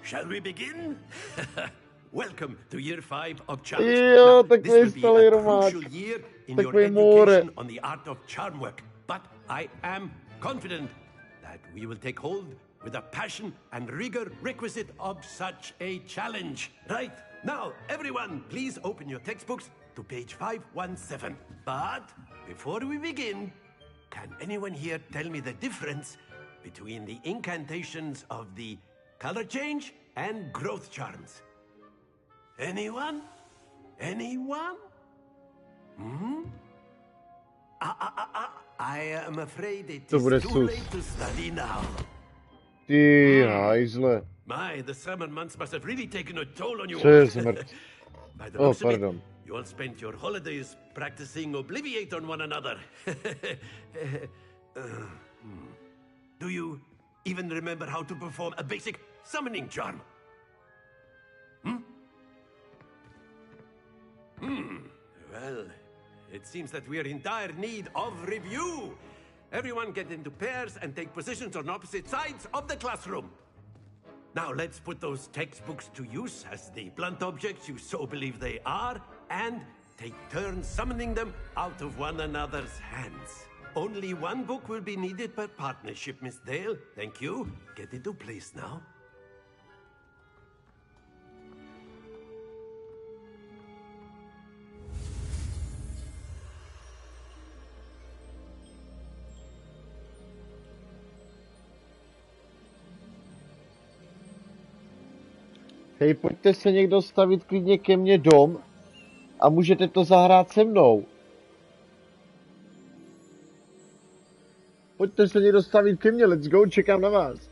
Shall we begin? welcome to year 5 of charms. Jo, Now, this will be takový a romák. crucial year in your Takový more. education on the art of charm work. But I am confident that we will take hold with the passion and rigor requisite of such a challenge. Right, now, everyone, please open your textbooks to page 517. But before we begin, can anyone here tell me the difference between the incantations of the color change and growth charms? Anyone? Anyone? Hmm? I am afraid it is too late to study now. Ty hajzle. My, the summer months must have really taken a toll on you Co je all. smrt? By the Oh, looks of it, pardon. you all spent your holidays practicing Obliviate on one another. Do you even remember how to perform a basic summoning charm? Well, it seems that we are in dire need of review. Everyone get into pairs and take positions on opposite sides of the classroom. Now let's put those textbooks to use as the blunt objects you so believe they are, and take turns summoning them out of one another's hands. Only one book will be needed per partnership, Miss Dale. Thank you. Get into place now. Hej, pojďte se někdo stavit klidně ke mně dom a můžete to zahrát se mnou. Pojďte se někdo stavit ke mně, let's go, čekám na vás.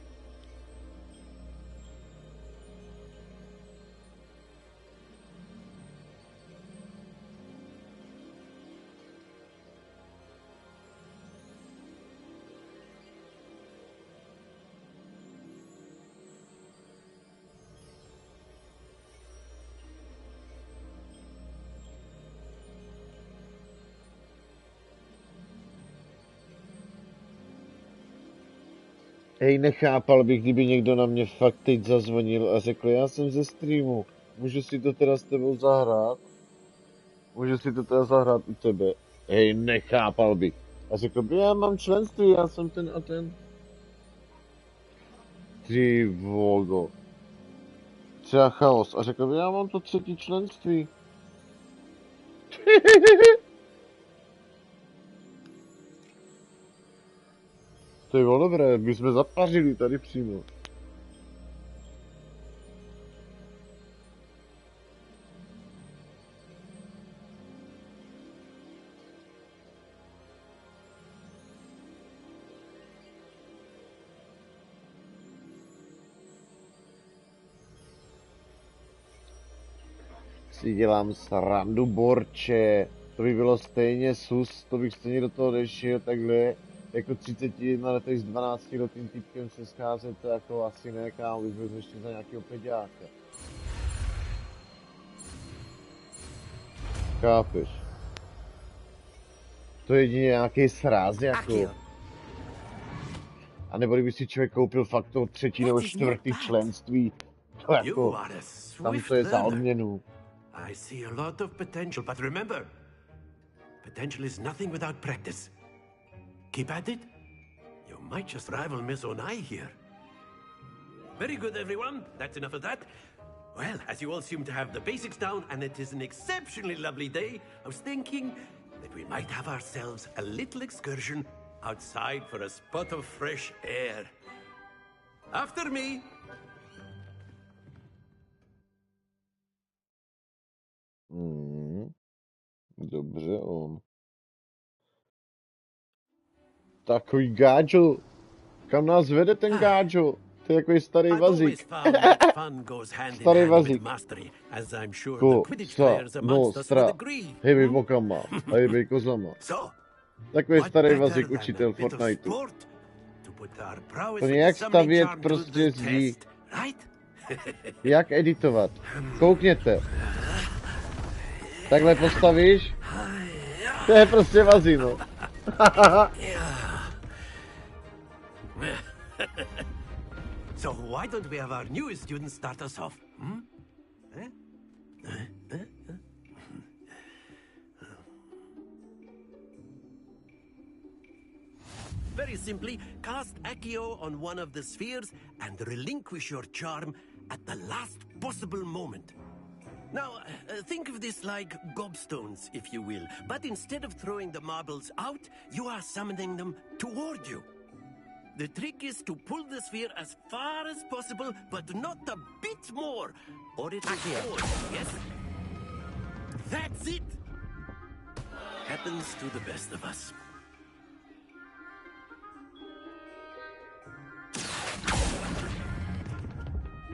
Hej, nechápal bych, kdyby někdo na mě fakt teď zazvonil a řekl, já jsem ze streamu, můžu si to teda s tebou zahrát? Můžu si to teda zahrát u tebe? Hej, nechápal bych. A řekl by, já mám členství, já jsem ten a ten. Ty vogo. Třeba chaos. A řekl by, já mám to 3. členství. To je bylo dobré, my jsme zapařili tady přímo. Si dělám srandu, borče. To by bylo stejně sus, to bych stejně do toho nešel takhle. Jako 31 letech s 12letým typkem se scházet, to jako asi ne, kámo, bych byl ještě za nějakého peďáka. Chápeš? To je jedině nějaký sráz, jako. A nebo kdyby si člověk koupil fakt to 3. nebo 4. členství, to jako, tam to je za odměnu. I see a lot of potential, but remember, potential is nothing without practice. Keep at it. You might just rival Miss Onai here. Very good, everyone. That's enough of that. Well, as you all seem to have the basics down, and it is an exceptionally lovely day, I was thinking that we might have ourselves a little excursion outside for a spot of fresh air. After me. Dobře, on. Takový gáčo. Kam nás vede ten gáčo? To je takový starý vazík. Starý vazík. Ko, sa, no, stra. Hejbej bokama, hejbej kozama. Takový starý vazík, učitel Fortniteu. To nějak stavět prostě zdí. Jak editovat? Koukněte. Takhle postavíš? To je prostě vazíno. So why don't we have our newest student start us off? Very simply, cast Accio on one of the spheres and relinquish your charm at the last possible moment. Now, think of this like gobstones, if you will. But instead of throwing the marbles out, you are summoning them toward you. The trick is to pull the sphere as far as possible, but not a bit more, or it will fall. Yes? That's it! Happens to the best of us.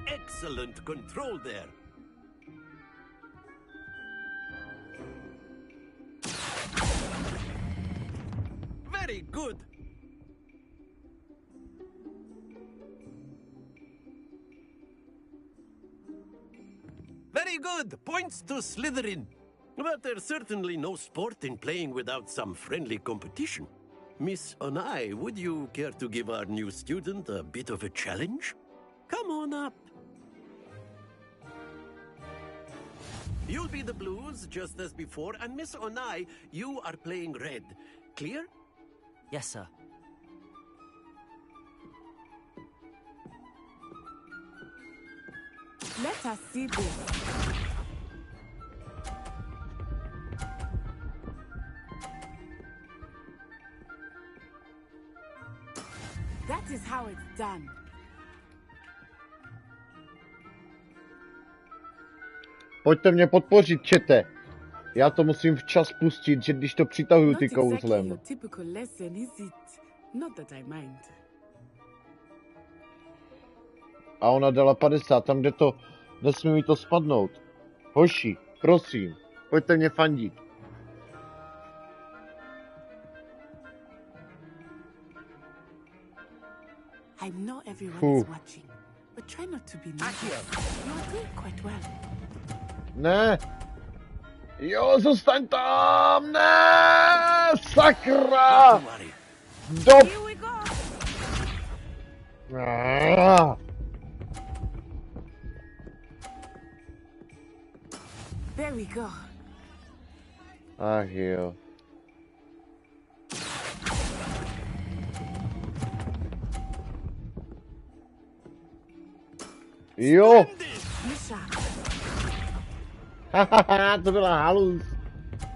Excellent control there. Very good. Very good. Points to Slytherin. But there's certainly no sport in playing without some friendly competition. Miss Onai, would you care to give our new student a bit of a challenge? Come on up. You'll be the blues, just as before, and Miss Onai, you are playing red. Clear? Yes, sir. Let us see this. That is how it's done. Pojďte mě podpořit, čete. Já to musím včas pustit, že když to přitahuju ty kouzlem. Not exactly your typical lesson, is it? Not that I mind. A ona dala 50, tam kde to, nesmí mi to spadnout. Hoši, prosím, pojďte mě fandit. I know everyone is watching, but try not to be nervous. You are doing quite well. Ne. Jo, zůstaň tam, ne, sakra. Dob. There we go. Ach jo. Jo. Hahaha, to byla halus.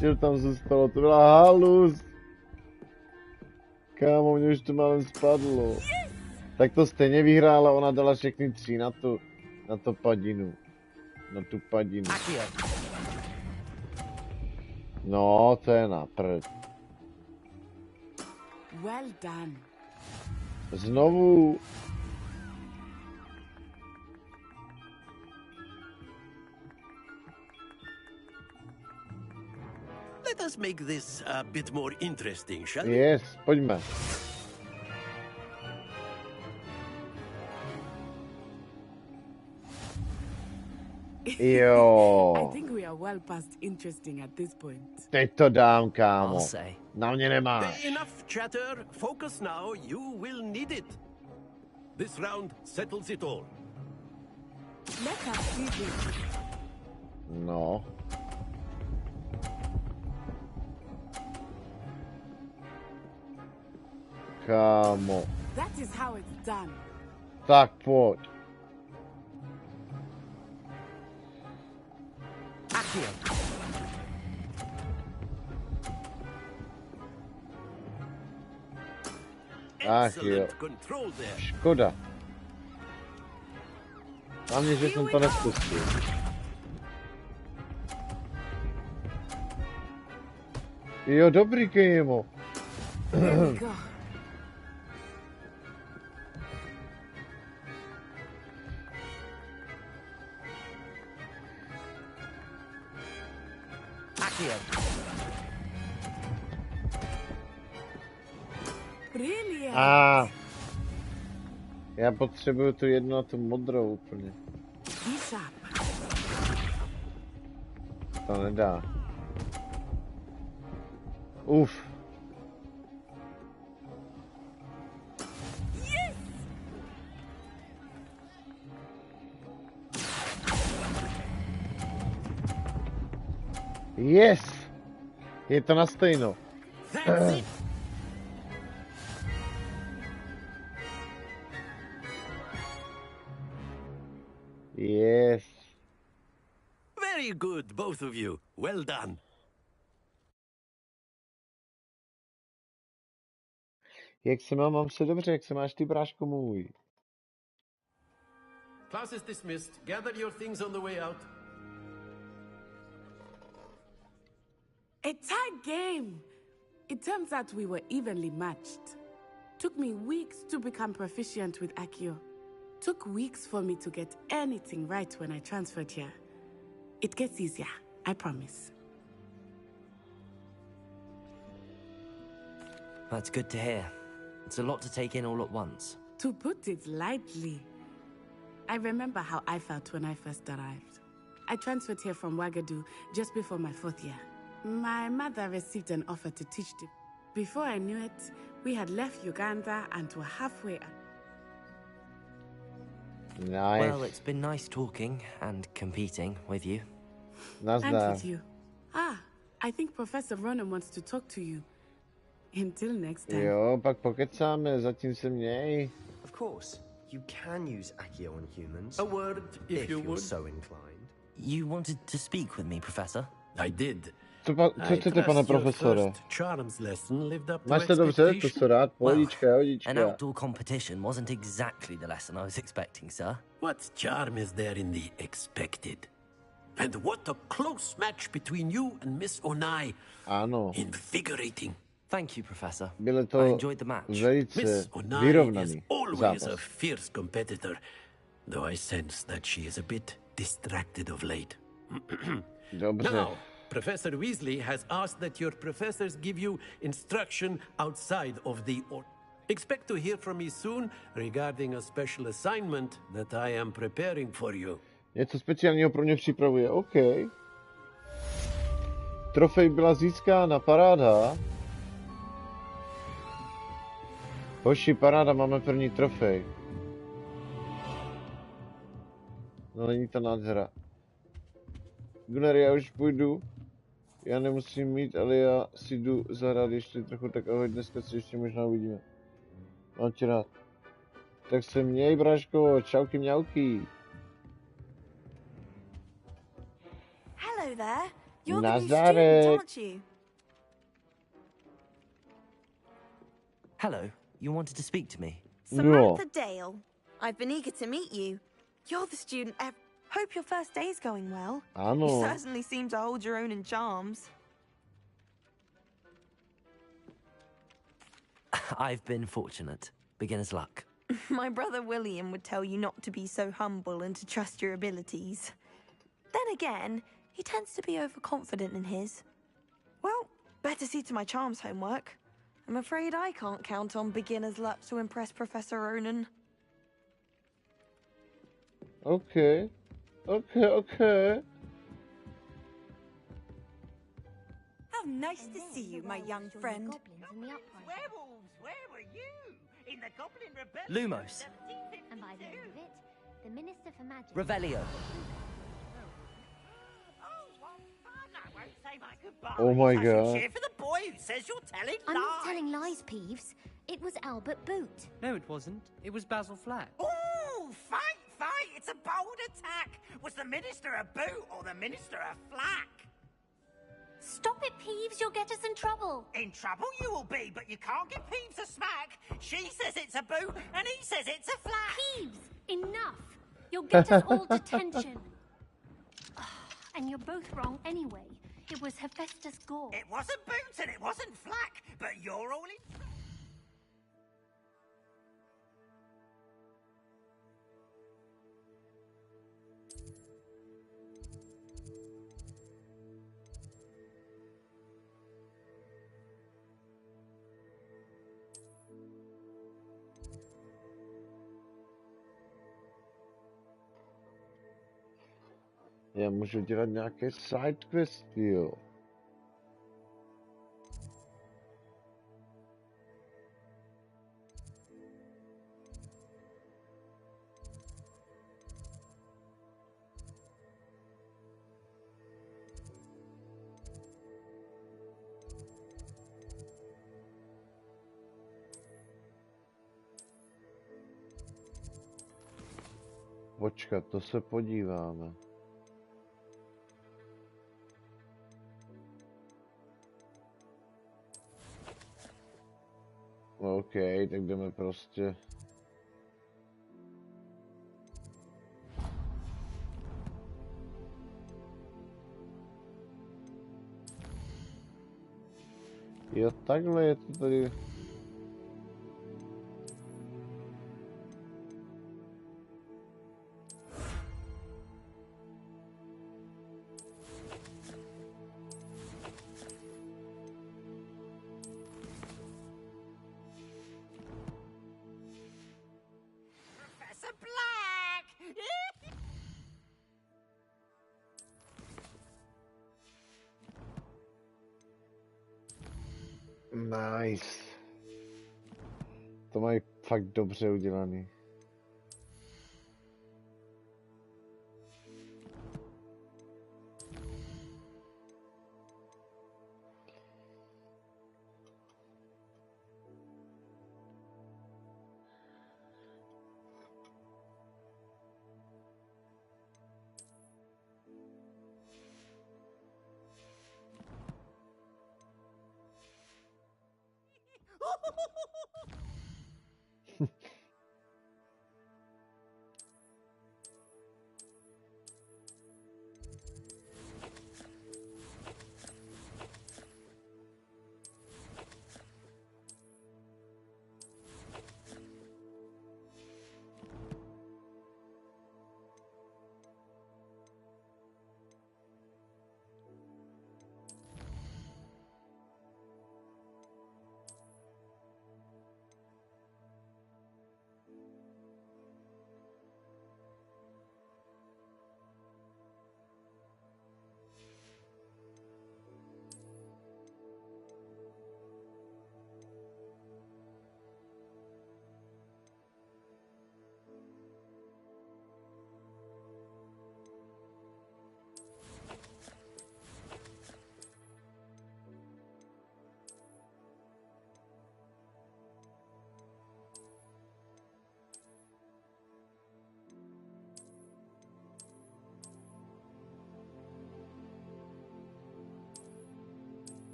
Že tam zůstalo, to byla halus. Kámo, mě už to málem spadlo. Tak to stejně vyhrála, ona dala všechny 3 na to padinu. Na tu padinu. No, to je na prd. Well done. Znovu. Let us make this a bit more interesting, shall we? Yes, pojďme. Jo. I think we are well past interesting at this point. Teď to dám, kámo. Na mě nemáš. Enough chatter. Focus now. You will need it. This round settles it all. Let us see this. No. Kámo. That is how it's done. Tak pojď. Ach jo. Škoda. Hlavně, že jsem to nespustil. Jo, dobrý, kámo. Já potřebuju tu jednu a tu modrou úplně. To nedá. Uf. Yes! Je to na stejno. Yes. Very good, both of you. Well done. Jak se mám se dobře, jak se máš ty, bráško můj? Class is dismissed. Gather your things on the way out. A tight game. It turns out we were evenly matched. Took me weeks to become proficient with Accio. Took weeks for me to get anything right when I transferred here. It gets easier, I promise. That's good to hear. It's a lot to take in all at once. To put it lightly, I remember how I felt when I first arrived. I transferred here from Ouagadougou just before my 4th year. My mother received an offer to teach the... Before I knew it, we had left Uganda and were halfway. Nice. Well, it's been nice talking and competing with you. And with you. I think Professor Ronan wants to talk to you. Until next time. Jo, pak pokecáme, zatím se měj. Of course, you can use Accio on humans. A word, if you you're would. so inclined. You wanted to speak with me, Professor? I did. Co chcete, pane profesore? Máš se dobře, to se rád, pohodička, An outdoor competition wasn't exactly the lesson I was expecting, sir. What charm is there in the expected? And what a close match between you and Miss Onai. Ano. Invigorating. Thank you, Professor. Bylo to I enjoyed the match. Miss Onai is always a fierce competitor, though I sense that she is a bit distracted of late. Now, Professor Weasley has asked that your professors give you instruction outside of the Expect to hear from me soon regarding a special assignment that I am preparing for you. Něco speciálního pro ně připravuje, OK. Trofej byla získána, paráda. Hoši, paráda, máme první trofej. No není to nádhera. Gunar, já už půjdu. Já nemusím mít, ale já si jdu zahrát ještě trochu, tak ahoj, dneska se ještě možná uvidíme. Mám tě rád. Tak se měj, bráško, čauky mňauky. Hello there. You're the new Nazareth. student, aren't you? Hello, you wanted to speak to me? Samantha Dale. I've been eager to meet you. You're the student Hope your first day's going well. Ano. You certainly seem to hold your own in charms. I've been fortunate. Beginner's luck. My brother William would tell you not to be so humble and to trust your abilities. Then again, he tends to be overconfident in his. Well, better see to my charms homework. I'm afraid I can't count on beginner's luck to impress Professor Ronan. Okay. Okay. How nice to see you, my young friend. Werewolves, where were you? In the Goblin Rebellion. Lumos. And by the end of it, the Minister for Magic... Revelio. Oh my I god. cheer for the boy who says you're telling I'm lies. not telling lies, Peeves. It was Albert Boot. No, it wasn't. It was Basil Flack. Ooh, fight! It's a bold attack. Was the Minister a boot or the Minister a flack? Stop it, Peeves. You'll get us in trouble. In trouble you will be, but you can't give Peeves a smack. She says it's a boot, and he says it's a flack. Peeves, enough. You'll get us all detention. And you're both wrong anyway. It was Hephaestus Gore. It wasn't boot and it wasn't flack, but you're all in... Já můžu dělat nějaké side questy, jo. Počkat, to se podíváme. OK, tak jdeme prostě. Jo, takhle je to tady. Professor Black! Nice. To mají fakt dobře udělaný.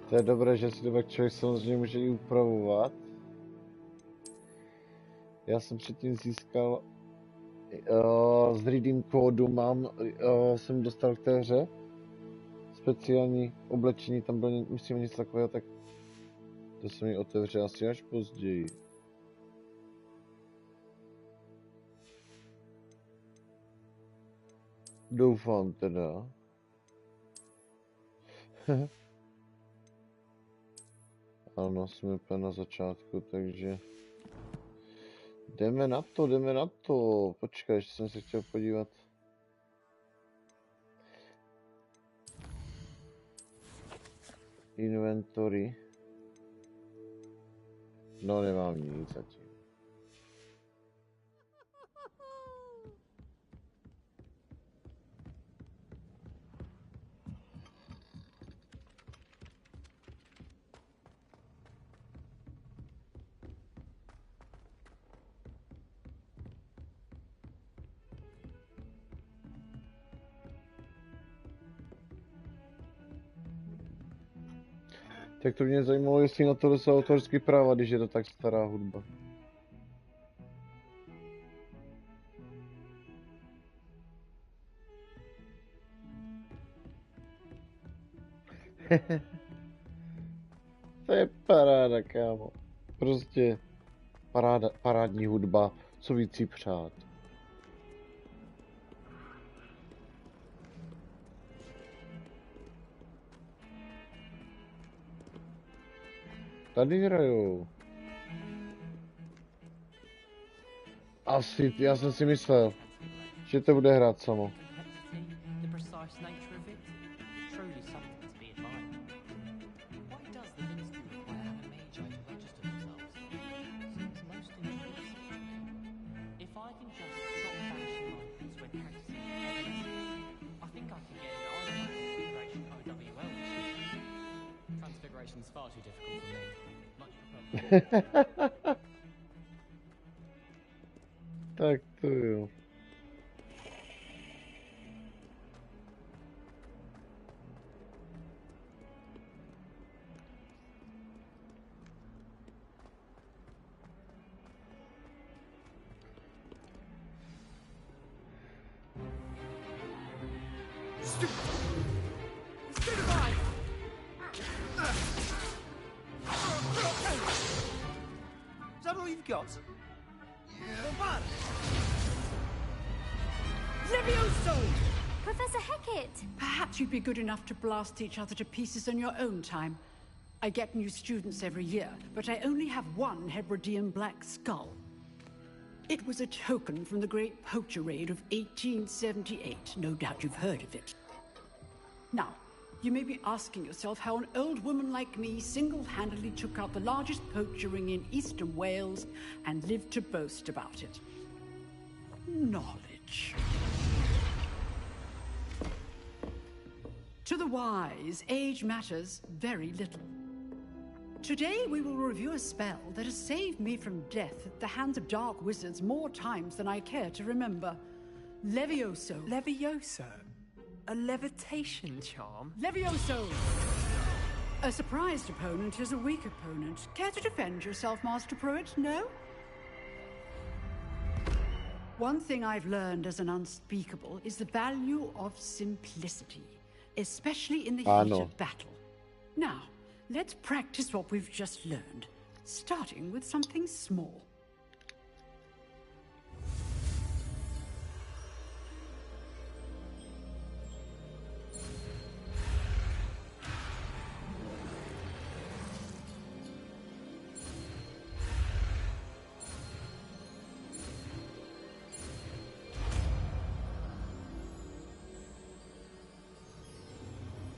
To je dobré, že si to pak člověk samozřejmě může i upravovat. Já jsem předtím získal z redeem kódu jsem dostal k té hře speciální oblečení, tam bylo myslím nic takového, tak to se mi otevře asi až později. Doufám teda. Ano, jsme úplně na začátku, takže jdeme na to. Počkej, ještě jsem se chtěl podívat. Inventory. No, nemám nic zatím. Tak to mě zajímalo, jestli na to jsou autorský práva, když je to tak stará hudba. To je paráda, kámo. Prostě parádní hudba, co víc si přát. Tady hrajou. Asi, já jsem si myslel, že to bude hrát samo. Transfiguration's far too difficult for me. Much prefer Tak to jo. Is that all you've got? Levioso! Professor Hecat! Perhaps you'd be good enough to blast each other to pieces in your own time. I get new students every year, but I only have one Hebridean black skull. It was a token from the Great Poacher Raid of 1878. No doubt you've heard of it. Now, you may be asking yourself how an old woman like me single-handedly took out the largest poacher ring in eastern Wales and lived to boast about it. Knowledge. To the wise, age matters very little. Today we will review a spell that has saved me from death at the hands of dark wizards more times than I care to remember. Levioso. Levioso? A levitation charm? Levioso! A surprised opponent is a weak opponent. Care to defend yourself, Master Pruitt? No? One thing I've learned as an unspeakable is the value of simplicity, especially in the heat of battle. Now, let's practice what we've just learned, starting with something small.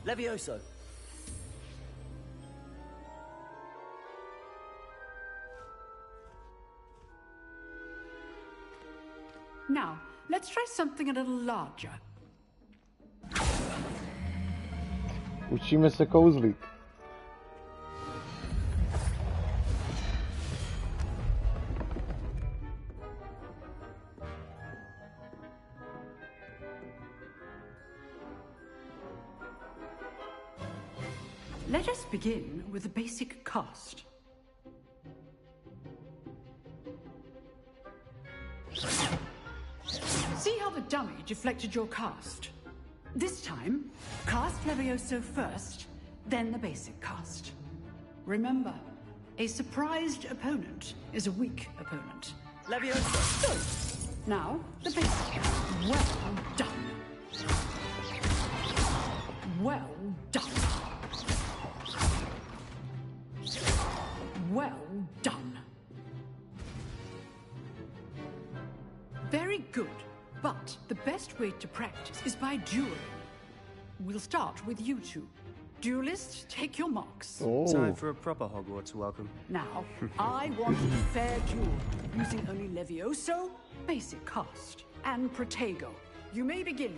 Levioso. Now, let's try something a little larger. Učíme se kouzlit. Let us begin with the basic cast. See how the dummy deflected your cast? This time, cast Levioso first, then the basic cast. Remember, a surprised opponent is a weak opponent. Levioso! Good. Now, the basic cast. Well done. Well done. Well done. Very good. But the best way to practice is by dueling. We'll start with you two. Duelists, take your marks. Time for a proper Hogwarts welcome. Now, I want a fair duel, using only Levioso, basic cast, and Protego. You may begin.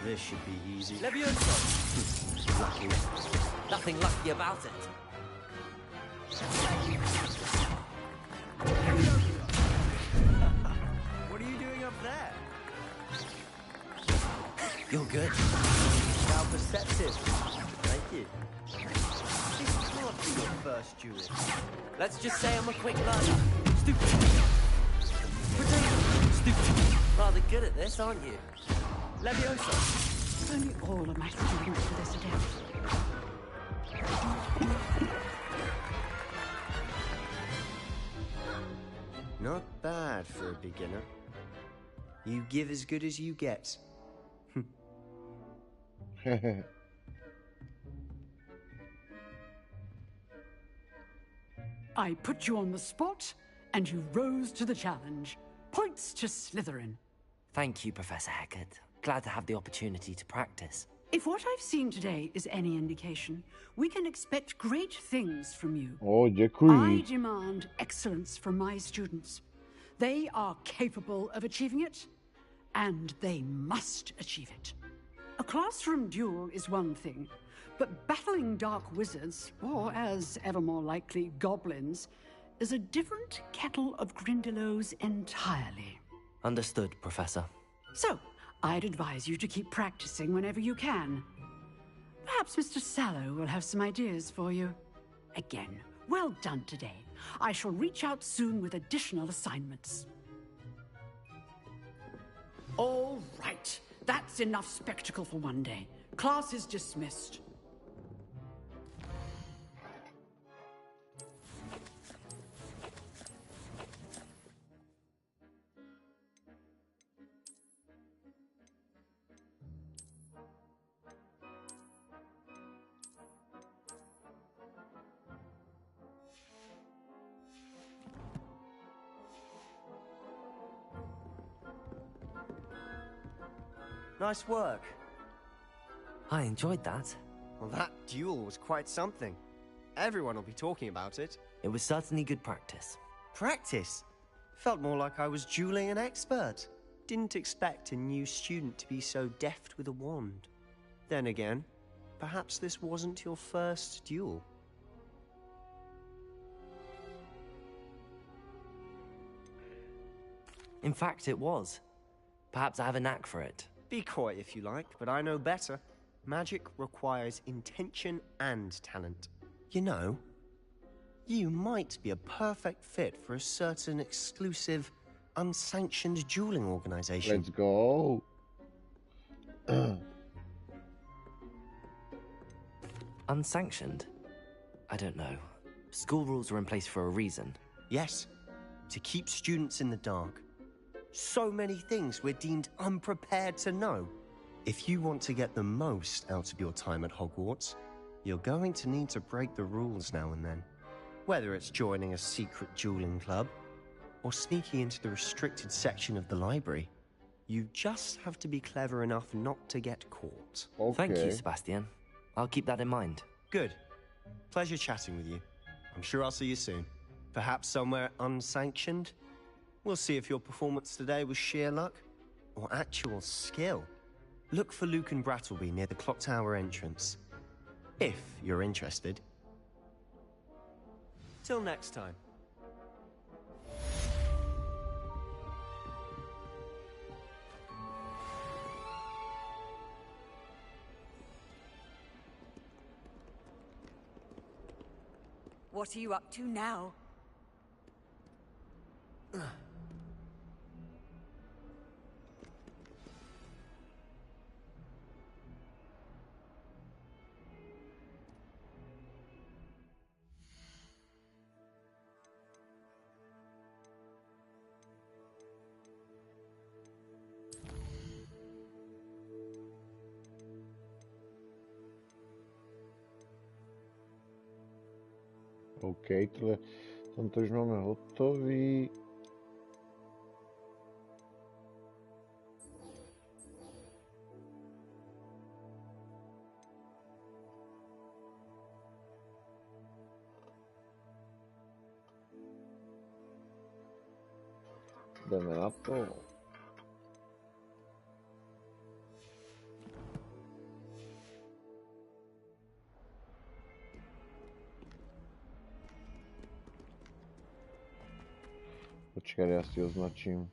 This should be easy. Levioso! Lucky. Nothing lucky about it. What are you doing up there? You're good. How perceptive. Thank you. This can't be your first duel. Let's just say I'm a quick learner. Stupid. Stupid. Rather good at this, aren't you? Levioso! Only all of my students are this adept. Not bad for a beginner. You give as good as you get. I put you on the spot, and you rose to the challenge. Points to Slytherin. Thank you, Professor Hecat. Glad to have the opportunity to practice. If what I've seen today is any indication, we can expect great things from you. Oh, děkuji. I demand excellence from my students. They are capable of achieving it, and they must achieve it. A classroom duel is one thing, But battling dark wizards, or as ever more likely, goblins, is a different kettle of Grindylows entirely. Understood, Professor. So, I'd advise you to keep practicing whenever you can. Perhaps Mr. Sallow will have some ideas for you. Again, well done today. I shall reach out soon with additional assignments. All right. That's enough spectacle for one day. Class is dismissed. Nice work. I enjoyed that. Well, that duel was quite something. Everyone will be talking about it. It was certainly good practice. Practice? Felt more like I was dueling an expert. Didn't expect a new student to be so deft with a wand. Then again, perhaps this wasn't your first duel. In fact, it was. Perhaps I have a knack for it. Be coy if you like, but I know better. Magic requires intention and talent. You know, you might be a perfect fit for a certain exclusive, unsanctioned dueling organization. Let's go. Unsanctioned? I don't know. School rules are in place for a reason. Yes, to keep students in the dark. So many things we're deemed unprepared to know. If you want to get the most out of your time at Hogwarts, you're going to need to break the rules now and then. Whether it's joining a secret dueling club, or sneaking into the restricted section of the library, you just have to be clever enough not to get caught. Okay. Thank you, Sebastian. I'll keep that in mind. Good. Pleasure chatting with you. I'm sure I'll see you soon. Perhaps somewhere unsanctioned? We'll see if your performance today was sheer luck or actual skill. Look for Luke and Brattleby near the clock tower entrance, if you're interested. Till next time. What are you up to now? OK, tamto už máme hotový. Jdeme na to. Počkej, já si označím.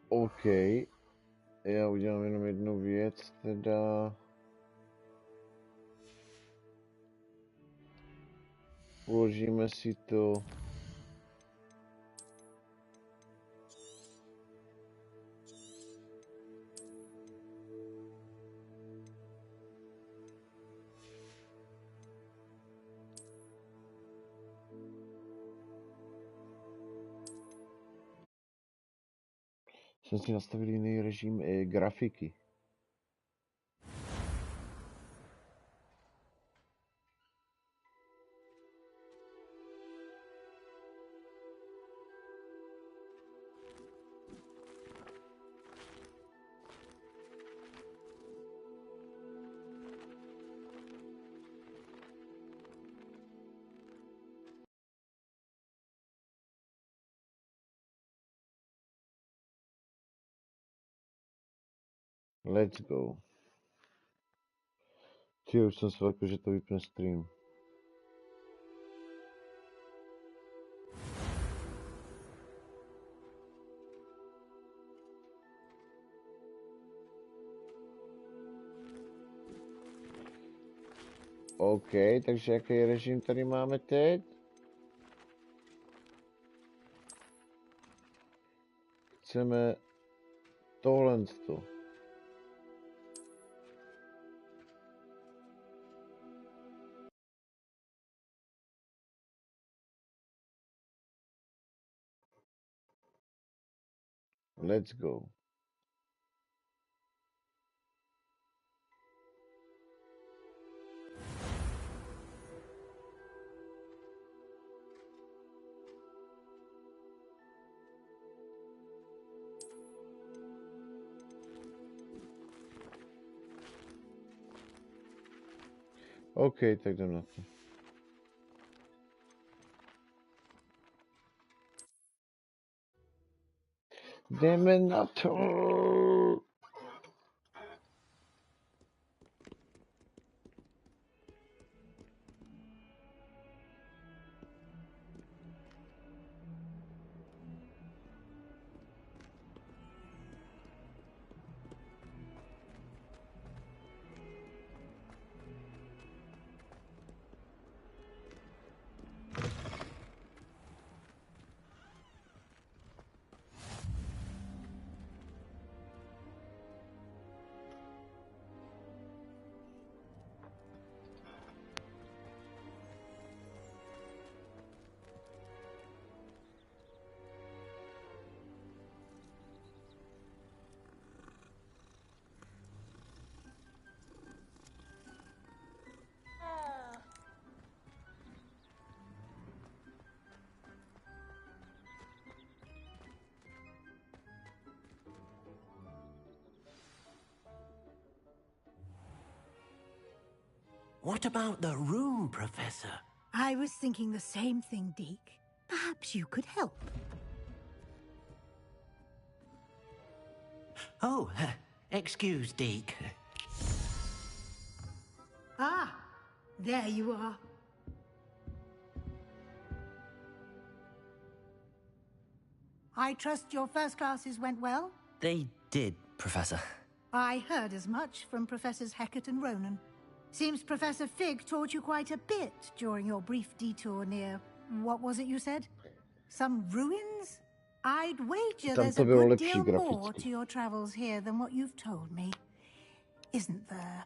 OK. Já udělám jenom jednu věc, teda... Uložíme si to. Jsem si nastavil jiný režim grafiky. Let's go. Ty, už jsem si řekl, že to vypne stream. OK, takže jaký režim tady máme teď? Chceme tohle. Let's go. OK, tak jdem na to. Jdeme na to. What about the room, Professor? I was thinking the same thing, Deke. Perhaps you could help. Oh, excuse, Deke. Ah, there you are. I trust your first classes went well? They did, Professor. I heard as much from Professors Hecat and Ronan. Seems Professor Fig taught you quite a bit during your brief detour near... what was it you said? Some ruins? I'd wager there's a good deal more to your travels here than what you've told me. Isn't there?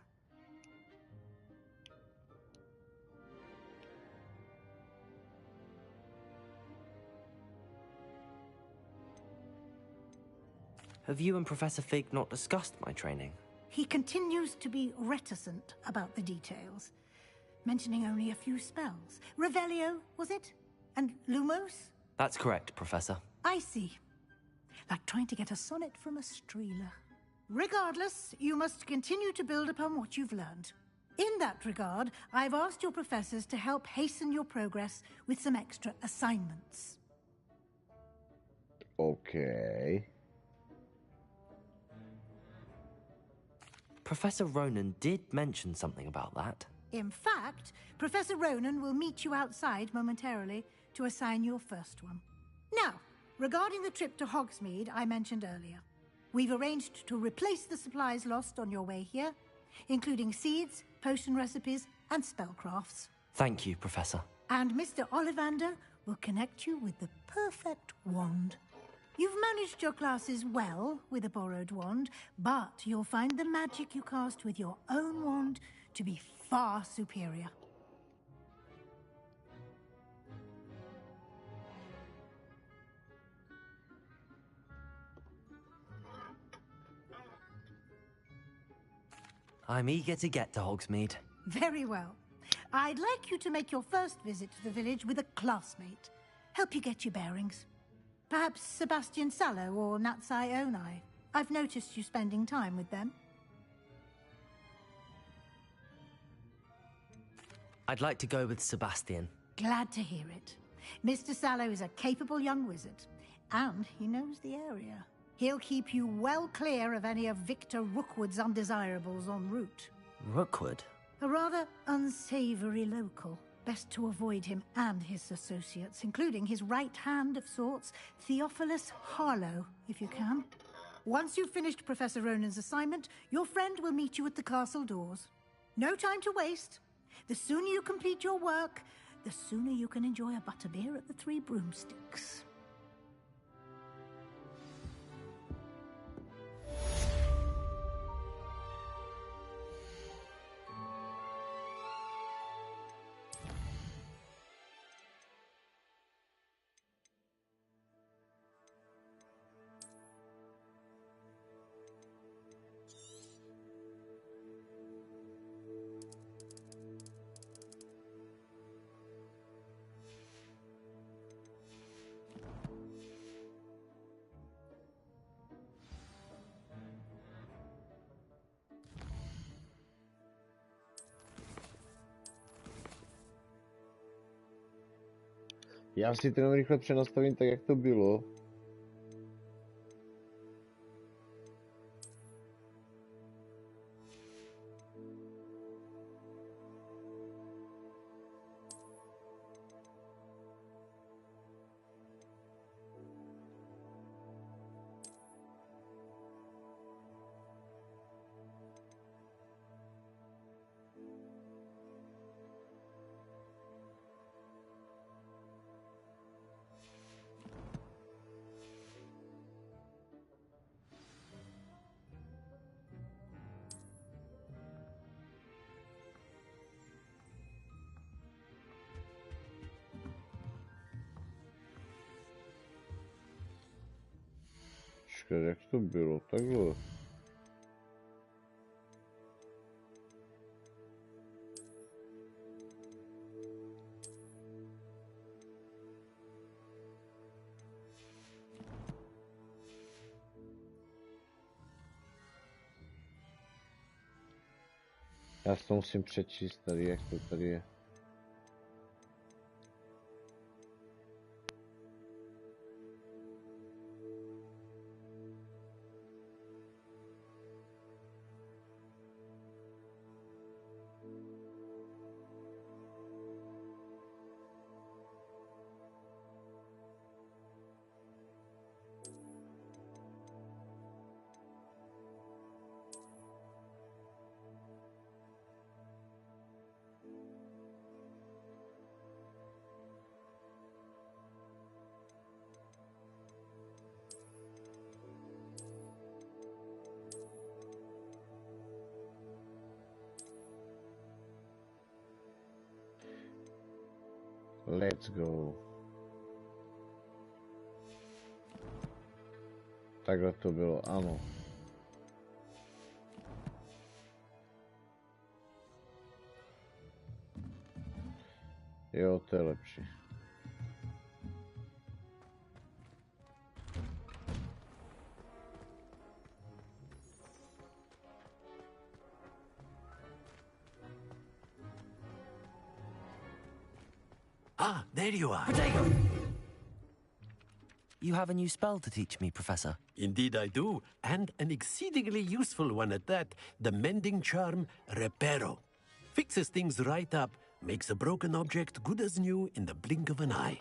Have you and Professor Fig not discussed my training? He continues to be reticent about the details, mentioning only a few spells. Revelio, was it? And Lumos? That's correct, Professor. I see. Like trying to get a sonnet from a streeler. Regardless, you must continue to build upon what you've learned. In that regard, I've asked your professors to help hasten your progress with some extra assignments. Okay. Professor Ronan did mention something about that. In fact, Professor Ronan will meet you outside momentarily to assign your first one. Now, regarding the trip to Hogsmeade I mentioned earlier, we've arranged to replace the supplies lost on your way here, including seeds, potion recipes, and spellcrafts. Thank you, Professor. And Mr. Ollivander will connect you with the perfect wand. You've managed your classes well with a borrowed wand, but you'll find the magic you cast with your own wand to be far superior. I'm eager to get to Hogsmeade. Very well. I'd like you to make your first visit to the village with a classmate. Help you get your bearings. Perhaps Sebastian Sallow or Natsai Onai. I've noticed you spending time with them. I'd like to go with Sebastian. Glad to hear it. Mr. Sallow is a capable young wizard, and he knows the area. He'll keep you well clear of any of Victor Rookwood's undesirables en route. Rookwood? A rather unsavory local. Best to avoid him and his associates, including his right hand of sorts, Theophilus Harlow, if you can. Once you've finished Professor Ronan's assignment, your friend will meet you at the castle doors. No time to waste. The sooner you complete your work, the sooner you can enjoy a butterbeer at the Three Broomsticks. Já si to jenom rychle přenastavím tak, jak to bylo. Jak to bylo? Takhle. Já si to musím přečíst tady, jak to tady je. Let's go. Takhle to bylo, ano. Jo, to je lepší. Ah, there you are. Potato! You have a new spell to teach me, Professor. Indeed I do, and an exceedingly useful one at that. The mending charm, Reparo. Fixes things right up, makes a broken object good as new in the blink of an eye.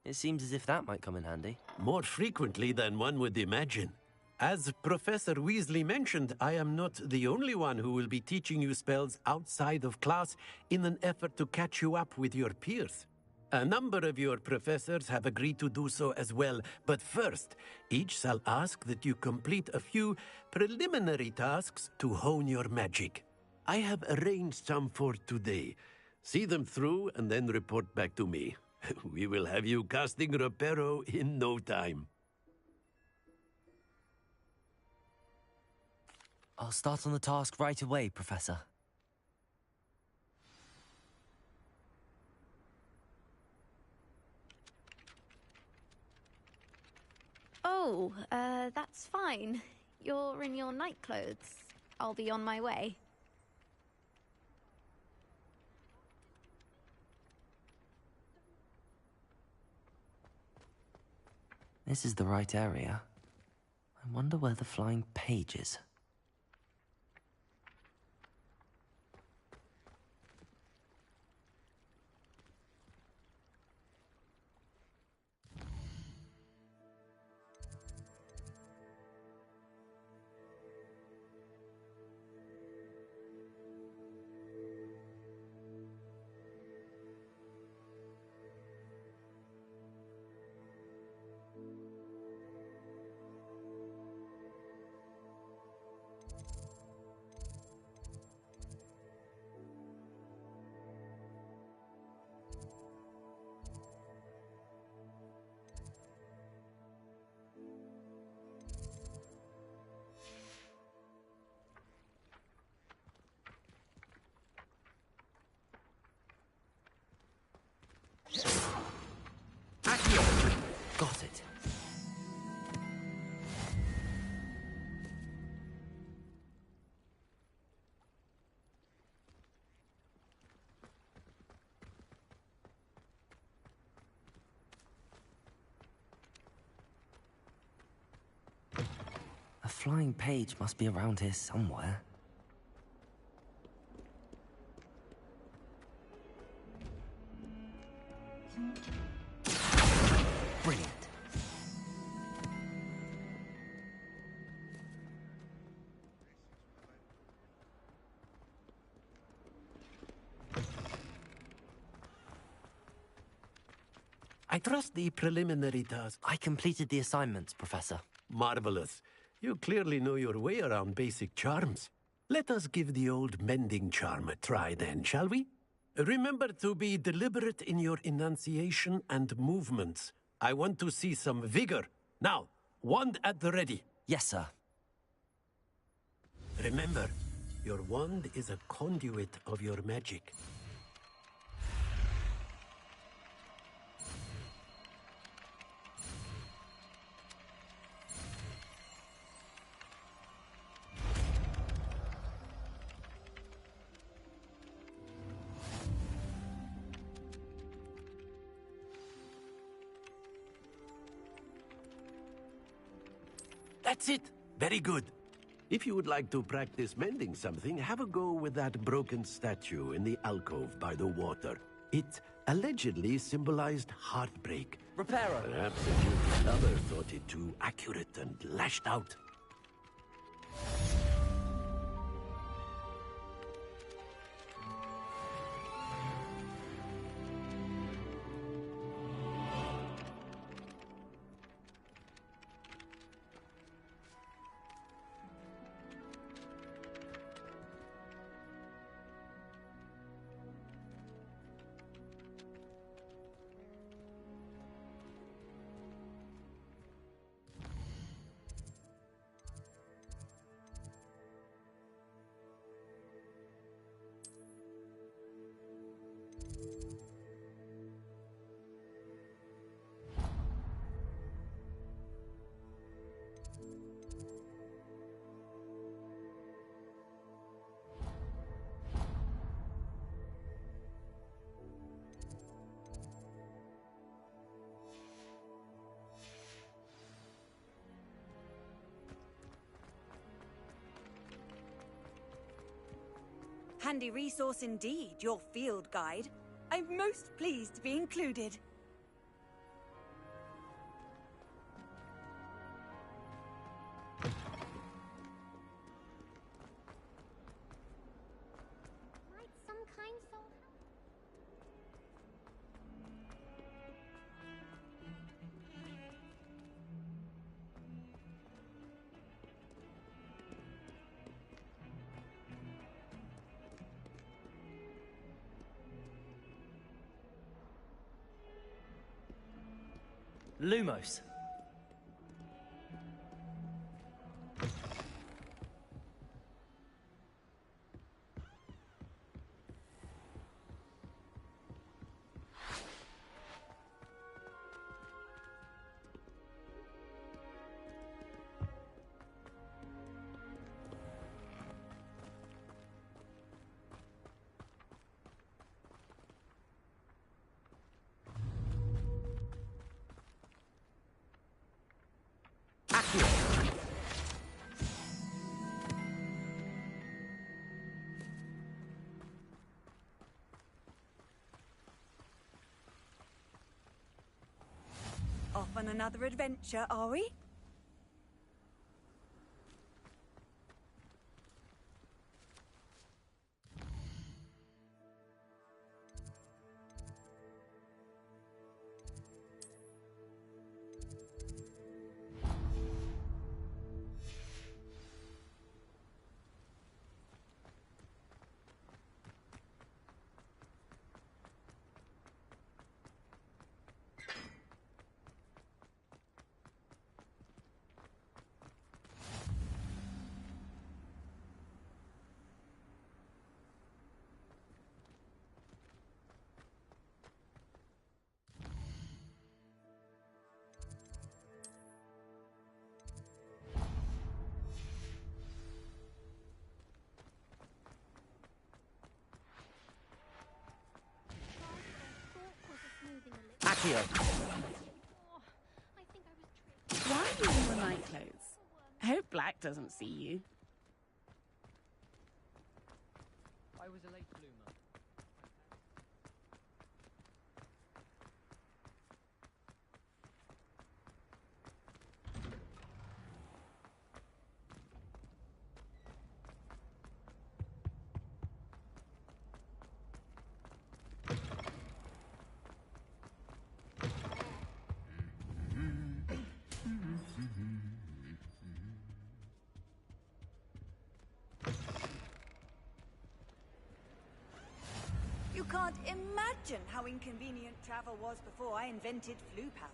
It seems as if that might come in handy. More frequently than one would imagine. As Professor Weasley mentioned, I am not the only one who will be teaching you spells outside of class in an effort to catch you up with your peers. A number of your professors have agreed to do so as well, but first, each shall ask that you complete a few preliminary tasks to hone your magic. I have arranged some for today. See them through and then report back to me. We will have you casting Reparo in no time. I'll start on the task right away, Professor. Oh, that's fine. You're in your night clothes. I'll be on my way. This is the right area. I wonder where the flying page is. Got it. A flying page must be around here somewhere. Brilliant. I trust the preliminary task. I completed the assignments, Professor. Marvelous. You clearly know your way around basic charms. Let us give the old mending charm a try then, shall we? Remember to be deliberate in your enunciation and movements. I want to see some vigor. Now, wand at the ready. Yes, sir. Remember, your wand is a conduit of your magic. That's it. Very good. If you would like to practice mending something, have a go with that broken statue in the alcove by the water. It allegedly symbolized heartbreak. Reparo. Perhaps the duke's lover thought it too accurate and lashed out. Handy resource indeed, your field guide. I'm most pleased to be included. Lumos. Off on another adventure, are we? Accio. Why are you in your night clothes? I hope Black doesn't see you. I was a late bloomer. You can't imagine how inconvenient travel was before I invented flu powder.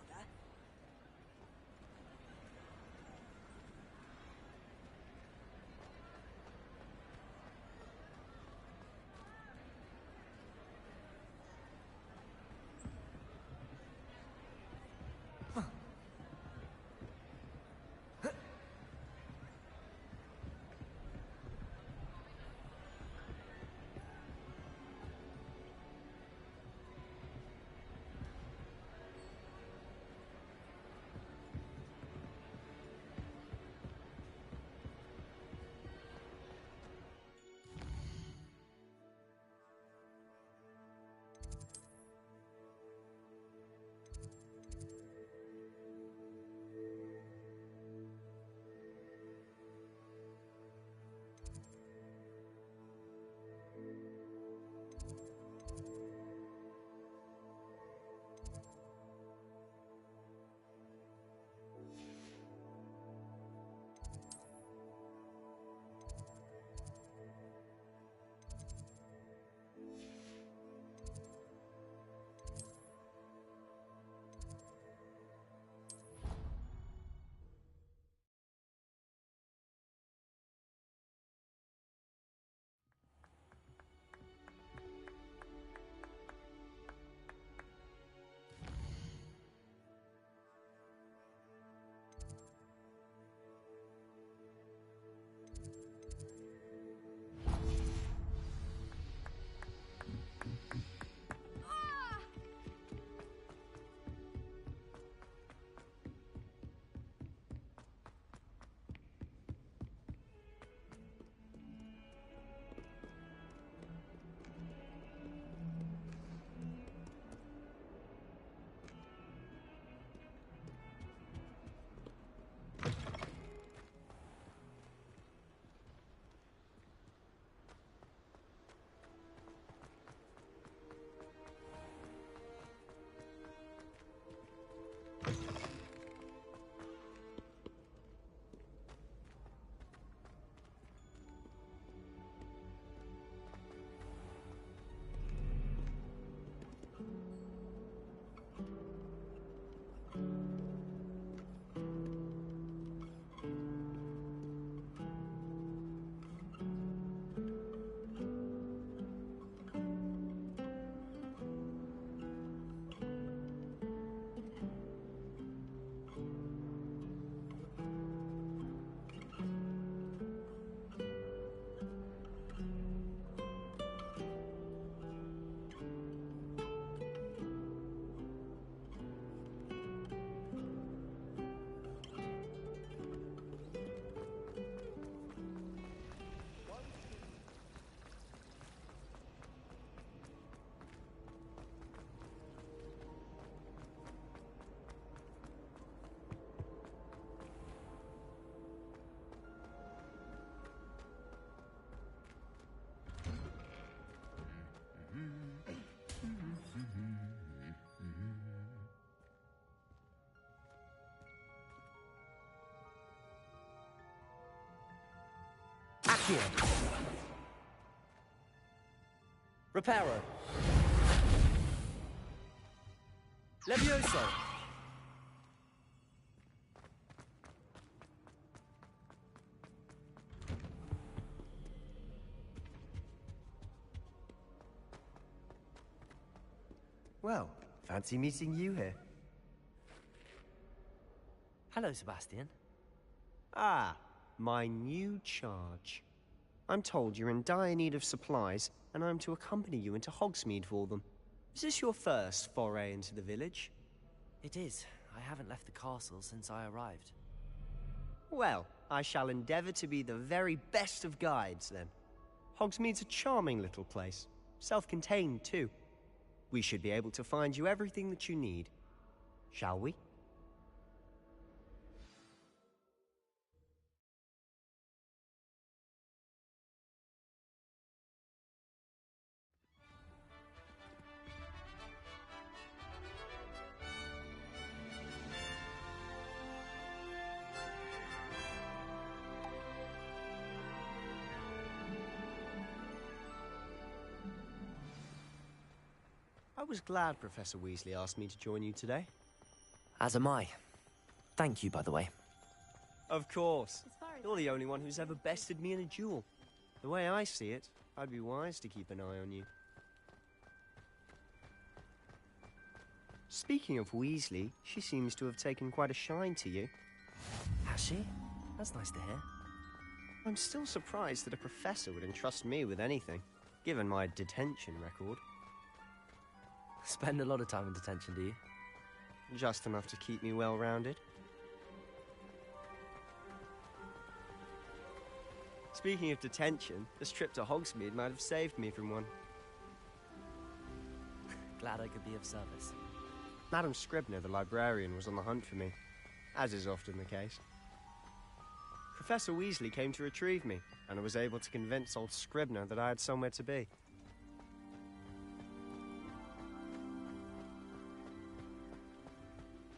Accio. Reparo. Levioso. Well, fancy meeting you here. Hello, Sebastian. Ah, my new charge. I'm told you're in dire need of supplies, and I'm to accompany you into Hogsmeade for them. Is this your first foray into the village? It is. I haven't left the castle since I arrived. Well, I shall endeavor to be the very best of guides, then. Hogsmeade's a charming little place. Self-contained, too. We should be able to find you everything that you need. Shall we? I was glad Professor Weasley asked me to join you today. As am I. Thank you, by the way. Of course. You're the only one who's ever bested me in a duel. The way I see it, I'd be wise to keep an eye on you. Speaking of Weasley, she seems to have taken quite a shine to you. Has she? That's nice to hear. I'm still surprised that a professor would entrust me with anything, given my detention record. Spend a lot of time in detention, do you? Just enough to keep me well-rounded. Speaking of detention, this trip to Hogsmeade might have saved me from one. Glad I could be of service. Madam Scribner, the librarian, was on the hunt for me, as is often the case. Professor Weasley came to retrieve me, and I was able to convince old Scribner that I had somewhere to be.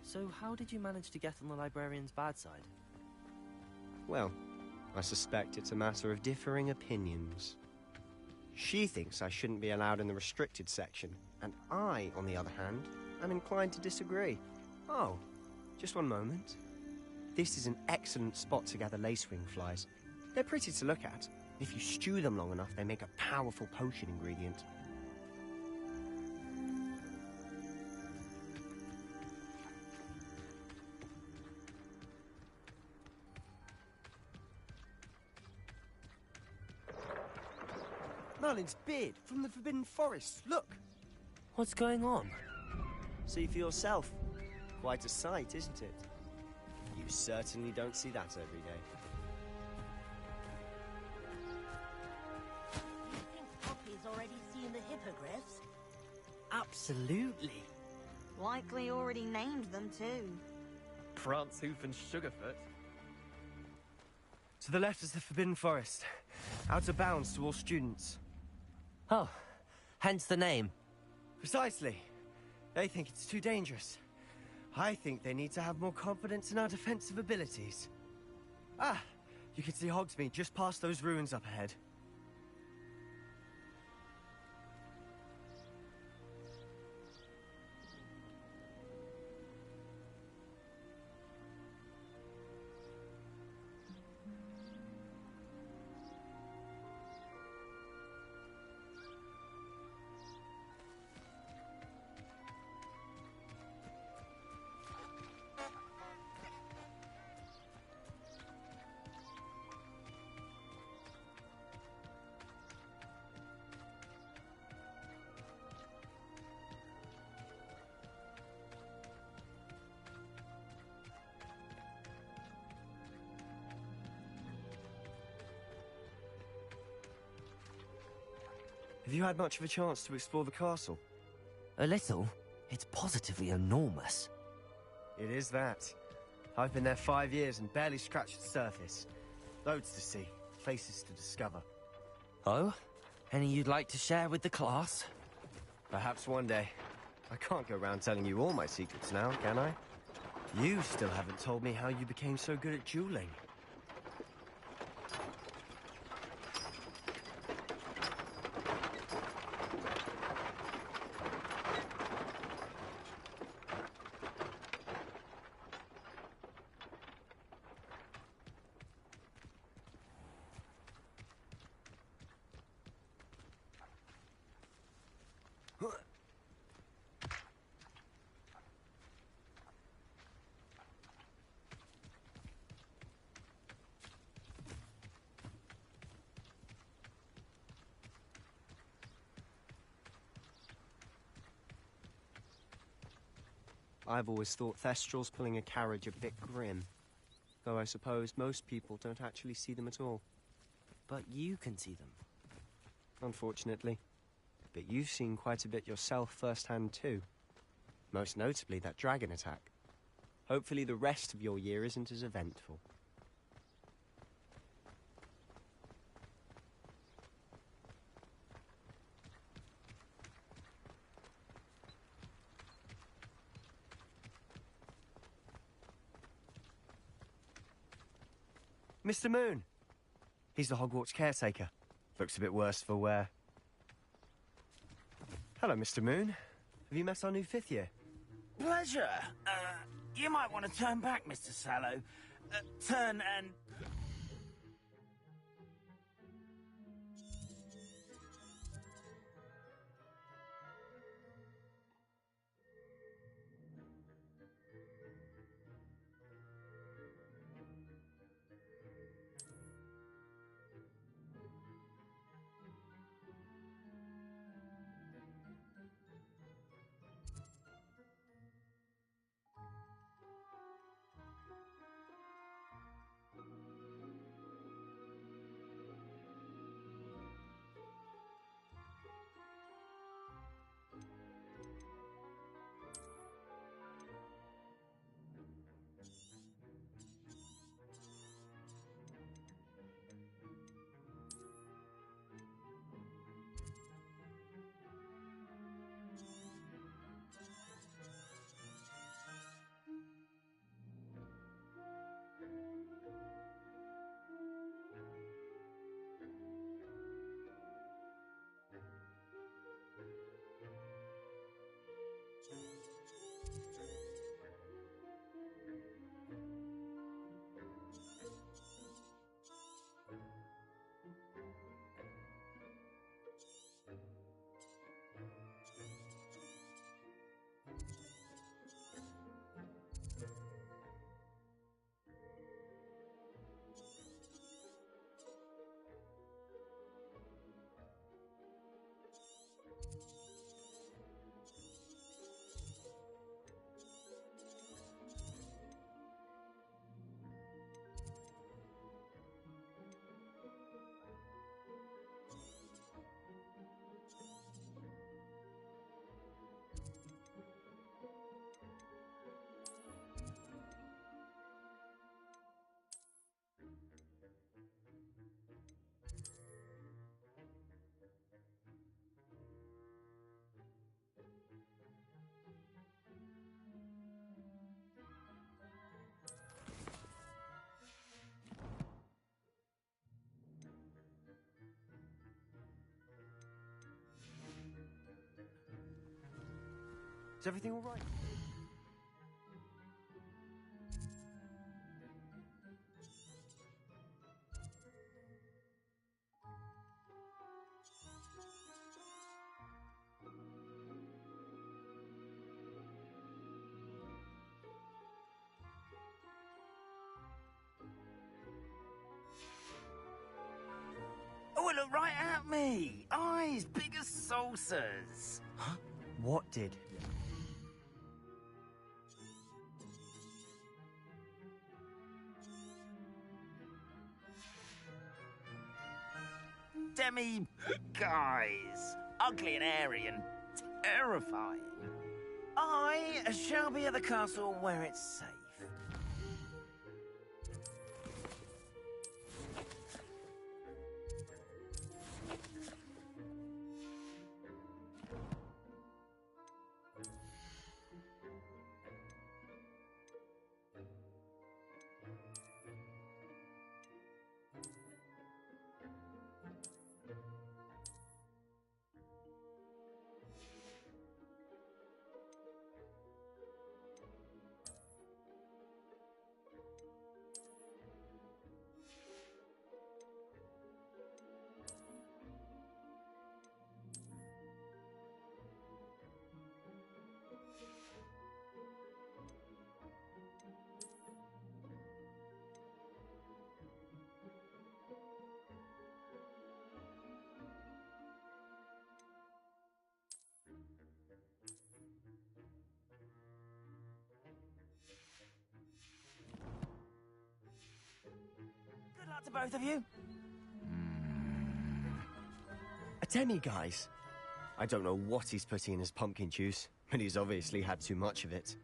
So how did you manage to get on the librarian's bad side? Well, I suspect it's a matter of differing opinions. She thinks I shouldn't be allowed in the restricted section, and I, on the other hand, am inclined to disagree. Oh, just one moment. This is an excellent spot to gather lacewing flies. They're pretty to look at. If you stew them long enough, they make a powerful potion ingredient. Merlin's beard from the Forbidden Forest. Look! What's going on? See for yourself. Quite a sight, isn't it? You certainly don't see that every day. You think Poppy's already seen the hippogriffs? Absolutely. Likely already named them too. Prance, Hoof, and Sugarfoot. To the left is the Forbidden Forest. Out of bounds to all students. Oh, hence the name. Precisely. They think it's too dangerous. I think they need to have more confidence in our defensive abilities. Ah, you can see Hogsmeade just past those ruins up ahead. Have you had much of a chance to explore the castle? A little. It's positively enormous. It is that. I've been there 5 years and barely scratched the surface. Loads to see, places to discover. Oh? Any you'd like to share with the class? Perhaps one day. I can't go around telling you all my secrets now, can I? You still haven't told me how you became so good at dueling. I've always thought Thestrals pulling a carriage a bit grim. Though I suppose most people don't actually see them at all. But you can see them. Unfortunately. But you've seen quite a bit yourself firsthand too. Most notably that dragon attack. Hopefully the rest of your year isn't as eventful. Mr. Moon! He's the Hogwarts caretaker. Looks a bit worse for wear. Hello, Mr. Moon. Have you met our new 5th year? Pleasure. You might want to turn back, Mr. Sallow. Turn and... Is everything all right? Oh, it looked right at me! Eyes big as saucers! Huh? What did? Demi... guys. Ugly and hairy and terrifying. I shall be at the castle where it's safe. to both of you? A demi-guise. I don't know what he's putting in his pumpkin juice, but he's obviously had too much of it.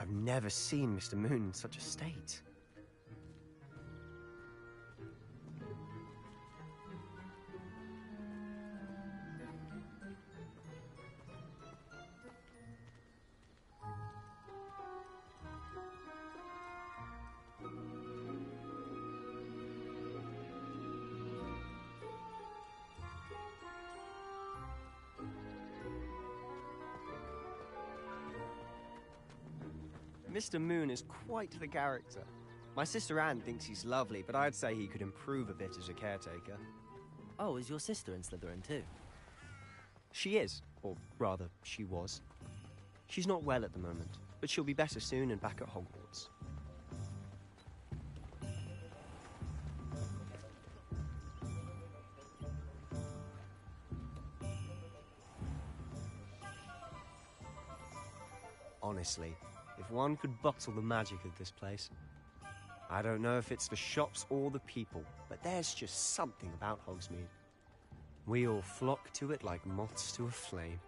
I've never seen Mr. Moon in such a state. Mr. Moon is quite the character. My sister Anne thinks he's lovely, but I'd say he could improve a bit as a caretaker. Oh, is your sister in Slytherin too? She is, or rather, she was. She's not well at the moment, but she'll be better soon and back at Hogwarts. Honestly, if one could bottle the magic of this place. I don't know if it's the shops or the people, but there's just something about Hogsmeade. We all flock to it like moths to a flame.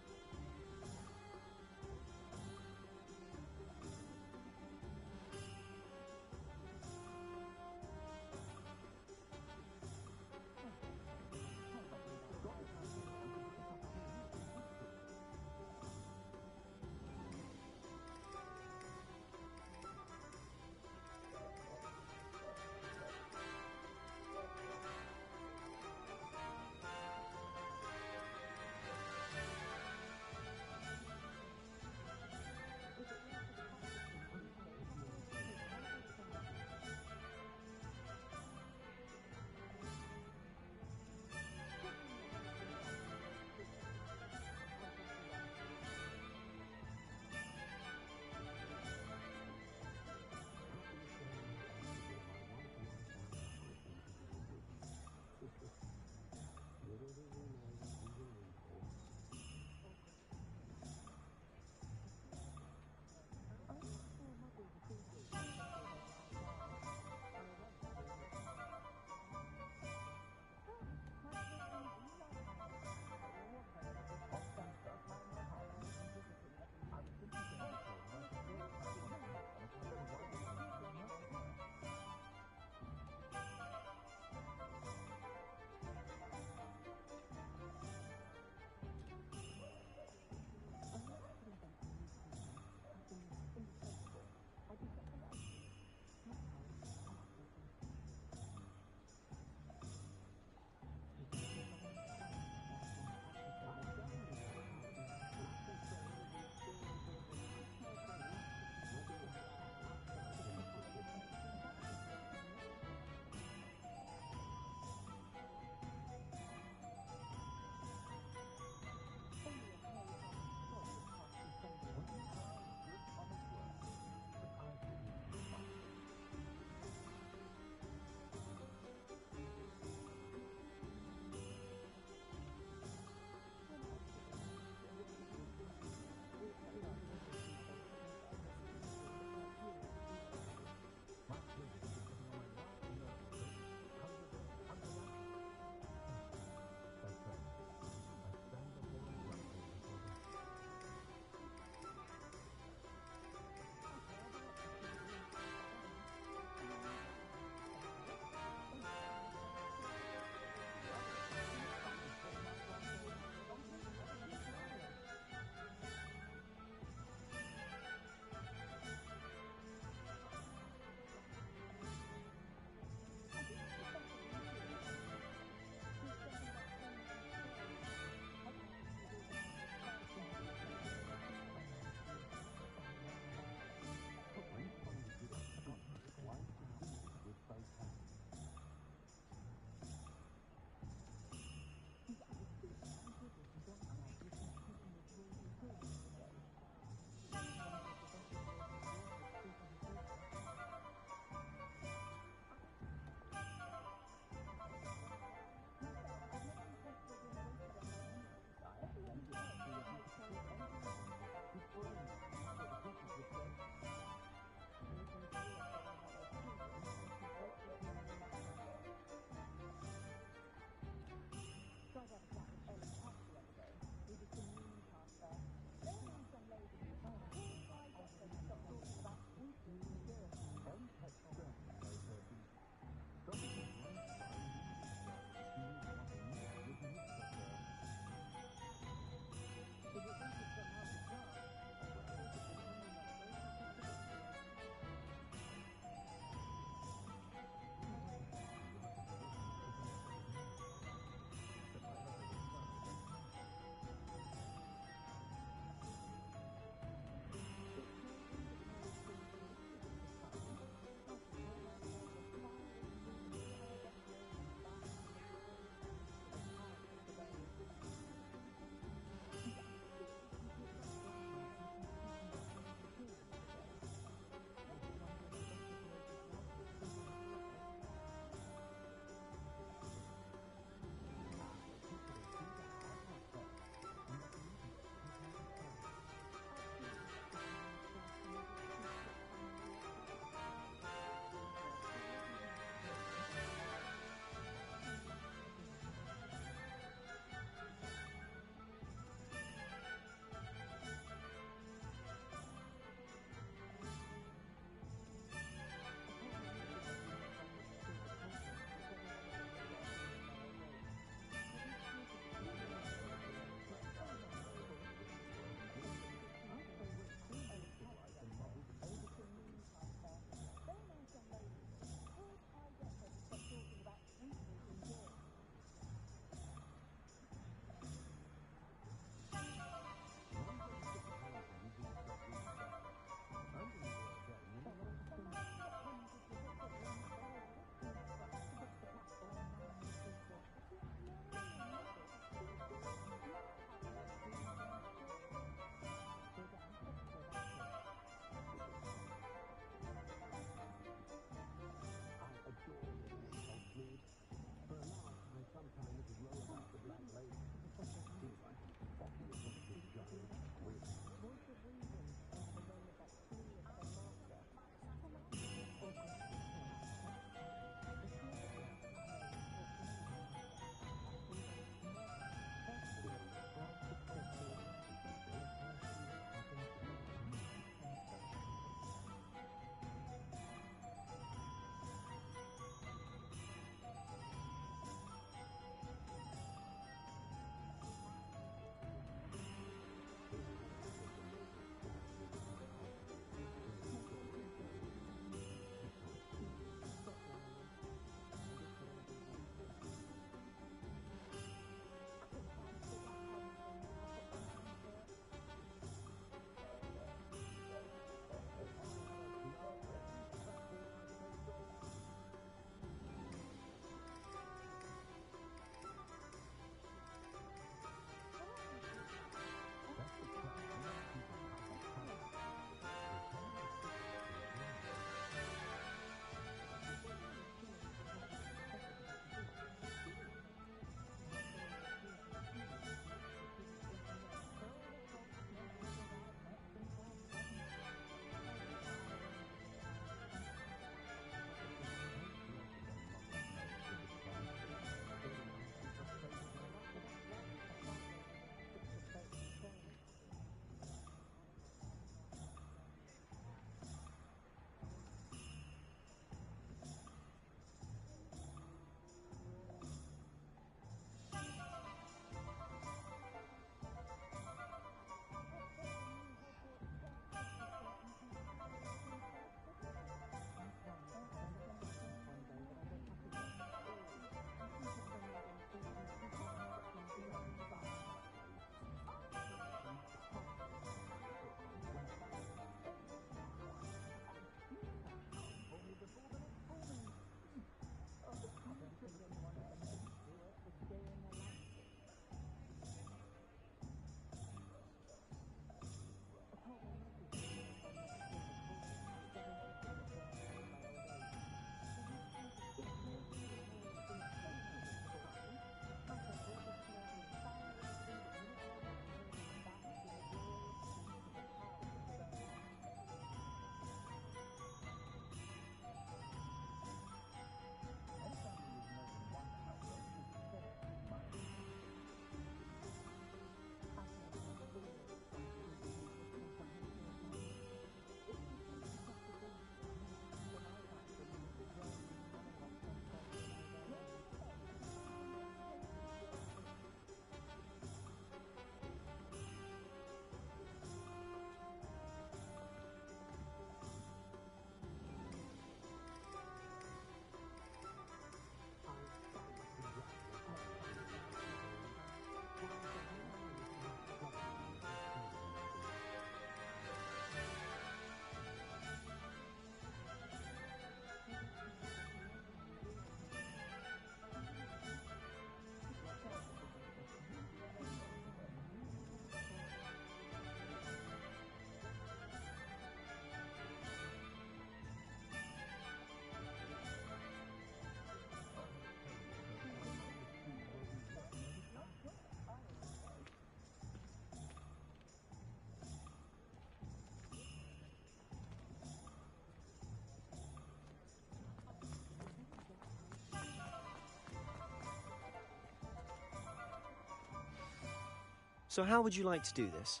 So how would you like to do this?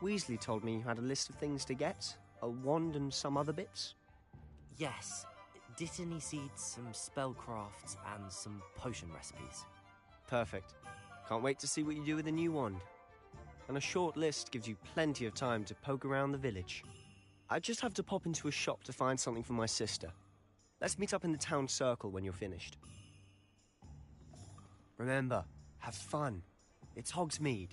Weasley told me you had a list of things to get, a wand and some other bits. Yes. Dittany seeds, some spellcrafts, and some potion recipes. Perfect. Can't wait to see what you do with the new wand. And a short list gives you plenty of time to poke around the village. I just have to pop into a shop to find something for my sister. Let's meet up in the town circle when you're finished. Remember, have fun. It's Hogsmeade.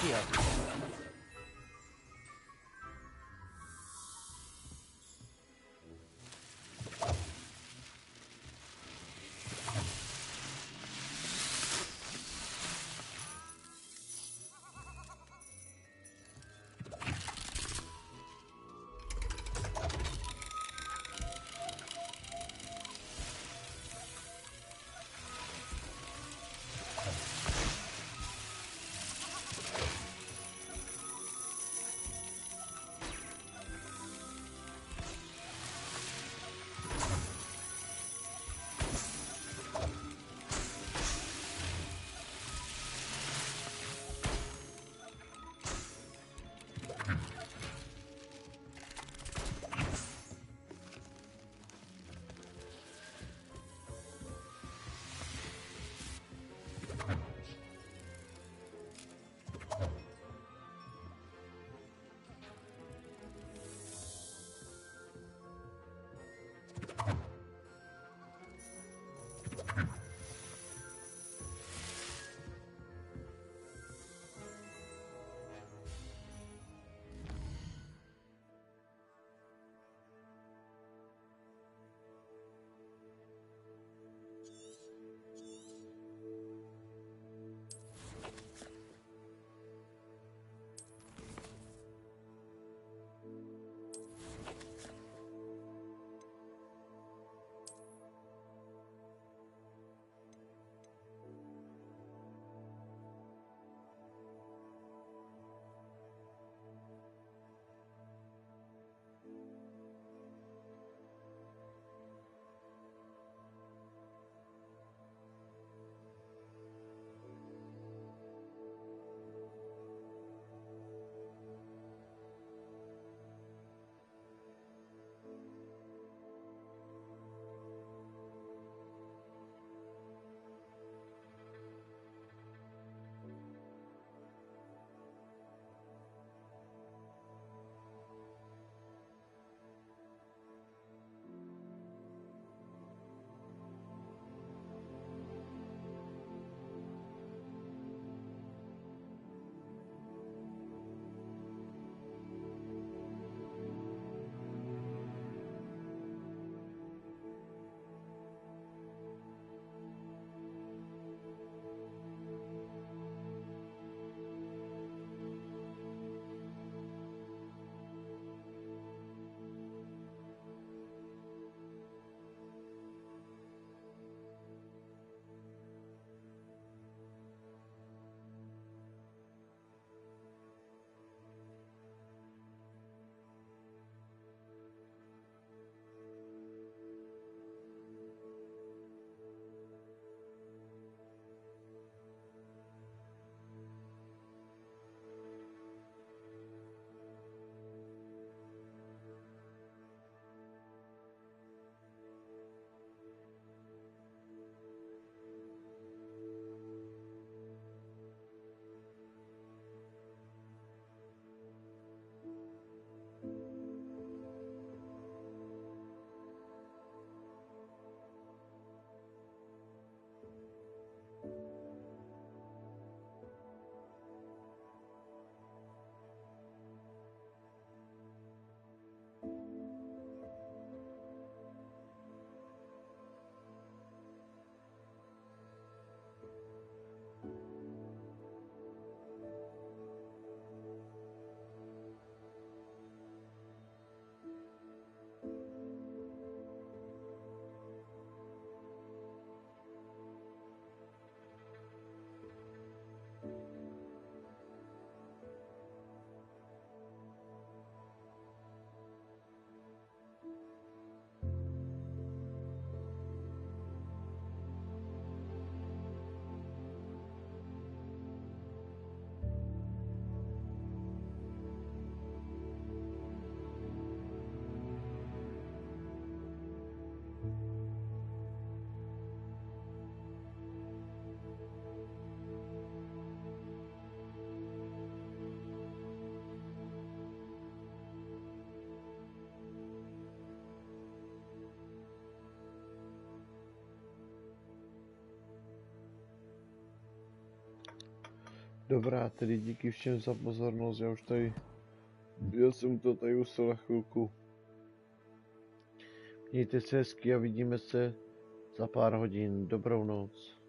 Accio. Dobrá, tedy díky všem za pozornost, já jsem to tady usl na chvilku. Mějte se hezky a vidíme se za pár hodin. Dobrou noc.